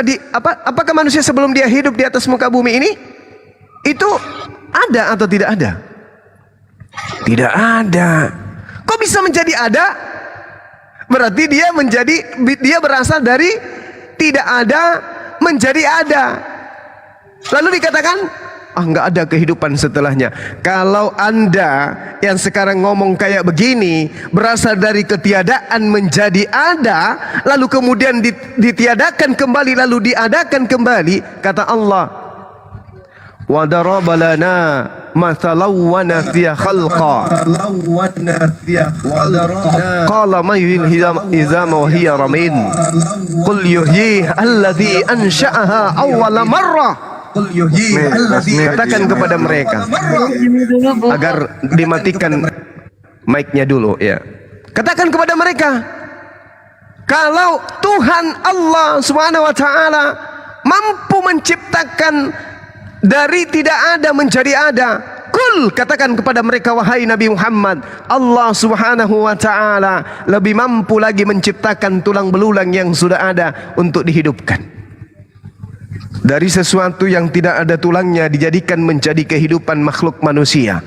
apakah manusia sebelum dia hidup di atas muka bumi ini itu ada atau tidak ada? Tidak ada. Kok bisa menjadi ada? Berarti dia berasal dari tidak ada menjadi ada. Lalu dikatakan, nggak ada kehidupan setelahnya. Kalau Anda yang sekarang ngomong kayak begini, berasal dari ketiadaan menjadi ada, lalu kemudian ditiadakan kembali, lalu diadakan kembali, kata Allah, wa daraba lana mathalan wa nasiya khalqa qala ma yuhyil izama wa hiya ramim qul yuhyi alladhi ansha'aha awwala marrah. Katakan kepada mereka agar dimatikan mic-nya dulu ya. Katakan kepada mereka, kalau Tuhan Allah Subhanahu wa taala mampu menciptakan dari tidak ada menjadi ada, kul, katakan kepada mereka wahai Nabi Muhammad, Allah Subhanahu wa taala lebih mampu lagi menciptakan tulang belulang yang sudah ada untuk dihidupkan. Dari sesuatu yang tidak ada tulangnya dijadikan menjadi kehidupan makhluk manusia.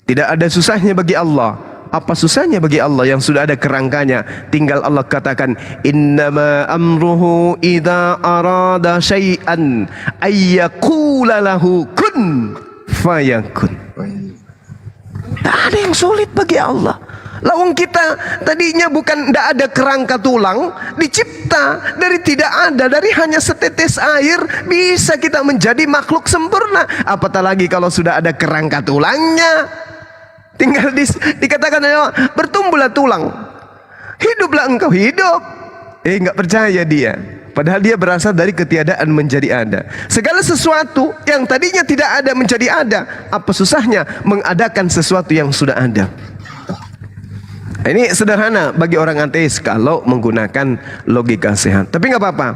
Tidak ada susahnya bagi Allah. Apa susahnya bagi Allah yang sudah ada kerangkanya? Tinggal Allah katakan, innama amruhu idza arada syai'an ayyaqula lahu kun fayakun. Tak ada yang sulit bagi Allah. Lawang kita tadinya bukan tidak ada kerangka tulang, dicipta dari tidak ada, dari hanya setetes air bisa kita menjadi makhluk sempurna. Apatah lagi kalau sudah ada kerangka tulangnya. Tinggal dikatakan bertumbuhlah tulang, hiduplah engkau hidup. Nggak percaya dia. Padahal dia berasal dari ketiadaan menjadi ada. Segala sesuatu yang tadinya tidak ada menjadi ada. Apa susahnya mengadakan sesuatu yang sudah ada? Ini sederhana bagi orang ateis kalau menggunakan logika sehat. Tapi nggak apa-apa,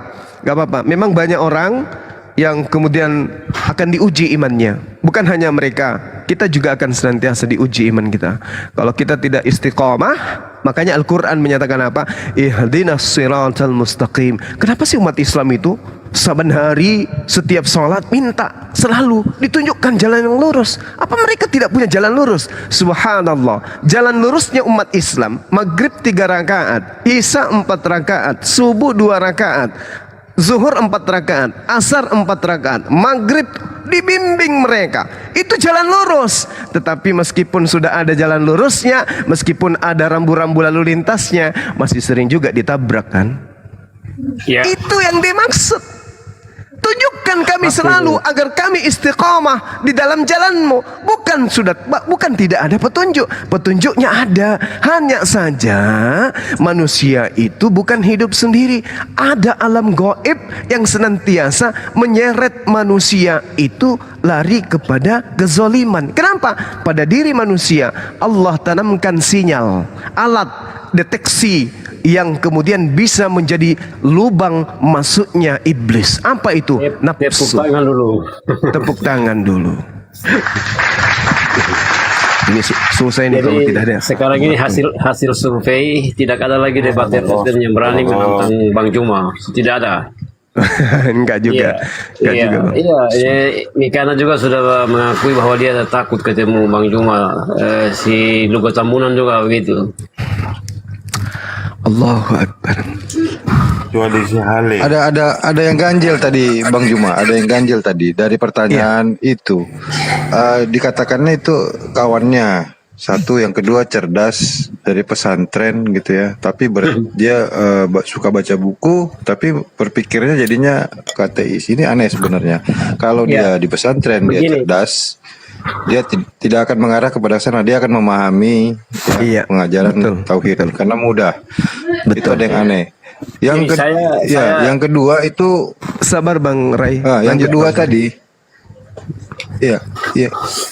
nggak apa-apa. Memang banyak orang yang kemudian akan diuji imannya. Bukan hanya mereka, kita juga akan senantiasa diuji iman kita. Kalau kita tidak istiqomah, makanya Al-Quran menyatakan apa? Ihdinas siratal mustaqim. Kenapa sih umat Islam itu saban hari setiap sholat minta selalu ditunjukkan jalan yang lurus? Apa mereka tidak punya jalan lurus? Subhanallah, jalan lurusnya umat Islam, maghrib 3 rakaat, isya 4 rakaat, subuh 2 rakaat, zuhur 4 rakaat, asar 4 rakaat, maghrib dibimbing mereka. Itu jalan lurus. Tetapi meskipun sudah ada jalan lurusnya, meskipun ada rambu-rambu lalu lintasnya, masih sering juga ditabrak kan? Ya. Itu yang dimaksud. Tunjukkan kami selalu agar kami istiqamah di dalam jalanmu. Bukan tidak ada petunjuk. Petunjuknya ada. Hanya saja manusia itu bukan hidup sendiri. Ada alam gaib yang senantiasa menyeret manusia itu lari kepada kezaliman. Kenapa? Pada diri manusia Allah tanamkan sinyal, alat deteksi yang kemudian bisa menjadi lubang masuknya iblis. Apa itu? Nafsu. Tepuk tangan dulu. Tepuk tangan dulu. Ini susah ini kalau tidak ada. Sekarang ini hasil survei tidak ada lagi debater yang berani menantang Bang Juma. Tidak ada. Enggak juga. Karena juga sudah mengakui bahwa dia takut ketemu Bang Juma. Si Lugo Tambunan juga begitu. Allahu Akbar. Ada yang ganjil tadi Bang Juma, ada yang ganjil tadi dari pertanyaan itu. Dikatakannya itu kawannya satu, yang kedua cerdas dari pesantren gitu ya. Tapi dia suka baca buku, tapi berpikirnya jadinya ateis. Ini aneh sebenarnya. Kalau dia di pesantren dia cerdas, dia tidak akan mengarah kepada sana. Dia akan memahami pengajaran tauhid karena mudah. Itu ada yang aneh. Yang kedua itu sabar Bang Rai. Yang kedua tadi,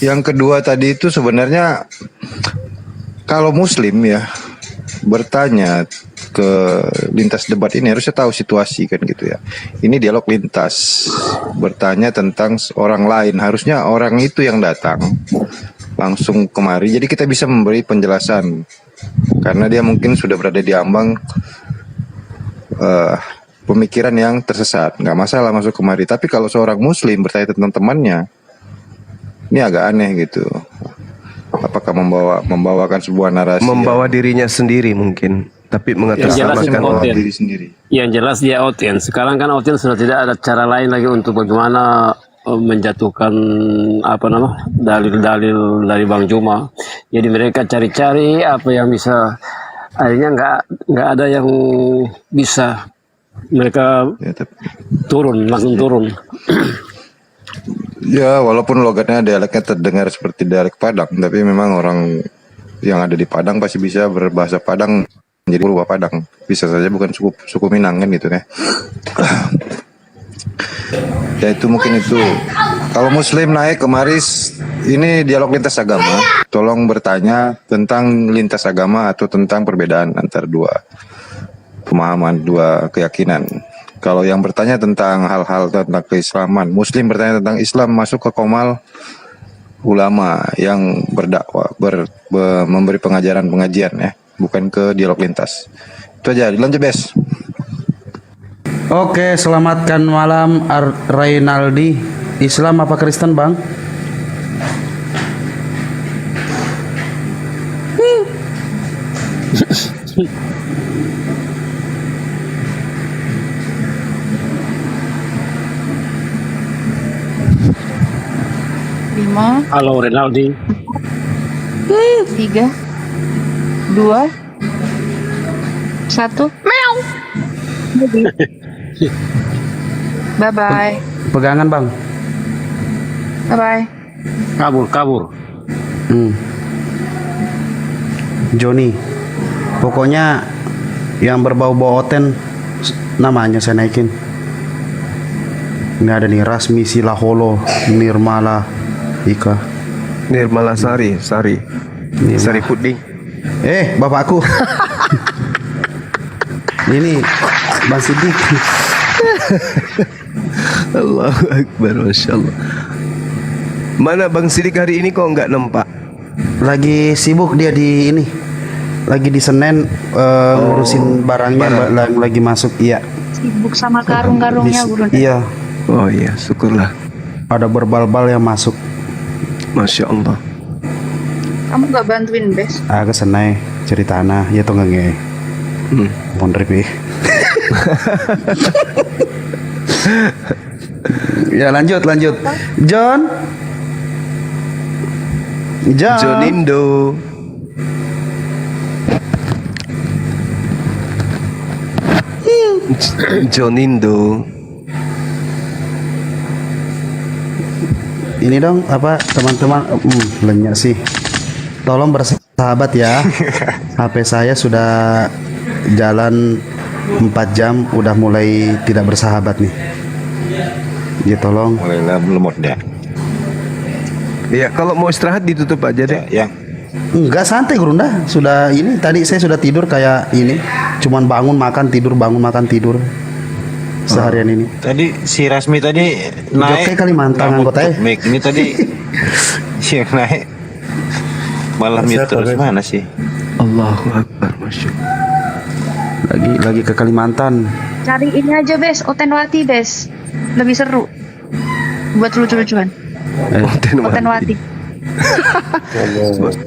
yang kedua tadi itu sebenarnya kalau Muslim ya bertanya ke lintas debat ini harusnya tahu situasi kan gitu ya. Ini dialog lintas, bertanya tentang orang lain, harusnya orang itu yang datang langsung kemari. Jadi kita bisa memberi penjelasan karena dia mungkin sudah berada di ambang pemikiran yang tersesat, nggak masalah masuk kemari. Tapi kalau seorang Muslim bertanya tentang temannya, ini agak aneh gitu. Apakah membawakan sebuah narasi? Membawa dirinya sendiri mungkin. tapi Yang jelas mengatasnamakan itu Oten. diri sendiri. Yang jelas dia Oten. Sekarang kan Oten sudah tidak ada cara lain lagi untuk bagaimana menjatuhkan dalil-dalil dari Bang Juma. Jadi mereka cari-cari apa yang bisa, akhirnya nggak ada yang bisa, mereka langsung turun. Ya, walaupun logatnya dialeknya terdengar seperti dialek Padang, tapi memang orang yang ada di Padang pasti bisa berbahasa Padang menjadi berubah Padang. Bisa saja bukan suku Minang kan gitu ya. Ya itu mungkin itu. Kalau Muslim naik ke Maris, ini dialog lintas agama. Tolong bertanya tentang lintas agama atau tentang perbedaan antara dua pemahaman, dua keyakinan. Kalau yang bertanya tentang hal-hal tentang keislaman, Muslim bertanya tentang Islam, masuk ke Komal ulama yang berdakwah, memberi pengajian ya, bukan ke dialog lintas. Itu aja, dilanjut Bes. Oke, selamatkan malam Rainaldi. Islam apa Kristen, Bang? Halo Renaldi. 3, 2, 1. Meow. Bye bye. Pegangan, Bang. Bye bye. Kabur. Joni. Pokoknya yang berbau-bau Oten namanya saya naikin. Ini ada nih Rasmi Silaholo, Nirmala Ika. Nirmala Sari Puding. Bapakku. Ini Bang Sidik. Allahu Akbar, Masya Allah. Mana Bang Sidik hari ini kok nggak nampak? Lagi sibuk dia di ini. Lagi di Senen ngurusin barangnya lagi masuk. Iya. Sibuk sama karung-karungnya, Bro. Iya. Oh iya, syukurlah. Ada berbal-bal yang masuk. Masya Allah. Kamu gak bantuin, Bes? Ke senai cerita tanah ya tuh nggak mondrip ya. Ya lanjut John Jonindo. Jonindo. Ini dong apa teman-teman lenyap sih. Tolong bersahabat ya. HP saya sudah jalan 4 jam udah mulai tidak bersahabat nih. Ya tolong. Mulailah lemot deh. Iya, kalau mau istirahat ditutup aja deh. Ya. Enggak, santai Gurunda. Sudah ini tadi saya sudah tidur kayak ini. Cuman bangun makan tidur seharian ini. Tadi si Rasmi tadi naik Jokai Kalimantan anggotanya. Ini tadi yang naik malah mute terus mana sih? Allahu Akbar, Masya Allah. Lagi ke Kalimantan. Cari ini aja, Bes. Otenwati, Bes. Lebih seru. Buat lucu-lucuan. Otenwati.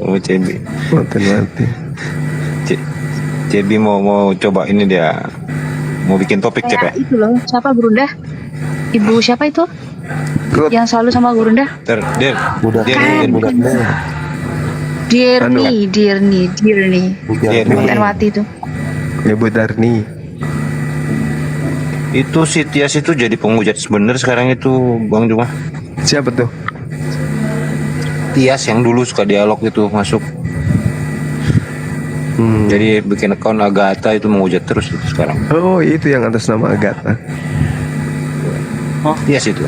Oh, Cebi. Otenwati. Cebi mau coba ini dia. Mau bikin topik Cep ya? Kayak itu loh, siapa Gurunda? Ibu siapa itu? Yang selalu sama Gurunda? Dirni. Otenwati itu. Ibu Darni. Itu si Tias itu jadi penghujat sebenarnya sekarang itu Bang Juma. Siapa tuh? Tias yang dulu suka dialog itu masuk. Jadi bikin account Agatha itu menghujat terus itu sekarang. Oh, itu yang atas nama Agatha. Oh, Tias itu.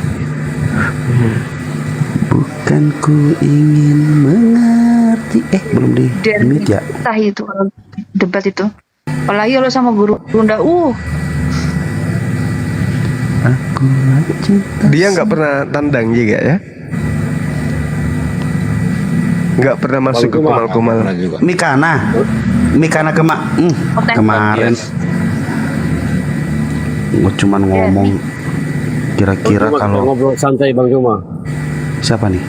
Bukan ku ingin mengerti. Belum di mute ya? Entah itu kalau debat itu. Apalagi kalau sama Gurunda. Aku cinta. Dia nggak pernah tandang juga ya? Nggak pernah masuk ke Kumal-Kumal. Mikana kemarin. Gue cuman ngomong kira-kira kalau ngobrol santai Bang Juma. Siapa nih?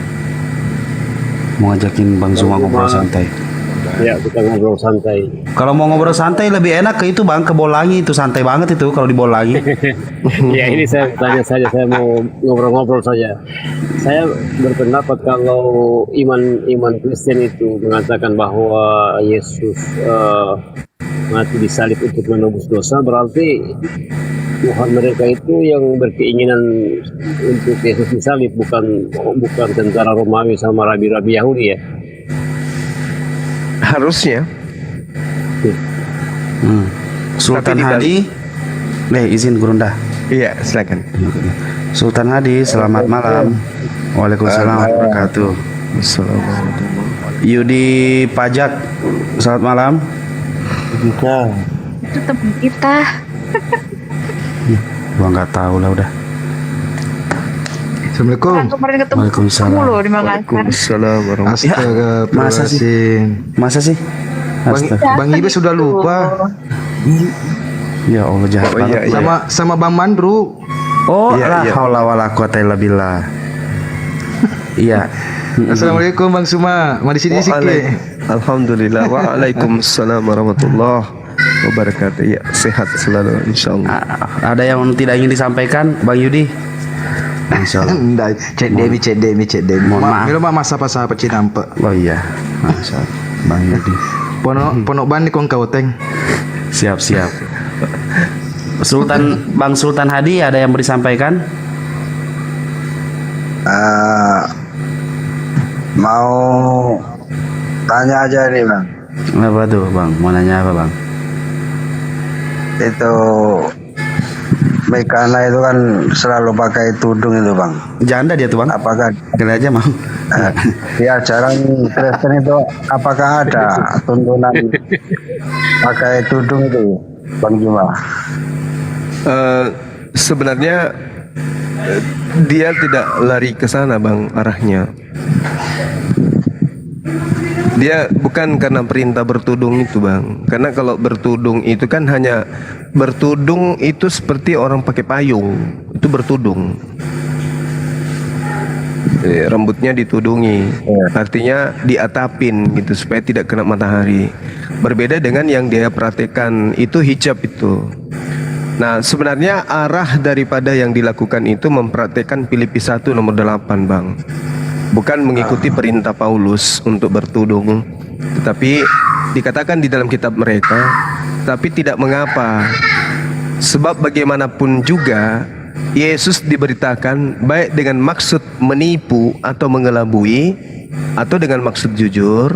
Mau ngajakin Bang Zuma ngobrol santai. Ya, kita ngobrol santai. Kalau mau ngobrol santai lebih enak ke itu Bang, ke Bolangi itu santai banget itu kalau di Bolangi. Ya ini saya tanya saja, saya mau ngobrol-ngobrol saja. Saya berpendapat kalau iman Kristen itu mengatakan bahwa Yesus mati disalib untuk menebus dosa, berarti Tuhan mereka itu yang berkeinginan untuk Yesus disalib, bukan tentara Romawi sama rabi-rabi Yahudi ya. Harusnya. Sultan Tapi Hadi, izin Gurunda. Iya, silakan. Sultan Hadi, selamat malam. Waalaikumsalam warahmatullahi wabarakatuh. Yudi Pajak, selamat malam. Itu teman kita. Gua nggak tahu lah udah. Assalamualaikum. Orang kemarin ketemu Waalaikumsalam. kamu loh di Makassar. Waalaikumsalam warahmatullahi Masa sih? Bang Ibe sudah lupa. Ya Allah jahat Oh, banget. iya, iya. Sama Bang Mandru. Oh, Iya, la iya. haula wala quwata illa billah. Iya. Assalamualaikum Bang Suma. Mari sini sikit. Alhamdulillah. Waalaikumsalam warahmatullahi wabarakatuh. Ya, sehat selalu insyaallah. Ada yang tidak ingin disampaikan, Bang Yudi? Insyaallah. Ndak, cek Demi. Mohon maaf. Milo masa apa Cinampe. Oh iya. Masya Allah. Bang Yudi. Ponok ban ni kong kauteng. Siap. Bang Sultan Hadi ada yang mau disampaikan? Mau tanya aja nih Bang. Apa tuh Bang? Mau nanya apa Bang? Itu Mekana itu kan selalu pakai tudung itu Bang. Janda dia tuh Bang. Apakah Kali aja mau. ya jarang Kristen itu apakah ada tuntunan pakai tudung itu Bang Juma? Sebenarnya dia tidak lari ke sana Bang arahnya. Dia bukan karena perintah bertudung itu Bang. Karena kalau bertudung itu kan hanya bertudung itu seperti orang pakai payung. Itu bertudung. Rambutnya ditudungi. Artinya diatapin gitu supaya tidak kena matahari. Berbeda dengan yang dia praktekkan itu hijab itu. Nah, sebenarnya arah daripada yang dilakukan itu mempraktekkan Filipi 1 nomor 8 Bang. Bukan mengikuti perintah Paulus untuk bertudung, tetapi dikatakan di dalam kitab mereka, tapi tidak mengapa. Sebab bagaimanapun juga Yesus diberitakan baik dengan maksud menipu atau mengelabui atau dengan maksud jujur.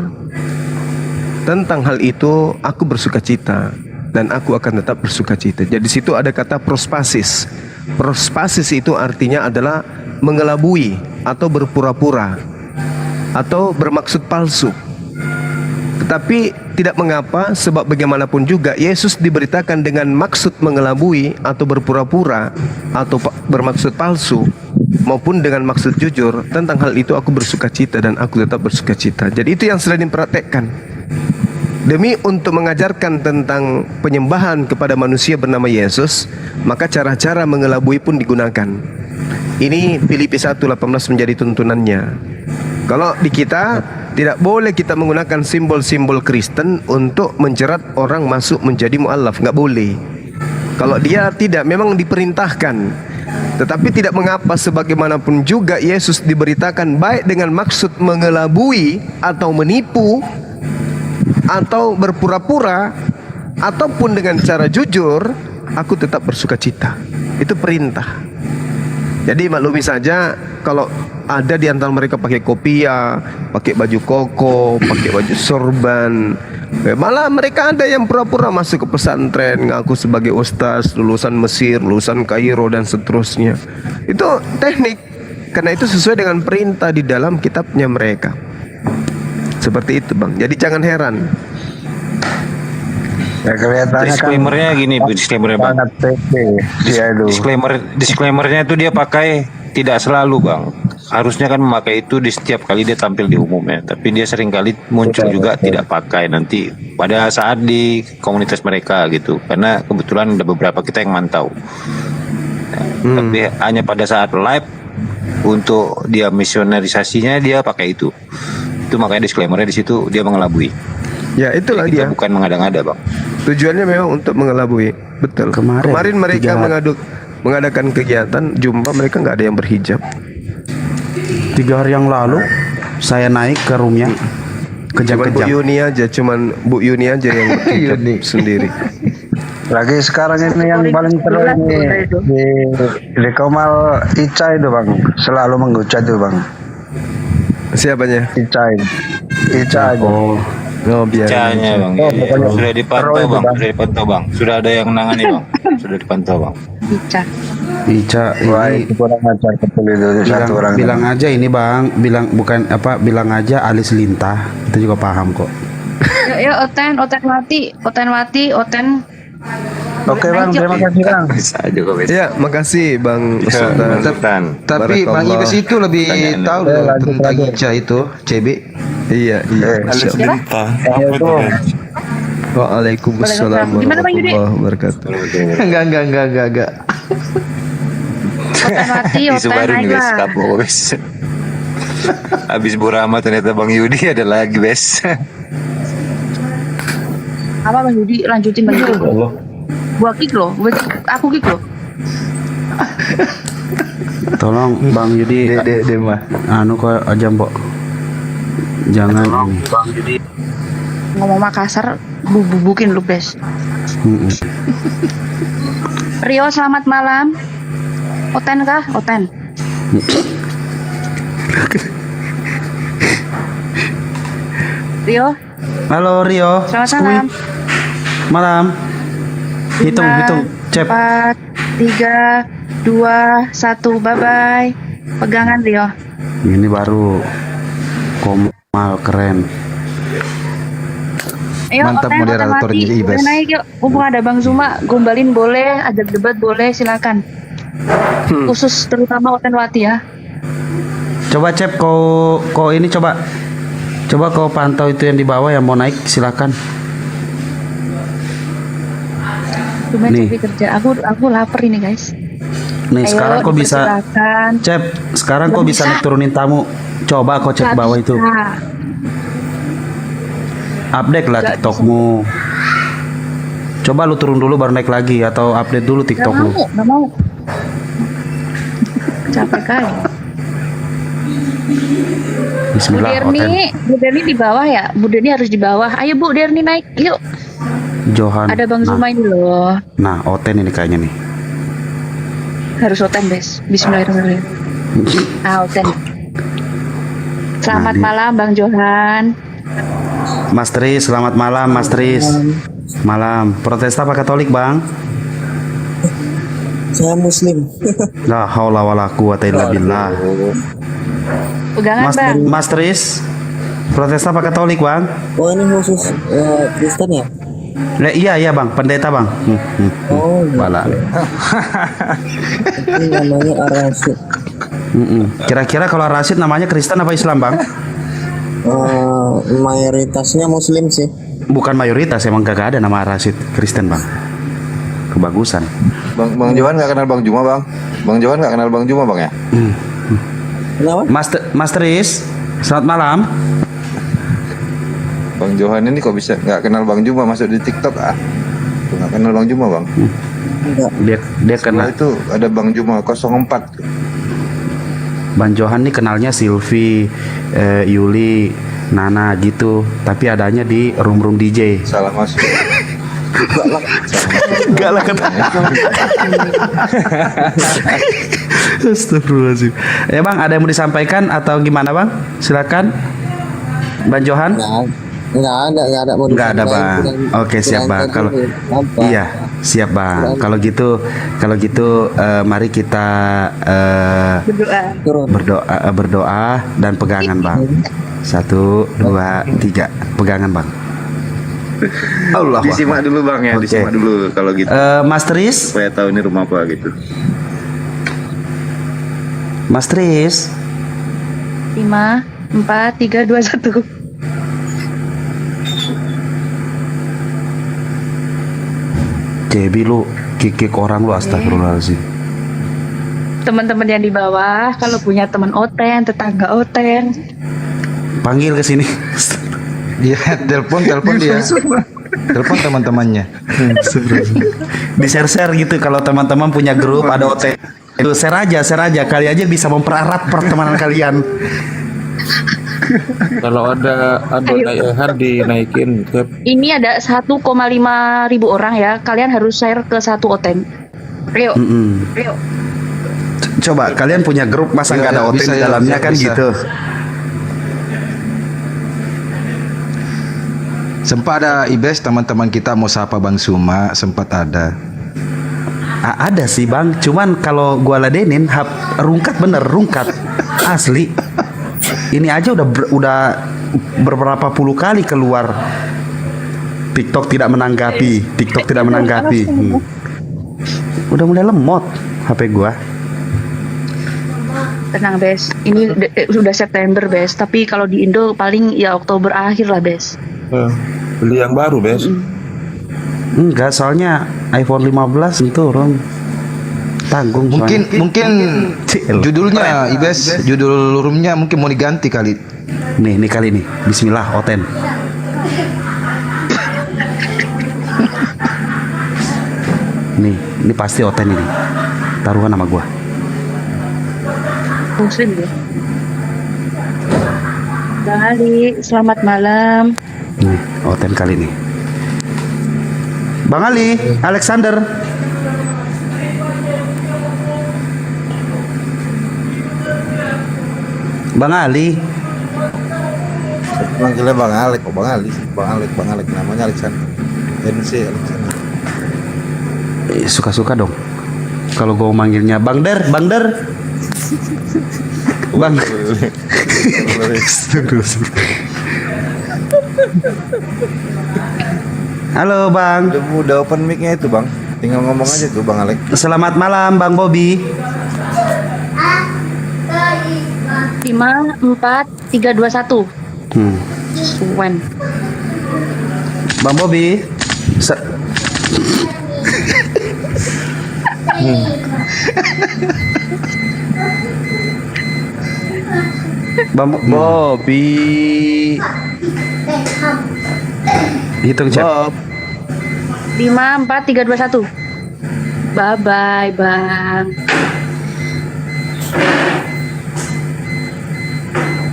Tentang hal itu aku bersukacita dan aku akan tetap bersukacita. Jadi di situ ada kata prospasis. Prospasis itu artinya adalah mengelabui atau berpura-pura atau bermaksud palsu. Tetapi tidak mengapa, sebab bagaimanapun juga Yesus diberitakan dengan maksud mengelabui atau berpura-pura atau bermaksud palsu maupun dengan maksud jujur. Tentang hal itu aku bersukacita dan aku tetap bersukacita. Jadi itu yang sedang dipraktekkan demi untuk mengajarkan tentang penyembahan kepada manusia bernama Yesus. Maka cara-cara mengelabui pun digunakan. Ini Filipi 1:18 menjadi tuntunannya. Kalau di kita tidak boleh kita menggunakan simbol-simbol Kristen untuk menjerat orang masuk menjadi mu'alaf, nggak boleh. Kalau dia tidak, memang diperintahkan. Tetapi tidak mengapa, sebagaimanapun juga Yesus diberitakan baik dengan maksud mengelabui atau menipu atau berpura-pura ataupun dengan cara jujur, aku tetap bersukacita. Itu perintah. Jadi maklumi saja kalau ada di antara mereka pakai kopiah, pakai baju koko, pakai baju sorban. Malah mereka ada yang pura-pura masuk ke pesantren, ngaku sebagai ustaz, lulusan Mesir, lulusan Kairo dan seterusnya. Itu teknik, karena itu sesuai dengan perintah di dalam kitabnya mereka. Seperti itu Bang. Jadi jangan heran. Ya kelihatannya Disclaimernya gini, disclaimernya Bang. Disclaimernya itu dia pakai tidak selalu Bang. Harusnya kan memakai itu di setiap kali dia tampil di umumnya. Tapi dia sering kali muncul juga tidak pakai nanti pada saat di komunitas mereka gitu. Karena kebetulan ada beberapa kita yang mantau. Tapi hanya pada saat live untuk dia misionarisasinya dia pakai itu. Itu makanya disclaimernya di situ dia mengelabui. Ya itulah Jadi kita dia. bukan mengada-ngada bang. Tujuannya memang untuk mengelabui. Betul. Kemarin mereka mengadakan kegiatan jumpa, mereka nggak ada yang berhijab. 3 hari yang lalu saya naik ke roomnya Cuman Bu Yuni aja, yang berhijab sendiri. Lagi sekarang ini yang paling terus di Komal Ica itu bang, selalu menghujat itu bang. Siapanya? Ica aja. Oh biar. Cahaya bang. pokoknya Sudah dipantau bang. Sudah dipantau bang. Sudah ada yang menangani bang. Sudah dipantau bang. Ica Wah, ini itu kurang ajar betul itu satu orang. bilang aja ini bang, bilang aja alis lintah, kita juga paham kok. Yuk, Oten Wati. Oke bang, terima kasih bang. Bisa aja kok bisa. Ya, makasih Bang Sultan. Tapi Bang Barakallah. Ibes itu lebih tahu loh tentang Ica itu, CB. Iya. Alis lintah. Apa tuh? Waalaikumsalam Gimana, Bang Yudi? warahmatullahi wabarakatuh. Enggak. Oten Wati, Isu baru nih guys, Naila. kapok guys. Habis Burama ternyata Bang Yudi ada lagi guys. Apa Bang Yudi? Lanjutin Bang Yudi. Gua kick loh, aku kick loh. Tolong Bang Yudi, mah. anu kok aja mbok. Jangan ini. Ngomong Makassar, bubukin lu, Bes. Rio, selamat malam. Oten kah? Oten. Rio, Halo Rio. selamat malam. Malam. Hitung, Cep. 4, 3, 2, 1, bye-bye. Pegangan Rio. Ini baru Komal keren. Ayo, Mantap Oten moderatornya, Wati. Ibas. Boleh naik yuk. Mumpung ada Bang Zuma, gombalin boleh, ajak debat boleh, silakan. Khusus terutama Oten Wati ya. Coba Cep, kau ini coba kau pantau itu yang di bawah yang mau naik, silakan. Cuma Nih. Cepi kerja. Aku lapar ini guys. Nih Ayo, sekarang kau bisa, dipersilakan. Cep, sekarang kau Nggak bisa bisa. naik turunin tamu. Coba kau cek Nggak bawah itu. bisa. Update lah Nggak TikTokmu. Coba lu turun dulu baru naik lagi atau update dulu Gak TikTok lu. mau. Capek kali. Bu Bismillah. Bu Derni di bawah ya. Bu Derni harus di bawah. Ayo Bu Derni naik. Yuk. Johan. Ada Bang Zuma ini loh. Nah, Oten ini kayaknya nih. Harus Oten Bes. Bismillahirrahmanirrahim. Oten. Selamat Nah, malam Bang Johan. Mas Tris, selamat malam Mas Tris. Malam. Protesta apa Katolik, Bang? Saya Muslim. La haula wala quwata illa billah. Pegangan Bang. Mas Tris, protesta apa Katolik, Bang? Oh ini khusus Kristen ya? Iya Bang, pendeta Bang. Oh iya. Bala. Ini namanya Ar-Rasyid. Kira-kira kalau Rasid namanya Kristen apa Islam, Bang? Mayoritasnya Muslim sih. Bukan mayoritas, emang gak ada nama Rasid Kristen, Bang. Kebagusan. Bang Johan nggak kenal Bang Juma bang? Bang Johan nggak kenal Bang Juma bang ya? Kenapa? Mas Tris, selamat malam. Bang Johan ini kok bisa nggak kenal Bang Juma masuk di TikTok ah? Nggak kenal Bang Juma bang? Dia kenal itu ada Bang Juma 04. Bang Johan nih kenalnya Silvi, Yuli, Nana gitu, tapi adanya di room DJ. Salah masuk. Enggak lah kata. Astagfirullahaladzim. Ya Bang, ada yang mau disampaikan atau gimana Bang? Silakan, Bang Johan. Nggak ada mau Nggak ada disampaikan. Bang. Oke siap Bang. Kalau iya siap Bang. Kalau gitu mari kita berdoa dan pegangan Bang. 1, 2, 3 pegangan Bang. Allah. Disimak dulu bang ya, Oke. disimak dulu kalau gitu. Mas Tris, Supaya tahu ini rumah apa gitu. Mas Tris. 5, 4, 3, 2, 1. Cebi lu kick orang lu, astagfirullahaladzim. Teman-teman yang di bawah, kalau punya teman Oten, tetangga Oten, Panggil ke sini. Iya, telepon dia. Telepon teman-temannya. Di share gitu kalau teman-teman punya grup ada OT. Itu share aja kali aja bisa mempererat pertemanan kalian. Kalau ada dinaikin ke Ini ada 1,5 ribu orang ya. Kalian harus share ke satu OTEN. Ayo. Ayo. Coba kalian punya grup masa nggak ada OT bisa di ya, dalamnya bisa, kan bisa. gitu. Sempat ada Ibes teman-teman kita mau sapa Bang Suma, sempat ada. Ada sih Bang, cuman kalau gua ladenin rungkat asli. Ini aja udah beberapa puluh kali keluar. TikTok tidak menanggapi. Udah mulai lemot HP gua. Tenang Bes. Ini sudah September Bes. Tapi kalau di Indo paling ya Oktober akhir lah Bes. beli yang baru, Bes. Enggak, soalnya iPhone 15 turun. Tanggung Mungkin soalnya. judulnya Ibes, judul roomnya mungkin mau diganti kali. Nih kali nih. Bismillah Oten. Ini pasti Oten ini. Taruhan sama gua. Muslim ya. Bang Ali, selamat malam. Nih, Oten kali nih. Bang Ali, Alexander. Bang Ali. Manggilnya Bang Alek, Bang Alek namanya Alexander. NC Alexander. Suka-suka dong. Kalau gue manggilnya Bang Der. Bang. Halo Bang. Udah open mic-nya itu Bang. Tinggal ngomong aja tuh Bang Alek. Selamat malam Bang Bobby. 5, 4, 3, 2, 1. Suwen. Bang Bobby. Bang Bobby. Hitung chat. 5, 4, 3, 2, 1. Bye bye Bang.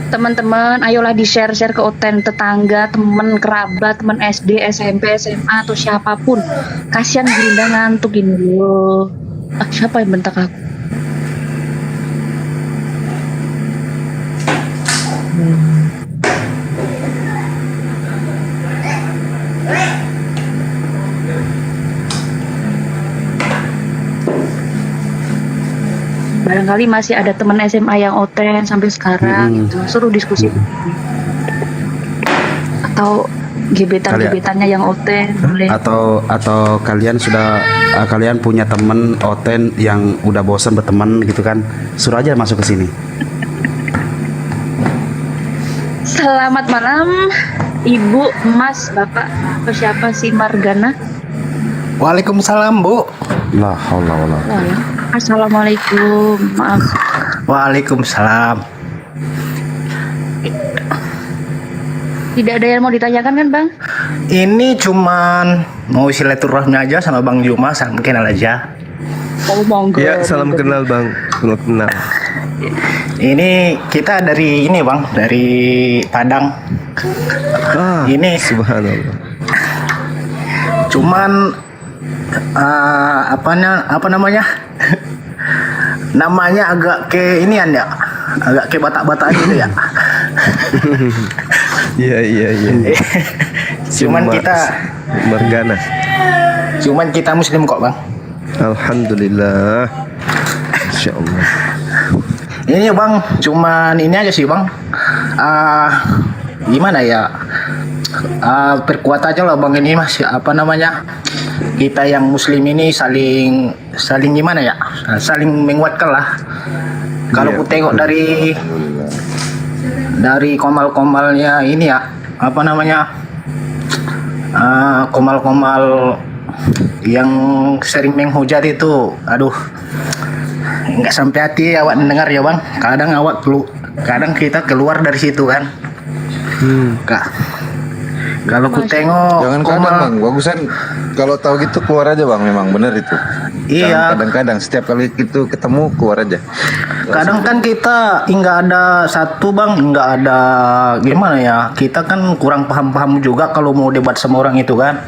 Teman-teman, ayolah di-share ke Oten, tetangga, teman, kerabat, teman SD, SMP, SMA atau siapapun. Kasihan Girinda ngantuk ini loh. Siapa yang bentak aku? Barangkali masih ada teman SMA yang Oten sampai sekarang gitu. Suruh diskusi. Atau gebetannya yang Oten boleh. Atau kalian kalian punya temen Oten yang udah bosan berteman gitu kan, suruh aja masuk ke sini. Selamat malam Ibu, Mas, Bapak, atau siapa sih Margana? Waalaikumsalam Bu. La haula wala. Assalamualaikum, maaf. Waalaikumsalam. Tidak ada yang mau ditanyakan kan Bang? Ini cuman mau silaturahmi aja sama Bang Juma, salam kenal aja. Oh monggo. Ya, salam kenal Bang. Salam kenal. Ini kita dari ini Bang, dari Padang. Ini subhanallah. Cuman apa namanya? Namanya agak ke inian ya, agak ke Batak-Batak gitu ya. Iya. Cuman kita Margana. Cuman kita Muslim kok Bang. Alhamdulillah. Insyaallah. Ini Bang, cuman ini aja sih Bang. Gimana ya? Perkuat aja lah Bang ini Mas. Apa namanya? Kita yang Muslim ini saling gimana ya? Saling menguatkan lah. Kalau ku tengok dari komal-komalnya ini ya, apa namanya? Komal-komal yang sering menghujat itu, aduh, nggak sampai hati awak mendengar ya Bang. Kadang kita keluar dari situ kan. Kalau ku tengok Jangan kadang bang, bagusan kalau tahu gitu keluar aja bang, memang benar itu. Iya. Jangan kadang-kadang setiap kali itu ketemu keluar aja. Kadang kan kita nggak ada satu bang, nggak ada gimana ya. Kita kan kurang paham-paham juga kalau mau debat sama orang itu kan.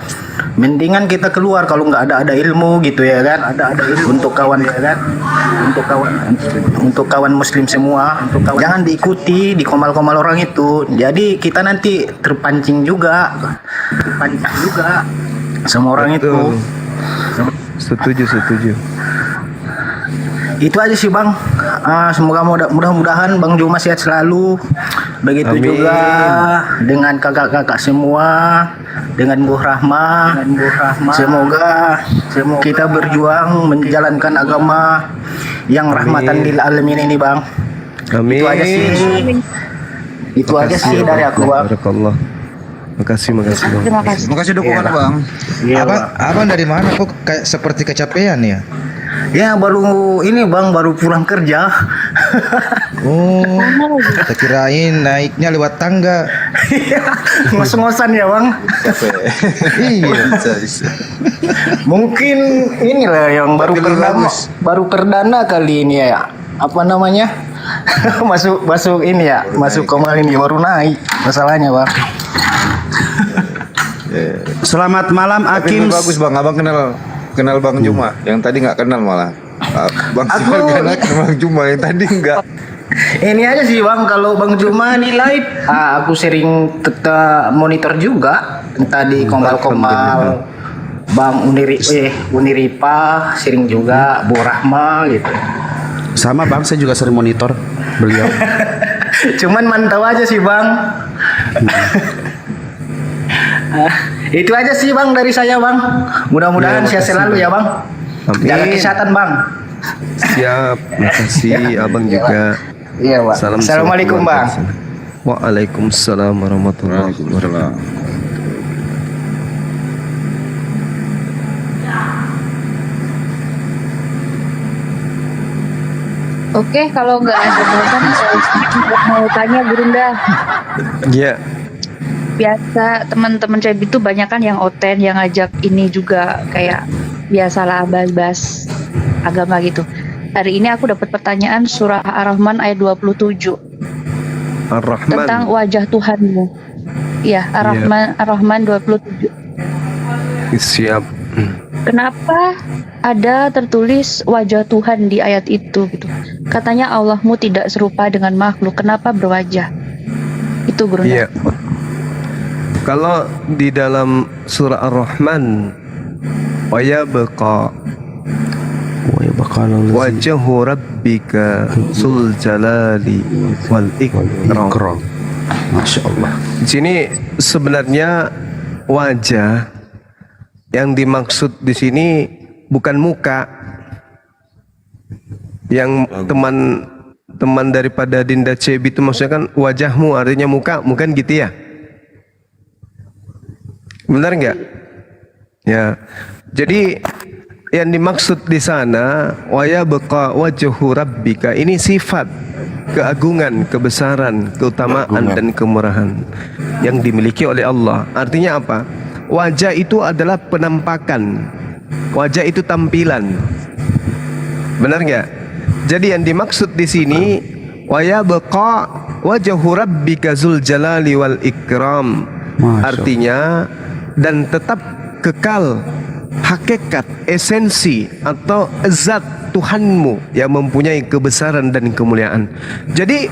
Mendingan kita keluar kalau nggak ada ilmu gitu ya kan. Ada ilmu untuk kawan ya kan. Untuk kawan muslim semua. Jangan diikuti, dikomal-komal orang itu. Jadi kita nanti terpancing juga sama orang itu. Setuju. Itu aja sih bang. Semoga mudah-mudahan Bang Juma sehat selalu. Begitu Amin. juga dengan kakak-kakak semua, dengan Bu Rahma. Semoga kita berjuang menjalankan agama yang rahmatan lil alamin ini bang. Amin. Itu aja sih. Itu aja sih dari aku bang. Barakallah. Makasih bang. Terima kasih. Terima kasih dukungan Iya, bang. Iya, Abang dari mana kok kayak seperti kecapean ya? Ya baru ini bang, baru pulang kerja. Oh, kita kirain naiknya lewat tangga. Ngos-ngosan ya bang. Iya. Mungkin inilah yang baru perdana kali ini ya. Apa namanya? masuk ini ya, masuk komal ini baru naik masalahnya bang. Selamat malam Akim. Bagus bang, abang kenal Bang Juma. Yang tadi nggak kenal malah. Bang Simal kenal Bang Juma, yang tadi nggak. Ini aja sih bang, kalau Bang Juma di live, aku sering tetap monitor juga. Tadi komal-komal Bang Uniripa, sering juga Bu Rahma gitu. Sama bang, saya juga sering monitor beliau. Cuman mantau aja sih bang. Itu aja sih bang dari saya bang. Mudah-mudahan sehat selalu ya bang. Amin. Jaga kesehatan bang. Siap. Makasih abang juga. Iya bang. Assalamualaikum bang. Waalaikumsalam warahmatullahi wabarakatuh. Oke, kalau nggak ada jawaban, saya mau tanya Gurunda. Iya. Biasa teman-teman Cebi itu banyak kan yang oten, yang ngajak ini juga kayak biasalah bahas-bahas agama gitu. Hari ini aku dapat pertanyaan surah Ar-Rahman ayat 27 Ar-Rahman. tentang wajah Tuhanmu. Iya, Ar-Rahman 27. Siap. Kenapa ada tertulis wajah Tuhan di ayat itu gitu? Katanya Allahmu tidak serupa dengan makhluk. Kenapa berwajah? Itu Gurunda. Iya. Kalau di dalam surah Ar-Rahman, wa yabqa wajhu rabbika sul jalali wal ikram. Masya Allah. Di sini sebenarnya wajah yang dimaksud di sini bukan muka. Yang teman daripada Dinda Cebi itu maksudnya kan wajahmu, artinya muka, bukan gitu ya? Benar nggak? Ya. Jadi yang dimaksud di sana waya beka wajhu rabbika, ini sifat keagungan, kebesaran, keutamaan dan kemurahan yang dimiliki oleh Allah. Artinya apa? Wajah itu adalah penampakan. Wajah itu tampilan. Benar nggak? Jadi yang dimaksud di sini waya beka wajhu rabbika zul jalali wal ikram. Artinya dan tetap kekal hakikat, esensi atau zat Tuhanmu yang mempunyai kebesaran dan kemuliaan. Jadi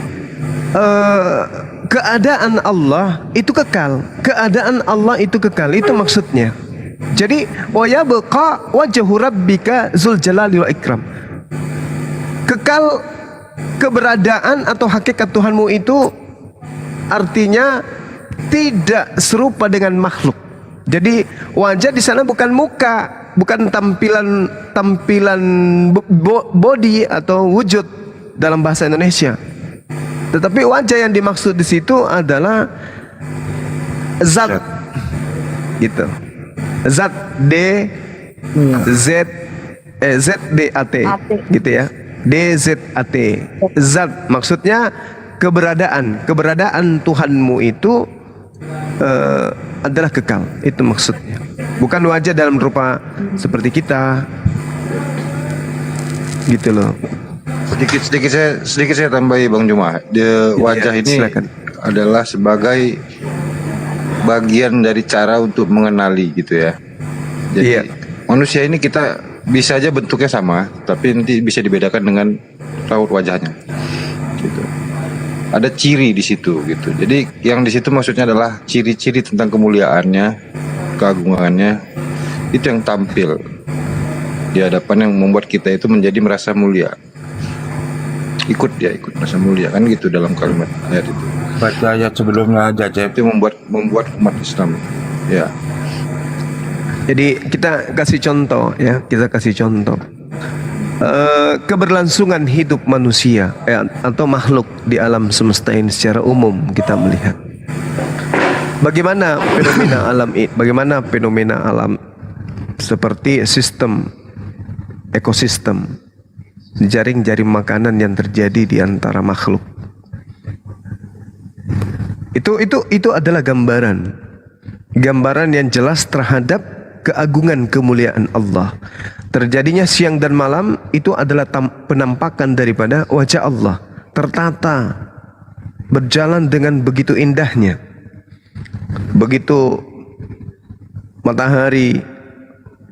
keadaan Allah itu kekal. Keadaan Allah itu kekal. Itu maksudnya. Jadi wa yabqa wajhu rabbika zul jalali wal ikram. Kekal keberadaan atau hakikat Tuhanmu itu artinya tidak serupa dengan makhluk. Jadi wajah di sana bukan muka, bukan tampilan body atau wujud dalam bahasa Indonesia. Tetapi wajah yang dimaksud di situ adalah zat. Gitu. Zat ZDAT gitu ya. DZAT. Zat maksudnya keberadaan Tuhanmu itu adalah kekal. Itu maksudnya. Bukan wajah dalam rupa seperti kita. Gitu loh. Sedikit saya tambahi Bang Juma. Wajah ini silakan. adalah sebagai bagian dari cara untuk mengenali gitu ya. Jadi manusia ini kita bisa aja bentuknya sama, tapi nanti bisa dibedakan dengan raut wajahnya. Gitu. Ada ciri di situ gitu. Jadi yang di situ maksudnya adalah ciri-ciri tentang kemuliaannya, keagungannya, itu yang tampil di hadapan yang membuat kita itu menjadi merasa mulia. Ikut merasa mulia kan gitu dalam kalimat ayat itu. Baca ayat sebelumnya aja, Cep. Itu membuat umat Islam. Ya. Jadi kita kasih contoh ya, keberlangsungan hidup manusia atau makhluk di alam semesta ini secara umum kita melihat. Bagaimana fenomena alam seperti sistem ekosistem, jaring-jaring makanan yang terjadi di antara makhluk. Itu adalah gambaran yang jelas terhadap keagungan kemuliaan Allah. Terjadinya siang dan malam itu adalah penampakan daripada wajah Allah, tertata, berjalan dengan begitu indahnya. Begitu matahari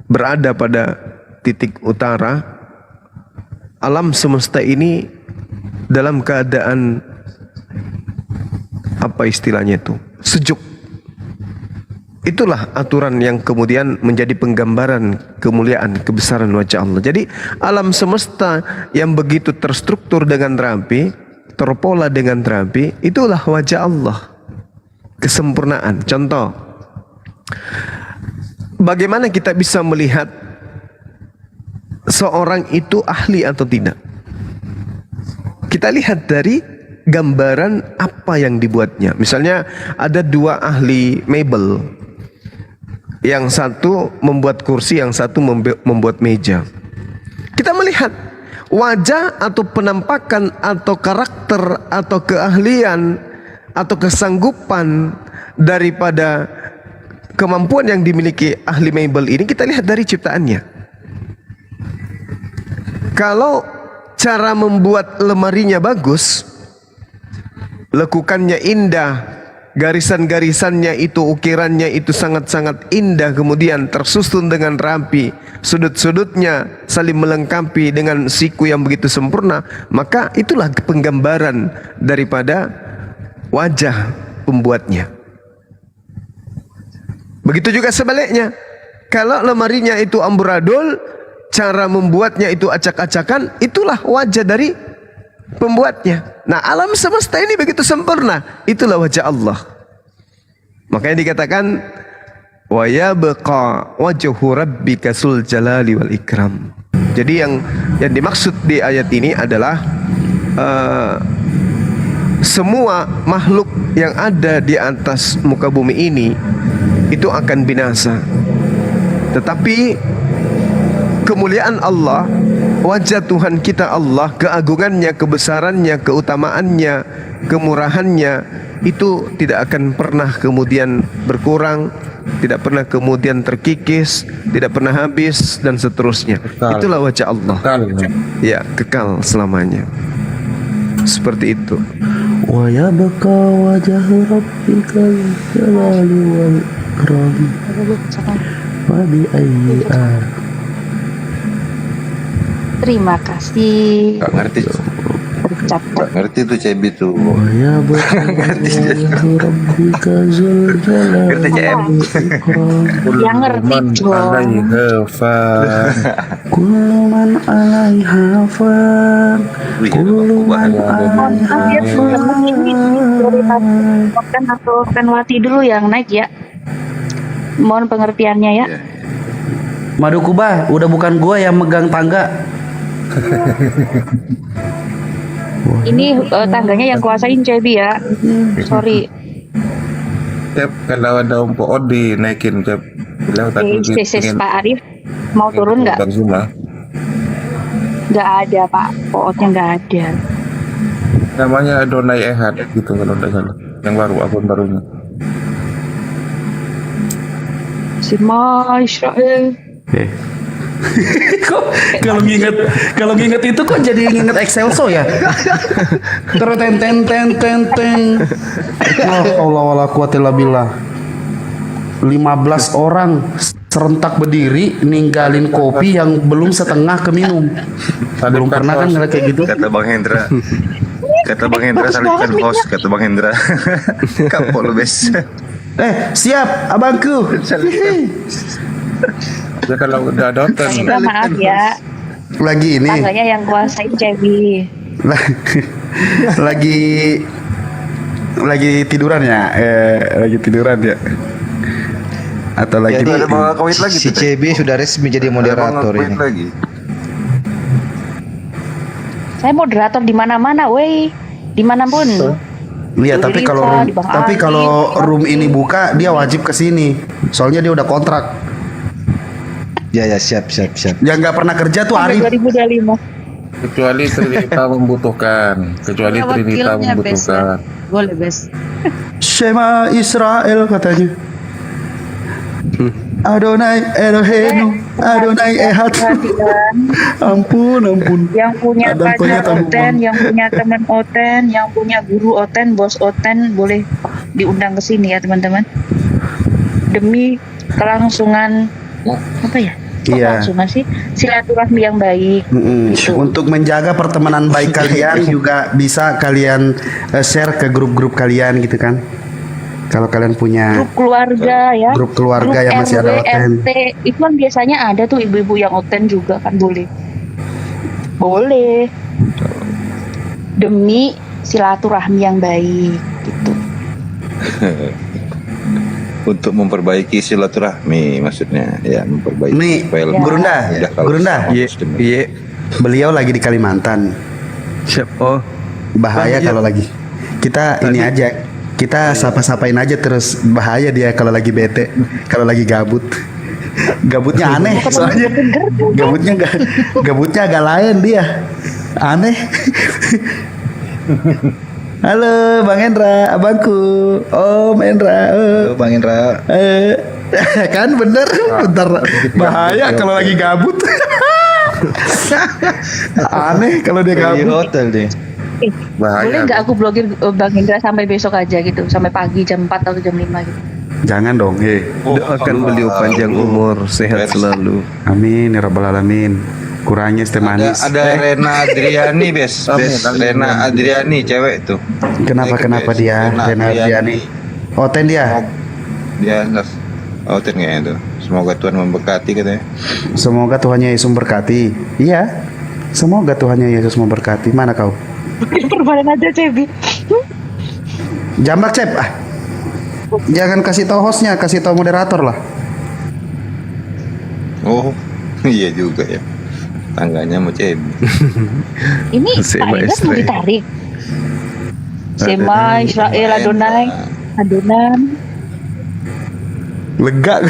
berada pada titik utara, alam semesta ini dalam keadaan apa istilahnya itu? Sejuk. Itulah aturan yang kemudian menjadi penggambaran kemuliaan, kebesaran wajah Allah. Jadi alam semesta yang begitu terstruktur dengan rapi, terpola dengan rapi, itulah wajah Allah. Kesempurnaan. Contoh, bagaimana kita bisa melihat seorang itu ahli atau tidak? Kita lihat dari gambaran apa yang dibuatnya. Misalnya ada dua ahli mebel. Yang satu membuat kursi, yang satu membuat meja. Kita melihat wajah atau penampakan atau karakter atau keahlian atau kesanggupan daripada kemampuan yang dimiliki ahli mebel ini, kita lihat dari ciptaannya. Kalau cara membuat lemarinya bagus, lekukannya indah, garisan-garisannya itu, ukirannya itu sangat-sangat indah, kemudian tersusun dengan rapi, sudut-sudutnya saling melengkapi dengan siku yang begitu sempurna, maka itulah penggambaran daripada wajah pembuatnya. Begitu juga sebaliknya, kalau lemarinya itu amburadul, cara membuatnya itu acak-acakan, itulah wajah dari pembuatnya. Nah, alam semesta ini begitu sempurna, itulah wajah Allah. Makanya dikatakan wa yabqa wajhu rabbika sul jalali wal ikram. Jadi yang dimaksud di ayat ini adalah semua makhluk yang ada di atas muka bumi ini itu akan binasa. Tetapi kemuliaan Allah, wajah Tuhan kita Allah, keagungannya, kebesarannya, keutamaannya, kemurahannya, itu tidak akan pernah kemudian berkurang, tidak pernah kemudian terkikis, tidak pernah habis, dan seterusnya. Kekal. Itulah wajah Allah. Kekal. Ya, kekal selamanya. Seperti itu. Wa yabqa wajhu rabbika jalali wal ikram. Wa bi ayyi Terima kasih. Gak ngerti. Gak ngerti tuh Cebi tuh. Ngerti CM. Yang ngerti dong. Kuluman alaiha fan. Kuluman Kan atau Penwati dulu yang naik ya. Mohon pengertiannya ya. Madu Kubah, udah bukan gua yang megang tangga. Ini tangganya yang kuasain Cebi ya. Sorry. Cep, kalau ada Om dinaikin Cep. Bilang tadi Pak Arif mau turun nggak? Nggak ada Pak, Pootnya nggak ada. Namanya Adonai Ehad gitu kalau tidak salah. Yang baru, akun barunya. Sema Israel. Kok kalau nginget itu kok jadi nginget Excelso ya? Ten ten ten ten ten. Allah wala quwata illa billah. 15 orang serentak berdiri ninggalin kopi yang belum setengah keminum. Belum pernah kan ngeliat kayak gitu? Kata Bang Hendra. Kata Bang Hendra salibkan host, kata Bang Hendra. Kapok lu bes. Siap abangku. Ya kalau udah nonton. Minta maaf ya. Lagi ini. Tangganya yang kuasain Cebi. lagi tiduran ya? Lagi tiduran ya? Atau lagi Jadi lagi si CB sudah resmi jadi moderator ini. Lagi. Saya moderator di mana-mana, weh. Dimanapun. Iya, tapi kalau room ini buka dia wajib ke sini. Soalnya dia udah kontrak. Ya siap. Yang nggak pernah kerja tuh Sampai Arif. 2025. Kecuali Trinita membutuhkan. Kecuali Ya, Trinita wakilnya, Bes, membutuhkan. Boleh, Bes. Shema Israel katanya. Adonai Eloheinu, Adonai Ehad. Ampun. Yang punya Adam punya pacar tabungan. Oten, yang punya teman Oten, yang punya guru Oten, bos Oten boleh diundang ke sini ya teman-teman. Demi kelangsungan apa ya? Iya. Kelangsungan sih silaturahmi yang baik. Untuk menjaga pertemanan baik kalian juga bisa kalian share ke grup-grup kalian gitu kan. Kalau kalian punya Grup keluarga ya. grup keluarga yang masih ada Oten. RT, itu kan biasanya ada tuh ibu-ibu yang Oten juga kan boleh. Boleh. Demi silaturahmi yang baik gitu. Untuk memperbaiki silaturahmi maksudnya, ya memperbaiki. Nih, Gurunda, Iya. Beliau lagi di Kalimantan. Oh, bahaya kalau lagi. Kita ini aja, kita sapa-sapain aja terus. Bahaya dia kalau lagi bete, kalau lagi gabut. Gabutnya aneh soalnya. Gabutnya agak lain dia. Aneh. Halo Bang Hendra, abangku. Om Hendra. Bang Hendra. Kan bener. Bentar. Bahaya kalau lagi gabut. Aneh kalau dia gabut. Di hotel deh. Boleh nggak aku blogir Bang Indra sampai besok aja gitu, sampai pagi jam 4 atau jam 5 gitu. Jangan dong, doakan beliau panjang umur, sehat selalu. Amin ya rabbal alamin. Kurangnya es teh manis. Ada Rena Adriani, Bes. Rena Adriani, cewek tuh. Kenapa dia? Rena Adriani. Oten dia. Dia Oten kayaknya tuh. Semoga Tuhan memberkati katanya. Semoga Tuhan Yesus memberkati. Iya. Semoga Tuhan Yesus memberkati. Mana kau? Perbadan aja Cebi. Jambak Cep. Jangan kasih tahu hostnya, kasih tahu moderator lah. Oh, iya juga ya. Tangganya mau Cebi. Ini Pak Indra mau ditarik. Sema Israel Adonai. Lega.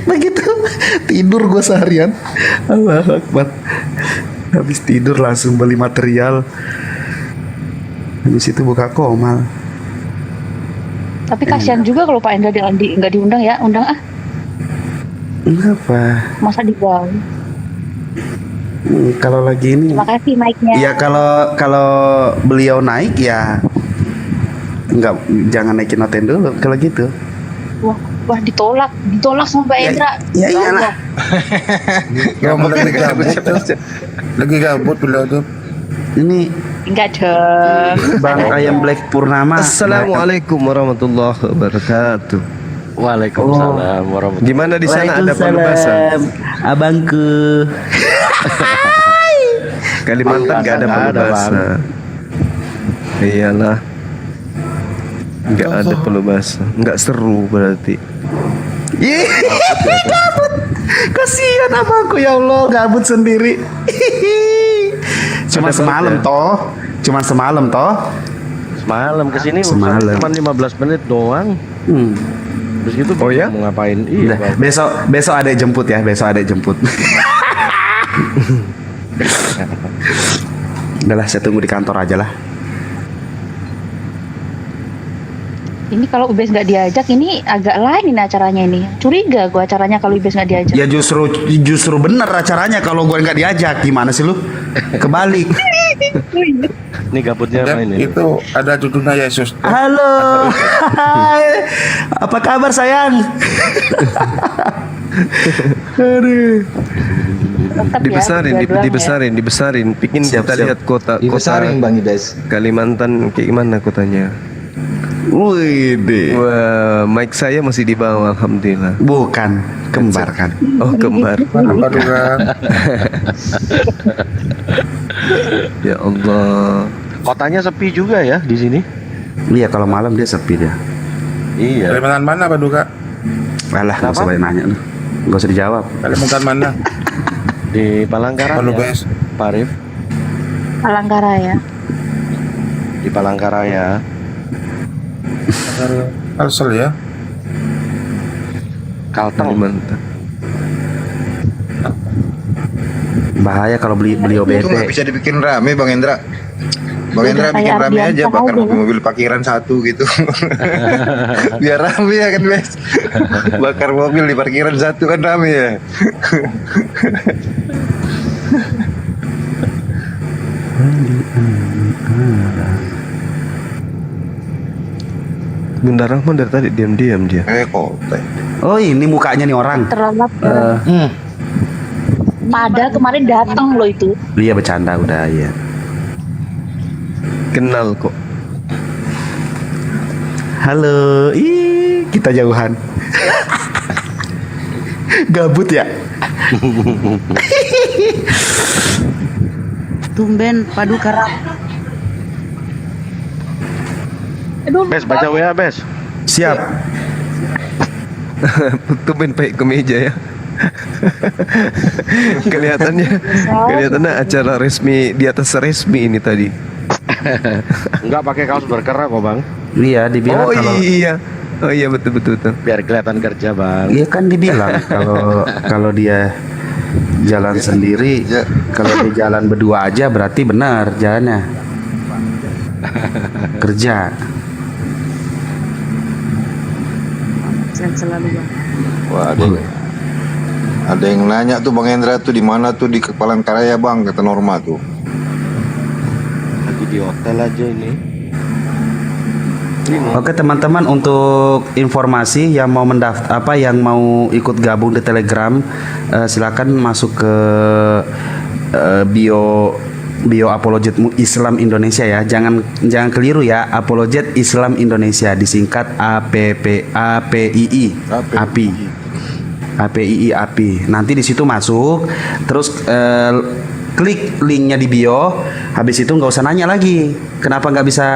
Begitu tidur gue seharian. Allahu Akbar. Habis tidur langsung beli material. Habis itu buka Komal. Tapi kasihan juga kalau Pak Indra nggak diundang ya, undang ah. Kenapa? Masa dibawa? Kalau lagi ini. Terima kasih mic-nya. Ya kalau beliau naik ya jangan naikin Oten dulu kalau gitu. Wah ditolak sama Pak Indra. Ya iyalah. Lagi gabut beliau tuh. Ini enggak dong. Bang Ayam Black Purnama. Assalamualaikum warahmatullahi wabarakatuh. Waalaikumsalam warahmatullahi. Gimana di sana ada pelubasan? Abangku. Kalimantan nggak ada pelubasan. Iyalah. Nggak ada pelubasan. Nggak seru berarti. Gabut. Kasihan abangku ya Allah, gabut sendiri. Cuma semalam toh. Semalam kesini Semalam. cuma 15 menit doang. Terus gitu Oh ya? mau ngapain? Iya. Nah, besok ada jemput ya, Udahlah, saya tunggu di kantor aja lah. Ini kalau Ubes nggak diajak, ini agak lain ini acaranya ini. Curiga gua acaranya kalau Ubes nggak diajak. Ya justru bener acaranya kalau gue nggak diajak. Gimana sih lu? Kebalik. Ini gabutnya apa ini? Itu ada cucunya Yesus. Halo. Hai. Apa kabar sayang? Aduh. Dibesarin. Bikin kita lihat kota Dibesarin Bang Ibes. Kalimantan kayak gimana kotanya. Wih, wah, mic saya masih di bawah, alhamdulillah. Bukan, kembar kan? Oh, kembar. Ya Allah. Kotanya sepi juga ya di sini. Iya, kalau malam dia sepi dia. Iya. Kalimantan mana Pak Duka? Alah, nggak usah banyak nanya lu. Nggak usah dijawab. Kalimantan mana? Di Palangkaraya. Palubes. Pak Arif. Palangkaraya. Di Palangkaraya. Kalsel ya. Kalteng. Bahaya kalau beliau Itu nggak bete. bisa dibikin rame Bang Hendra. Bang Hendra bikin rame aja, bakar mobil parkiran satu gitu. Biar rame ya kan, Bes. Bakar mobil di parkiran satu kan rame ya. Bunda Rahman dari tadi diam-diam dia. Kote. Oh, ini mukanya nih orang. Terlambat. Padahal kemarin datang loh itu. Iya bercanda udah ya. Kenal kok. Halo, kita jauhan. Gabut ya. Tumben padu karap. Bes, baca WA, Bes. Siap. Tumben pakai kemeja ya. Kelihatannya acara resmi di atas resmi ini tadi. Enggak pakai kaos berkerah kok, Bang. Iya, dibilang iya. Oh iya betul. Biar kelihatan kerja, Bang. Iya kan dibilang kalau dia jalan sendiri, kalau dia jalan berdua aja berarti benar jalannya. Kerja. Sehat selalu Bang. Wah, ada yang nanya tuh Bang Hendra tuh di mana tuh di Palangkaraya Bang, kata Norma tuh. Lagi di hotel aja ini. Oke teman-teman, untuk informasi yang mau yang mau ikut gabung di Telegram, silakan masuk ke bio Apologet Islam Indonesia ya. Jangan keliru ya, Apologet Islam Indonesia disingkat APII. Nanti di situ masuk, terus klik linknya di bio. Habis itu nggak usah nanya lagi kenapa nggak bisa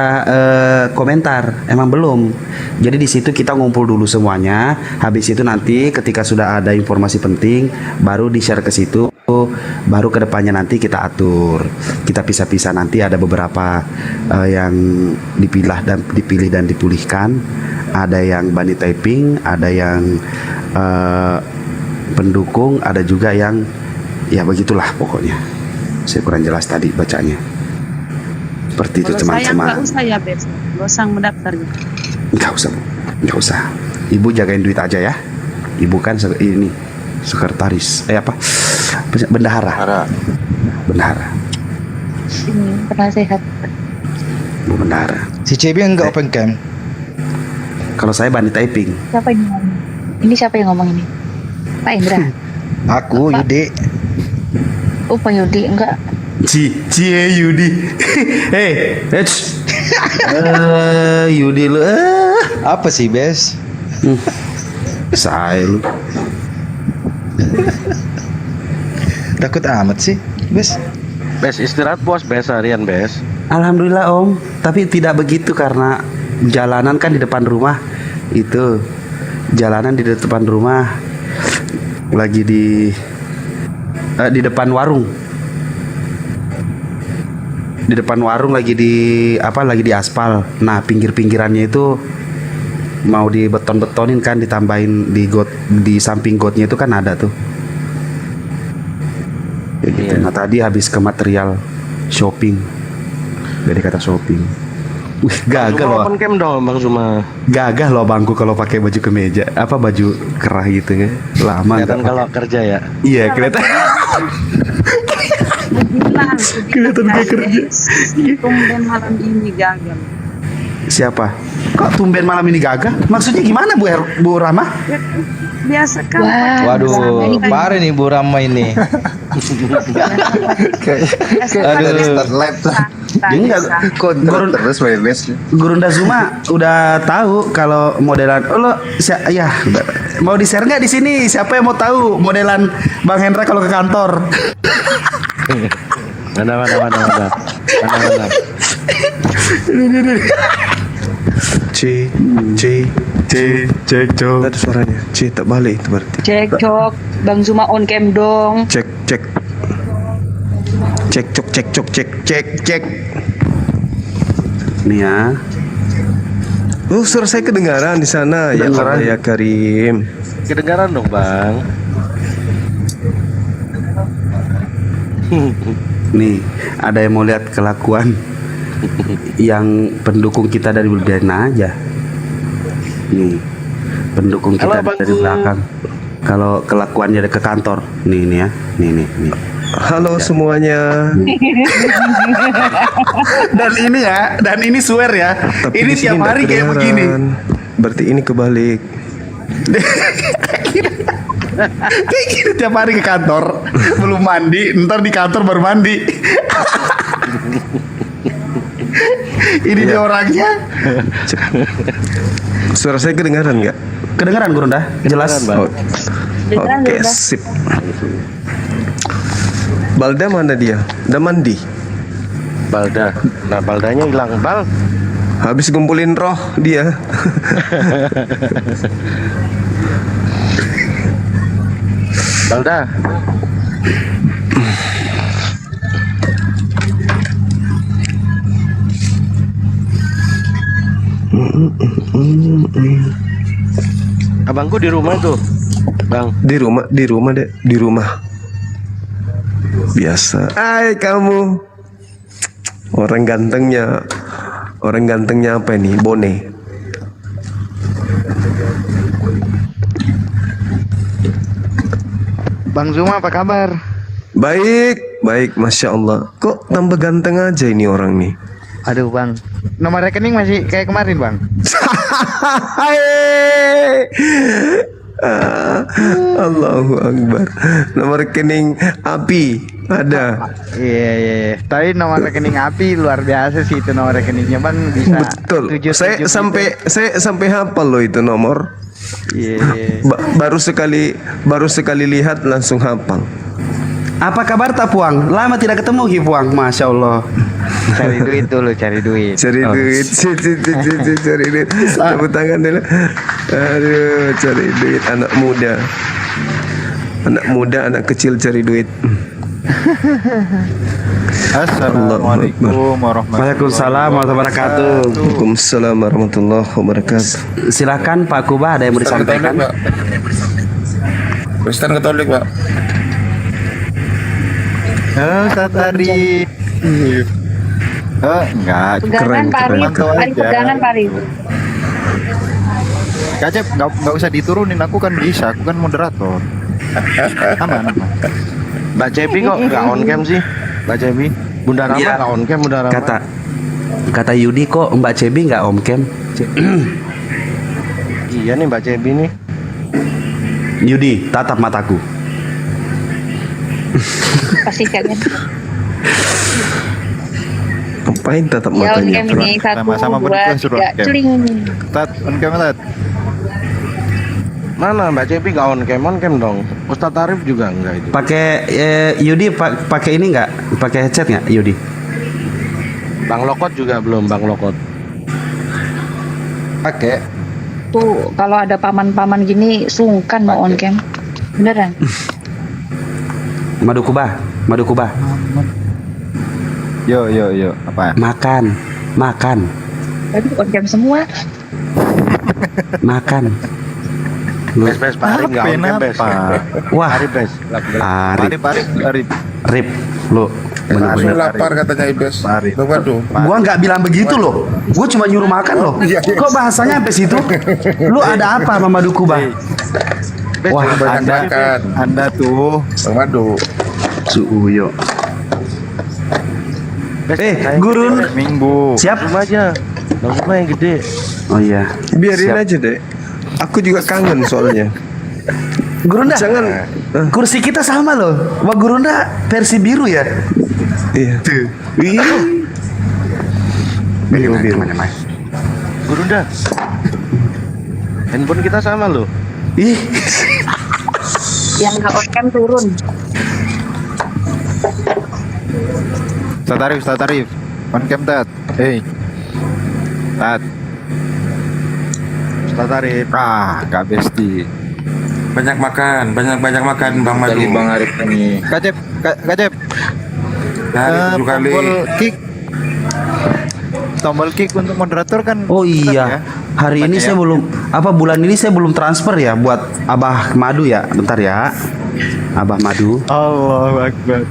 komentar, emang belum. Jadi di situ kita ngumpul dulu semuanya. Habis itu nanti ketika sudah ada informasi penting baru di share ke situ. Baru kedepannya nanti kita atur, kita pisah-pisah. Nanti ada beberapa yang dipilih dan dipulihkan. Ada yang bunny typing, ada yang pendukung, ada juga yang ya begitulah pokoknya. Saya kurang jelas tadi bacanya. Seperti itu Kalau saya teman-teman. nggak usah ya Bes, nggak usah mendaftar gitu. Nggak usah. Ibu jagain duit aja ya. Ibu kan ini sekretaris, bendahara. Ini penasehat. Bu bendahara. Si CB enggak open cam. Kalau saya bunny typing. Siapa yang ngomong? Ini siapa yang ngomong ini? Pak Indra. Aku Yudi. Oh Pak Yudi enggak. Cie Yudi. Yudi lu. Apa sih, Bes? Saya lu. Takut amat sih, Bes. Bes, istirahat puas Bes harian, Bes. Alhamdulillah Om, tapi tidak begitu karena jalanan kan di depan rumah. Itu jalanan di depan rumah lagi di depan warung. Di depan warung lagi di aspal. Nah, pinggir-pinggirannya itu mau dibeton-betonin kan, ditambahin di samping gotnya itu kan ada tuh. Kayak gitu. Nah, tadi habis ke material shopping. Dari kata shopping. Wih, gagah loh. Open cam dong Bang Zuma. Gagah loh abangku kalau pakai baju kemeja, apa baju kerah gitu kan. Lama Kelihatan nggak kalau pakai. kerja ya. Iya, kelihatan. Kelihatan kayak kerja. Tumben malam ini gagal. Siapa? Kok tumben malam ini gagah? Maksudnya gimana Bu Rama? Biasa kan. Waduh, parah nih Bu Rama ini. Enggak, Gurunda Zuma udah tahu kalau modelan. Oh, lo ya mau di share nggak di sini? Siapa yang mau tahu modelan Bang Hendra kalau ke kantor? Mana. Cek tadi suaranya tak balik itu berarti. Cek Bang Zuma on cam dong. Cek Nih ya. Oh, suara saya kedengaran di sana. Ya Allah ya Karim. Kedengaran dong Bang. Nih, ada yang mau lihat kelakuan yang pendukung kita dari Bulbena aja. Nih, pendukung kita dari belakang. Kalau kelakuannya ke kantor, nih ya, nih. Halo semuanya. Dan ini swear ya. Tapi Ini di sini tiap nggak hari kayak kedengaran. begini. Berarti ini kebalik. Kayak gini tiap hari ke kantor, belum mandi, ntar di kantor baru mandi. Ini dia orangnya. Suara saya kedengaran nggak? Kedengaran Gurunda? Jelas. Oke, sip. Balda mana dia? Udah mandi? Balda. Nah, Baldanya hilang, Bal. Habis kumpulin roh dia. Balda. Abangku di rumah tuh, Bang. Di rumah deh, di rumah. Biasa. Hai kamu. Orang gantengnya apa ini? Bone. Bang Zuma apa kabar? Baik, Masya Allah. Kok tambah ganteng aja ini orang nih? Aduh Bang, nomor rekening masih kayak kemarin Bang. Allahu Akbar. Nomor rekening api ada. Iya. Tapi nomor rekening api luar biasa sih itu nomor rekeningnya Bang, bisa. Betul. Saya sampai hafal loh itu nomor. Iya. Baru sekali lihat langsung hafal. Apa kabar tak Puang? Lama tidak ketemu Ki Puang, Masya Allah. Cari duit dulu, cari duit. Cari duit. Tepuk tangan dulu. Aduh, cari duit anak muda, anak kecil cari duit. Assalamualaikum Waalaikumsalam warahmatullahi wabarakatuh. Waalaikumsalam warahmatullahi wabarakatuh. Silakan Pak Kuba, ada yang mau disampaikan? Kristen Katolik Pak. Ustaz Ari. Enggak. Pegangan Paris, pegangan Paris. Kacep, nggak usah diturunin, aku kan bisa, aku kan moderator. Aman. Mbak Cepi kok nggak on cam sih? Mbak Cepi, Bunda Rama nggak on cam, Bunda Rama. Kata Yudi kok Mbak Cebi nggak on cam? Iya nih Mbak Cepi nih. Yudi, tatap mataku. Pasti kalian. Ngapain tatap Ya on matanya? cam ini satu, Sama-sama dua, berdua suruh tiga, on cam. celing. Tat, on cam Tat. Mana Mbak Cepi nggak on cam dong. Ustadz Arif juga enggak itu. Pakai Yudi pakai ini nggak? Pakai headset nggak Yudi? Bang Lokot juga belum, Bang Lokot. Pakai. Tuh kalau ada paman-paman gini sungkan mau on cam. Beneran? Madu Kubah. Yo, apa? Makan. Tadi on cam semua. Makan. Bes Pak Arif nggak on cam Bes. Wah. Arif Bes. Arif. Rip. Lu Langsung lapar katanya Ibes. Waduh. Gua nggak bilang begitu loh. Gua cuma nyuruh makan loh. Kok bahasanya sampai situ? Lu ada apa sama Madu Kuba? Wah, Anda tuh Bang Madu. Suuyo. Gurun. Minggu. Siap. Rumah aja. Rumah yang gede. Oh iya. Biarin aja deh. Aku juga kangen soalnya. Gurunda, jangan. Kursi kita sama loh. Wah, Gurunda versi biru ya. Iya. Biru. Gurunda. Handphone kita sama loh. Ih. Yang nggak on cam turun. Ustaz Arif. On cam Tat. Hey. Tat. Ustaz Arif. Kak Besti. Banyak makan Bang Madu. Dari Bang Arif ini. Kacep. Tombol kick untuk moderator kan. Oh iya. Hari ini saya belum bulan ini saya belum transfer ya buat Abah Madu ya. Bentar ya. Abah Madu. Allahu Akbar.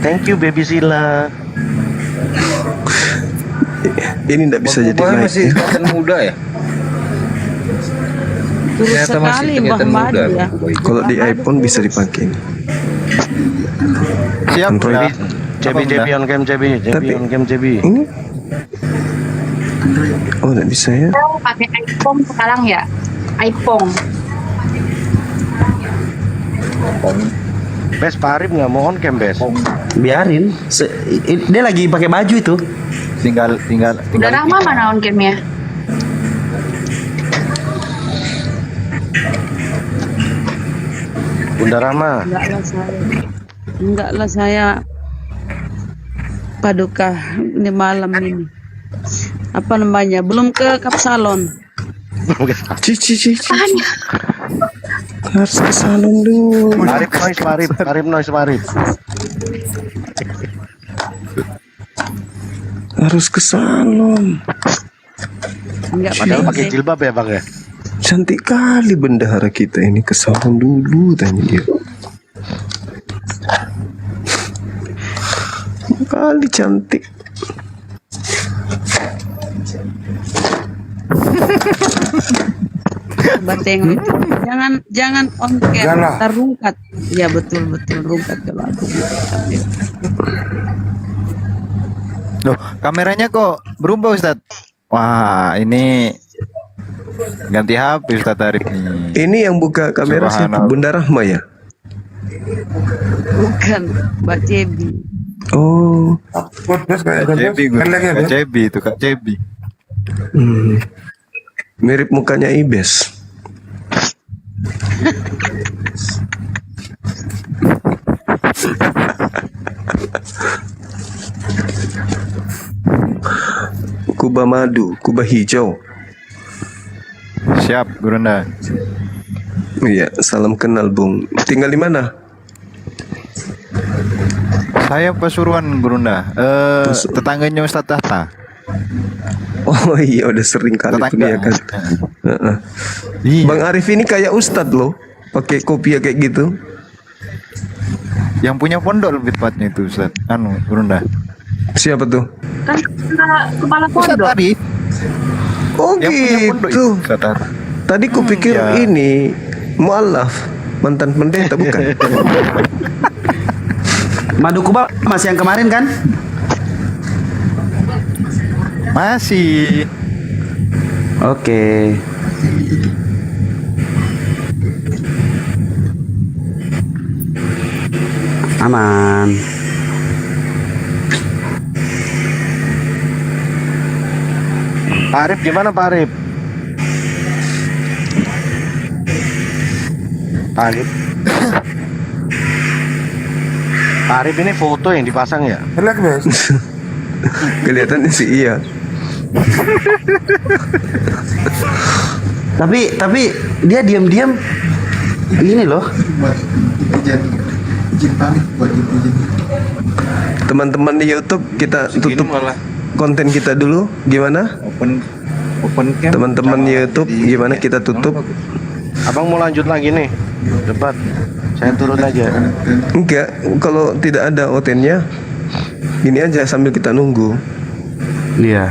Thank you Baby Sila. Ini tidak bisa jadi naik. Masih kelihatan muda ya? Terus sekali Mbah Madu ya. Kalau di iPhone bisa dipakai. Siap. Android. Cebi on cam Cebi. Ini? Oh, tidak bisa ya? Saya pakai iPhone sekarang ya. iPhone. Bes Pak Arif nggak mau on cam Bes. Biarin. Dia lagi pakai baju itu. Tinggal. Udah lama mana on camnya? Bunda Rama. Enggak lah saya paduka ini malam ini. Apa namanya? Belum ke Kapsalon. Cici. Harus ke salon dulu. Arif noise. Harus ke salon. Enggak Padahal pakai jilbab ya Bang ya. Cantik kali bendahara kita ini, ke salon dulu tanya dia. Kali cantik. Bateng itu. Jangan on cam, terungkat. Ya betul rungkat kalau aku. Loh, kameranya kok berubah Ustaz? Wah, ini ganti HP Ustaz Arif nih. Ini yang buka kamera siapa? Bunda Rahma ya? Bukan, Mbak Cebi. Oh. Kak Cebi itu Kak Cebi. Mirip mukanya Ibes. Kuba madu, kuba hijau. Siap, Gurunda. Iya, salam kenal Bung. Tinggal di mana? Saya Pasuruan, Gurunda. Tetangganya Ustaz Tahta. Oh iya, udah sering kali punya kan. Bang Arif ini kayak Ustadz loh, pakai kopiah kayak gitu. Yang punya pondok lebih tepatnya itu Ustaz. Gurunda. Siapa tuh? Kan kepala pondok. Oh gitu. Tadi kupikir ini mualaf, mantan pendeta bukan? Madu Kuba masih yang kemarin kan? Masih. Oke. Aman. Pak Arif gimana Pak Arif? Pak Arif ini foto yang dipasang ya? Kelihatannya sih iya. Tapi dia diam-diam ini loh. Teman-teman di YouTube, kita tutup konten kita dulu. Gimana? Open cam. Teman-teman di YouTube, gimana kita tutup? Abang mau lanjut lagi nih debat. Saya turun aja. Enggak, kalau tidak ada OTN-nya Gini aja sambil kita nunggu. Iya.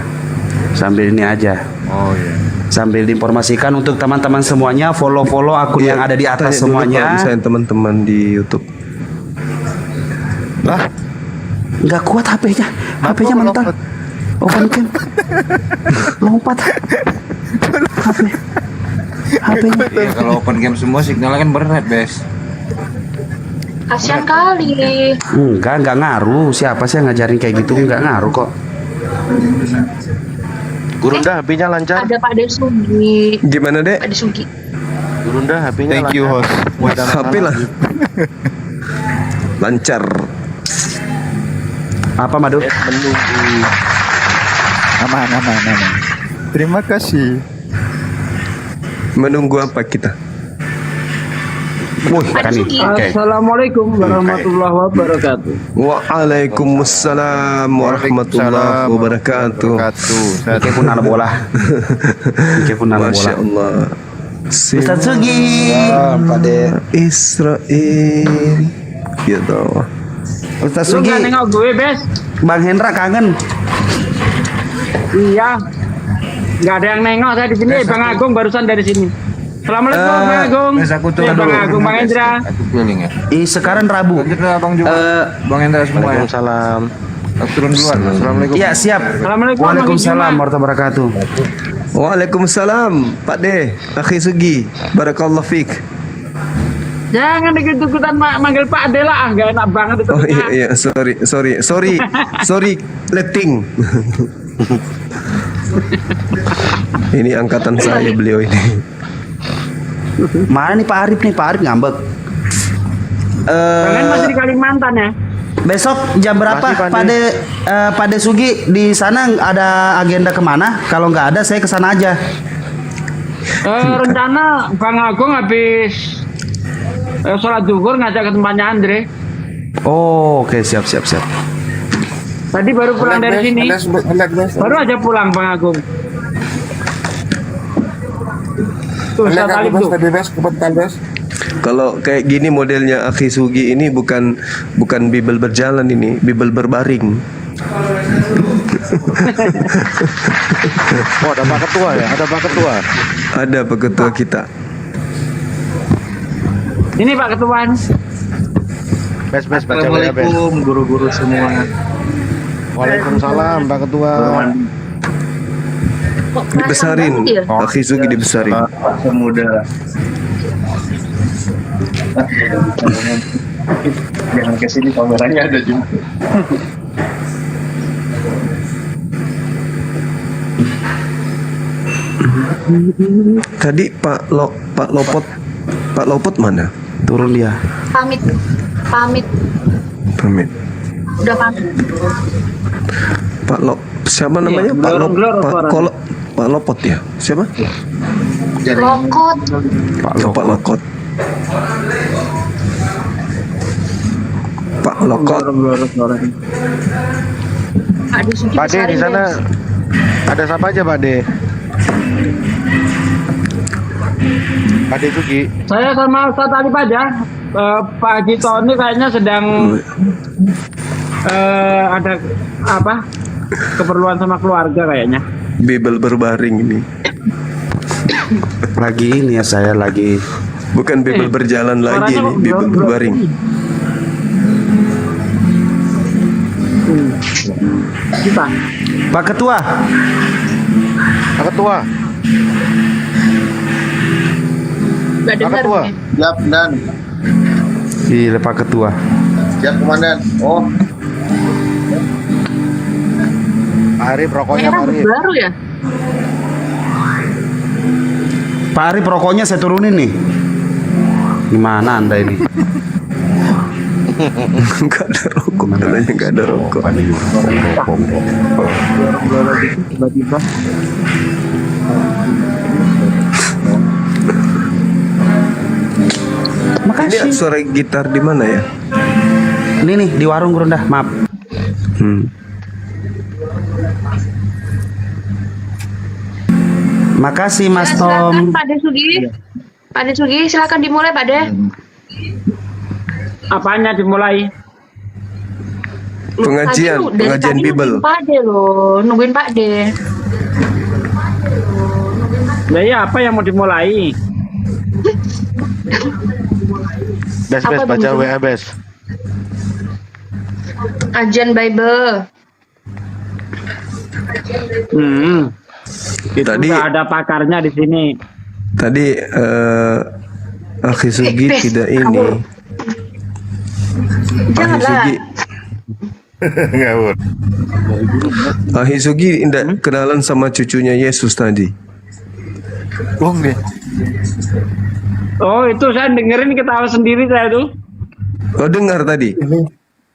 Sambil ini aja. Oh iya. Sambil diinformasikan untuk teman-teman semuanya, follow akun yang ada di atas Tanya dulu semuanya. kalau misalnya teman-teman di YouTube. Lah, nggak kuat HP-nya. HP-nya mental. Open cam. Lompat. HP-nya. iya, kalau open game semua signalnya kan berat, Bes. Kasian kali. Enggak ngaruh. Siapa sih yang ngajarin kayak gitu? Enggak ngaruh kok. Gurunda HP-nya lancar. Ada Pak Desugi. Gimana, Dek? Pak Desugi. Gurunda HP-nya Thank you, host. HP lah. Lancar. Apa, Madu? Aman. Terima kasih. Menunggu apa kita? Kan nih. Oke. Assalamualaikum warahmatullahi wabarakatuh. Waalaikumsalam warahmatullahi wabarakatuh. Oke pun anak bola. Masya Allah. Ustaz Sugi. Israel. Ya Allah. Ustaz Lu Sugi. nggak nengok gue, Bes? Bang Hendra kangen. Iya. Nggak ada yang nengok saya di sini. Bang Agung barusan dari sini. Assalamualaikum Bang Agung. Bang Agung, Bang Hendra. Sekarang Rabu. Bang Hendra semua. Waalaikumsalam. Turun duluan. Assalamualaikum. Iya, siap. Assalamualaikum. Waalaikumsalam warahmatullahi wabarakatuh. Waalaikumsalam Pak De, Akhi Sugi. Barakallahu fiik. Jangan ikut-ikutan manggil Pak Ade lah, nggak enak banget itu. Oh iya, sorry, letting. Ini angkatan saya beliau ini. Mana nih Pak Arif ngambek. Kalian masih di Kalimantan ya? Besok jam berapa Pak De Sugi di sana ada agenda kemana? Kalau nggak ada saya kesana aja. Rencana Bang Agung habis sholat zuhur ngajak ke tempatnya Andre. Oh, oke, siap. Tadi baru pulang dari sini. Baru aja pulang Bang Agung. Tuh, saya tuh. Kalau kayak gini modelnya Akhi Sugi ini bukan Bible berjalan, ini Bible berbaring. Oh, ada Pak Ketua ya? Ada Pak Ketua. Ada Pak Ketua kita. Ini Pak Ketuaan. Bes baca WA, Bes. Assalamualaikum guru-guru semua. Waalaikumsalam Pak Ketua. Dibesarin, Akhi Sugi dibesarin. Pemuda. Jangan kesini, kameranya ada juga. Tadi Pak Lopot mana? Turun dia. Pamit. Udah pamit. Siapa namanya? Pak Lopot ya? Siapa? Lokot. Pak Lokot. Pak Lokot. Pak De di sana ada siapa aja Pak De? Pak De Sugi. Saya sama Ustaz Alif aja. Pak Gito ini kayaknya sedang ada apa? Keperluan sama keluarga kayaknya. Bible berbaring ini. Lagi ini ya, saya lagi. Bukan Bible berjalan lagi ini, Bible berbaring. Kita. Pak Ketua. Gak dengar. Siap, Dan. Iya, Pak Ketua. Siap, Komandan. Oh. Arif rokoknya Merah Arif. baru ya? Pak Arif rokoknya saya turunin nih. Gimana Anda ini? Enggak ada rokok, katanya enggak ada rokok. Tiba-tiba. Ini suara gitar di mana ya? Ini nih di warung Gurunda, maaf. Makasih Mas Silakan Tom. Pak Desugi. Pak Desugi, silakan dimulai Pak De. Apanya dimulai? Pengajian, Tadi lu dari pengajian tadi Bible. nungguin Pak De loh, nungguin Pak De. Nah ya apa yang mau dimulai? Bes, Apa baca Bang? WA, Bes. Kajian Bible. Tadi Udah ada pakarnya di sini. tadi Akhi Sugi Bes, tidak ini. Akhi Janganlah. Sugi, Ngawur. Akhi Sugi tidak kenalan sama cucunya Yesus tadi. Bohong deh. Oh itu saya dengerin ketawa sendiri saya tuh. Oh dengar tadi?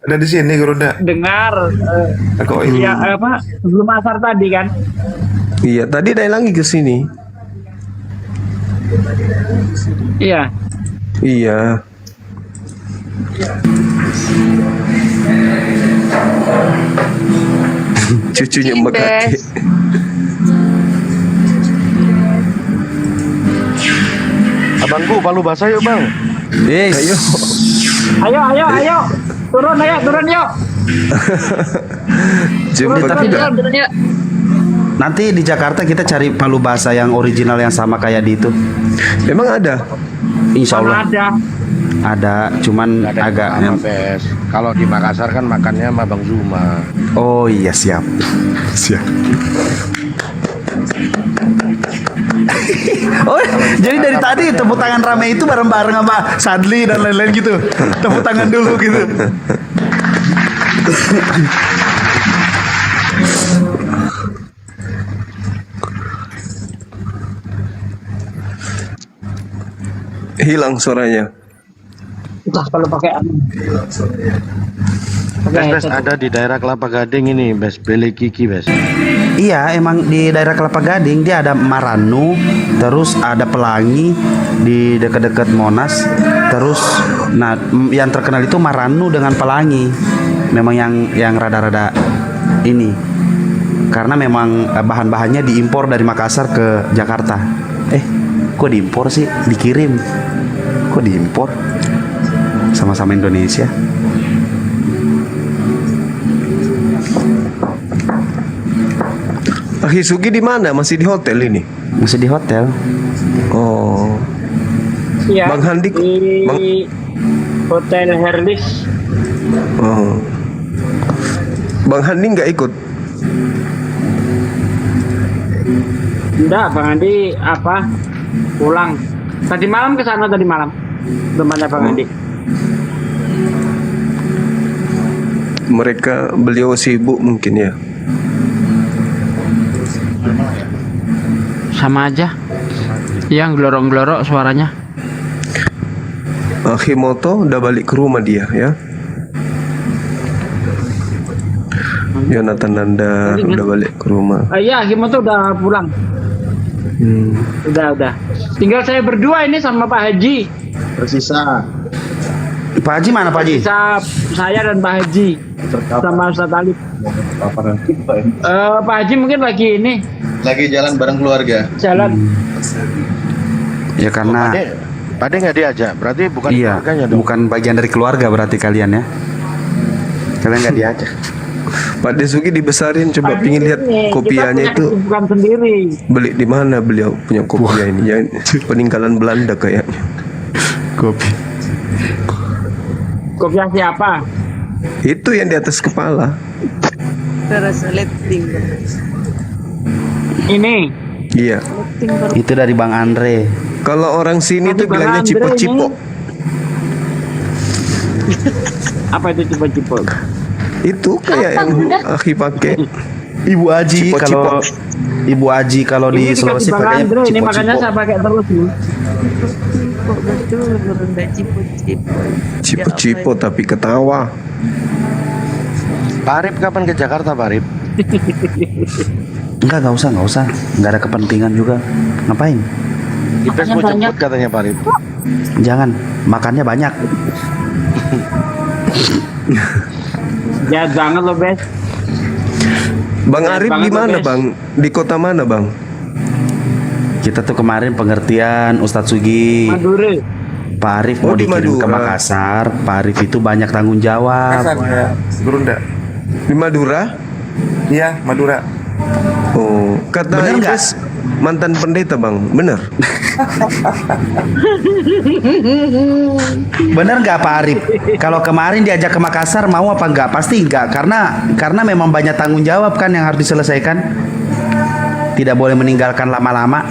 Ada di sini Gurunda. Dengar. Aku Ya apa sebelum asar tadi kan. Iya, tadi dia lagi ke sini. Iya. Iya. Cucunya Mbak Kaki. Abangku, palu basah yuk, Bang. Yes. Ayo. Ayo. Turun yuk. Jemput Turun yuk. Nanti di Jakarta kita cari palu basah yang original yang sama kayak di itu. Emang ada? Insya Allah Ada. ada, cuman agak. Sama, Bes. Kalau di Makassar kan makannya sama Bang Zuma. Oh iya siap. Siap. Oh, jadi dari tadi tepuk tangan rame itu bareng-bareng sama Sadli dan lain-lain gitu. Tepuk tangan dulu gitu. Hilang suaranya. Entah kalau pakai Bes, ada di daerah Kelapa Gading ini, Bes. Beli Kiki, Bes. Iya, emang di daerah Kelapa Gading dia ada Maranu, terus ada Pelangi di dekat-dekat Monas, terus yang terkenal itu Maranu dengan Pelangi. Memang yang rada-rada ini. Karena memang bahan-bahannya diimpor dari Makassar ke Jakarta. Kok diimpor sih? Dikirim. Kok diimpor? Sama-sama Indonesia. Akhi Sugi di mana? Masih di hotel ini? Masih di hotel. Oh. Iya. Bang Handi di Hotel Herlis. Oh. Bang Handi nggak ikut? Enggak, Bang Andi pulang. Tadi malam ke sana tadi malam. Belum ada Bang Andi. Beliau sibuk mungkin ya. Sama aja. Yang glorok-glorok suaranya. Himoto udah balik ke rumah dia ya. Yonatan Nanda udah balik ke rumah. Iya, Himoto udah pulang. Udah. Tinggal saya berdua ini sama Pak Haji. Tersisa. Pak Haji mana Pak Haji? Tersisa saya dan Pak Haji sama Ustaz Alif. Pak Haji mungkin lagi ini. Lagi jalan bareng keluarga. Jalan. Ya karena Pak De nggak diajak, berarti bukan iya, keluarganya dong. bukan bagian dari keluarga berarti kalian ya. Kalian nggak diajak. Pak Desugi dibesarin, coba pingin lihat kopiahnya itu. Bukan sendiri. Beli di mana beliau punya kopiah ini? Yang peninggalan Belanda kayaknya. Kopi. Kopiah siapa? Itu yang di atas kepala. Terasa letting. Ini. Iya. Itu dari Bang Andre. Kalau orang sini tuh Bang bilangnya Andre cipo-cipo. Apa itu cipo-cipo? Itu kayak yang Akhi pakai. Ibu Aji Cipo-cipo. kalau Ibu Aji kalau di Sulawesi Bang pakainya Andre, ini makanya cipo-cipo. saya pakai terus nih. Betul, rendah cipo-cipo. Cipo-cipo tapi ketawa. Pak Arif kapan ke Jakarta, Pak Arif? Enggak usah. Enggak ada kepentingan juga. Ngapain? Ibes mau jemput katanya Pak Arif. Jangan, makannya banyak. Jahat banget loh, Bes. Bang Arif banget di mana, loh, Bes. Bang? Di kota mana, Bang? Kita tuh kemarin pengertian Ustadz Sugi. Madura. Pak Arif Oh, mau di dikirim ke Madura. Makassar. Pak Arif itu banyak tanggung jawab. Gurunda. Di Madura? Iya, Madura. Oh, kata Bener nggak? Ibes mantan pendeta bang, benar? Bener nggak Pak Arif? Kalau kemarin diajak ke Makassar mau apa enggak? Pasti enggak, karena memang banyak tanggung jawab kan yang harus diselesaikan. Tidak boleh meninggalkan lama-lama.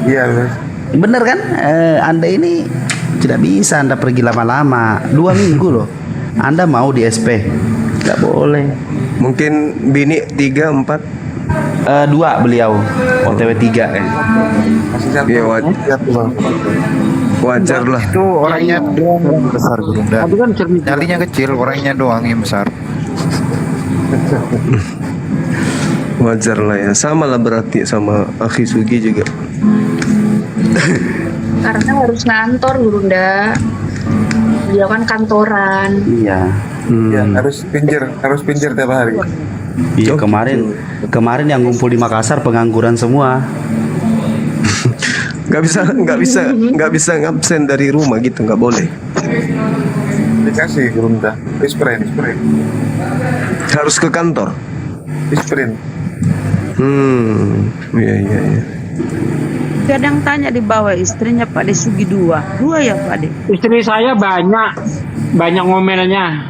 Iya, benar. Bener kan? Anda ini tidak bisa Anda pergi lama-lama. 2 minggu loh. Anda mau di SP? Nggak boleh. Mungkin bini 3, 4. 2 beliau. OTW 3 kan. Masih satu. Ya Satu, Bang. wajar lah. Itu orangnya doang yang besar Gurunda. Tapi kan cermin. Nyalinya kecil, orangnya doang yang besar. Wajar lah ya. Sama lah berarti sama Akhi Sugi juga. Karena harus ngantor Gurunda. Dia kan kantoran. Iya. Ya, harus pinjir tiap hari. Iya kemarin yang ngumpul di Makassar pengangguran semua. nggak bisa ngabsen dari rumah gitu, nggak boleh. Dikasih Gurunda. Sprint. Harus ke kantor. Sprint. Iya. Kadang tanya di bawah istrinya Pak De Sugi 2 ya Pak De. Istri saya banyak ngomelnya.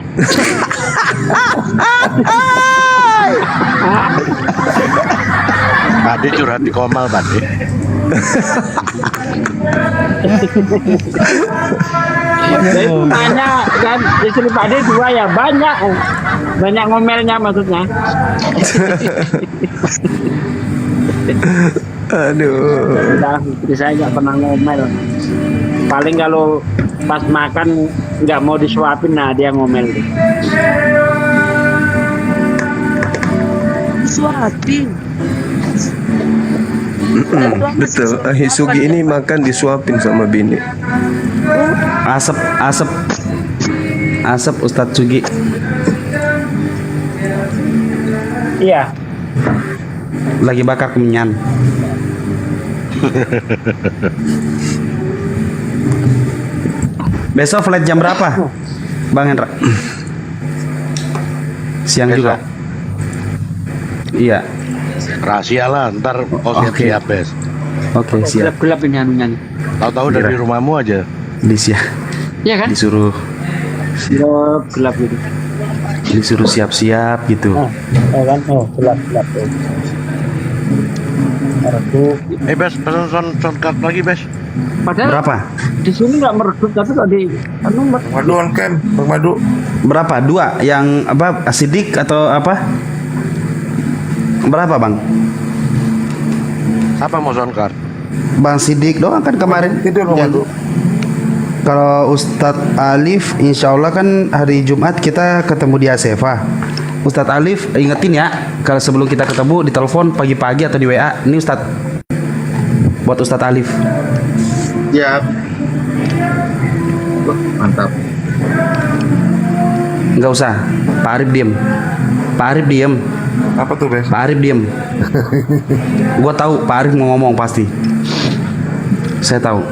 Pade curhat di Komal, Pade. Jadi tanya kan istri Pak De 2 ya, banyak ngomelnya maksudnya. Aduh. Udah, istri saya nggak pernah ngomel. Paling kalau pas makan nggak mau disuapin, nah dia ngomel. Suapin. Betul. Akhi Sugi ini makan disuapin sama bini. Asap Ustadz Sugi. Iya. Lagi bakar kemenyan. Besok flight jam berapa, Bang Hendra? Siang juga. Iya. Rahasia lah, ntar kau siap-siap, Bes. Oke, siap. Gelap ini anunya nih. Tahu-tahu dari rumahmu aja. Iya kan? Disuruh gelap gitu. Disuruh siap-siap gitu. Kan? Gelap. Bes, pesan soundcard lagi, Bes. Padahal Berapa? di sini nggak meredup, tapi kalau di Madu on cam, Bang Madu. Berapa? 2 yang apa? Asidik atau apa? Berapa, Bang? Siapa mau soundcard? Bang Sidik doang kan kemarin. Tidur Bang Madu. Kalau Ustadz Alif, insya Allah kan hari Jumat kita ketemu di Asefa. Ustadz Alif, ingetin ya, kalau sebelum kita ketemu di telepon pagi-pagi atau di WA. Ini Ustadz, buat Ustadz Alif. Ya. Mantap. Nggak usah, Pak Arif diem. Pak Arif diem. Apa tuh, Bes? Pak Arif diem. Gua tahu Pak Arif mau ngomong pasti. Saya tahu.